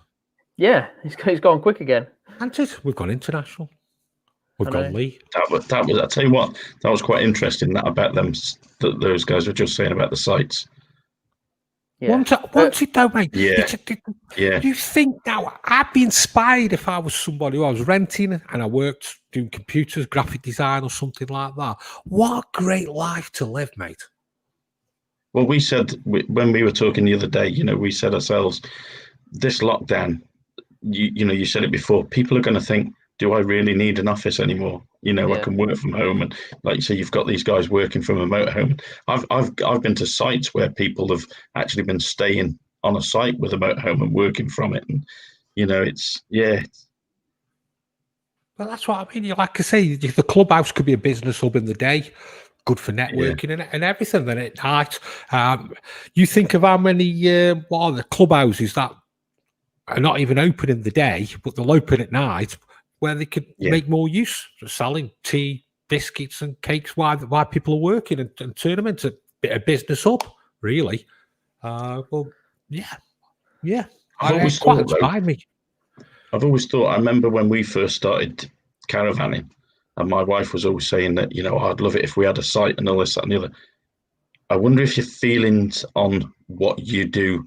Yeah, it's gone quick again. Hasn't it? We've gone international. We've got Lee. That was. I tell you what, that was quite interesting. That about them, that those guys were just saying about the sites. Yeah. Once it though, mate. Yeah. Yeah. You think now, I'd be inspired if I was somebody who I was renting and I worked doing computers, graphic design or something like that. What a great life to live, mate. Well, we said when we were talking the other day, we said ourselves, this lockdown, you said it before, people are going to think, do I really need an office anymore? I can work from home, and like you say, you've got these guys working from a motorhome. I've been to sites where people have actually been staying on a site with a motorhome and working from it, and it's. Well, that's what I mean. Like I say, the clubhouse could be a business hub in the day, good for networking and everything. Then at night, you think of how many what are the clubhouses that are not even open in the day, but they'll open at night, where they could make more use of selling tea, biscuits, and cakes while people are working and turn them into a bit of business hub, really. I've always thought, I've always thought, I remember when we first started caravanning, and my wife was always saying that, I'd love it if we had a site and all this, that, and the other. I wonder if your feelings on what you do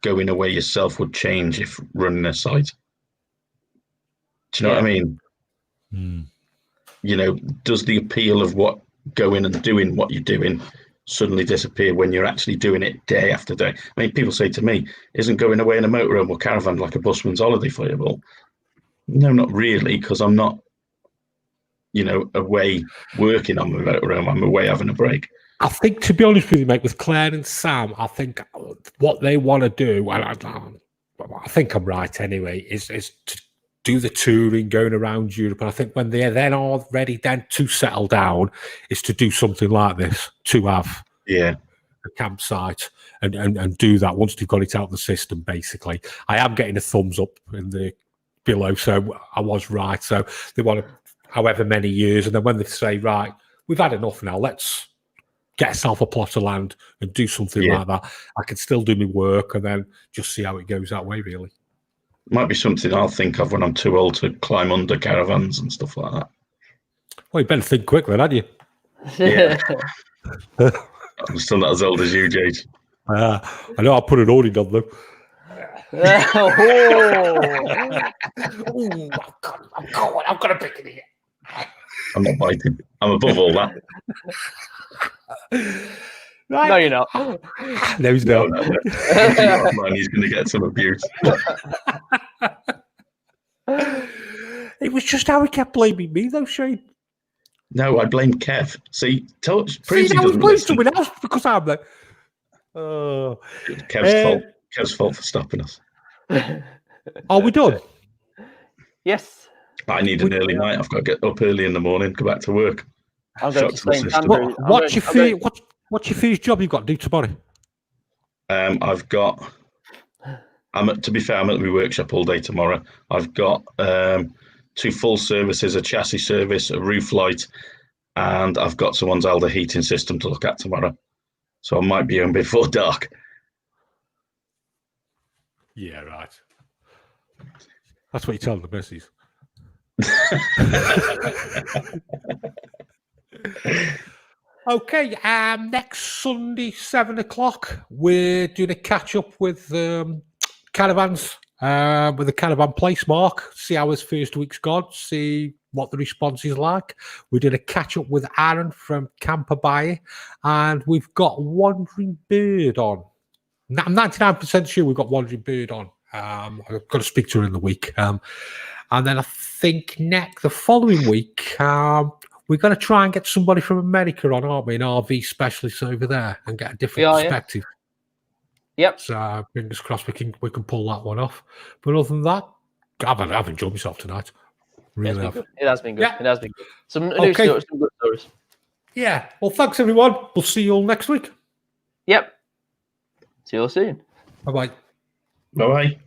going away yourself would change if running a site. Do you know what I mean? Does the appeal of what going and doing what you're doing suddenly disappear when you're actually doing it day after day? I mean, people say to me, isn't going away in a motorhome or caravan like a busman's holiday for you? Well, no, not really, because I'm not, away working on my motorhome. I'm away having a break. I think, to be honest with you, mate, with Claire and Sam, I think what they want to do, and I think I'm right anyway, is to do the touring, going around Europe. And I think when they're then all ready then to settle down, is to do something like this, to have a campsite and do that once they've got it out of the system, basically. I am getting a thumbs up in the below, so I was right. So they want to, however many years, and then when they say, right, we've had enough now, let's get yourself a plot of land and do something like that. I can still do my work and then just see how it goes that way, really. Might be something I'll think of when I'm too old to climb under caravans and stuff like that. Well, you better think quick then, hadn't you? Yeah. I'm still not as old as you, Jade. I know I'll put an awning on them. I'm going to pick it here. I'm not biting. I'm above all that. Right. No, you're not. No, he's not. He's going to get some abuse. It was just how he kept blaming me, though, Shane. No, I blame Kev. See, I was blaming someone else because I'm like, oh. Kev's fault for stopping us. Are we done? Yes. I need an early night. I've got to get up early in the morning, go back to work. I'm going to St. Andrew. What's your first job you've got to do tomorrow? I've got. To be fair, I'm at the workshop all day tomorrow. I've got 2 full services, a chassis service, a roof light, and I've got someone's Alder heating system to look at tomorrow. So I might be home before dark. Yeah, right. That's what you tell the missus. Okay, next Sunday, 7:00, we're doing a catch up with Caravans, with the Caravan place mark, see how his first week's gone, see what the response is like. We did a catch up with Aaron from Campervans, and we've got Wandering Bird on. I'm 99% sure we've got Wandering Bird on. I've got to speak to her in the week. And then I think the following week, we're going to try and get somebody from America on, aren't we? An RV specialist over there and get a different perspective. Yeah. Yep. So fingers crossed we can pull that one off. But other than that, I've enjoyed myself tonight. Really have. It has been good. Yeah. It has been good. Some new stories, some good stories. Yeah. Well, thanks everyone. We'll see you all next week. Yep. See you all soon. Bye-bye. Bye-bye.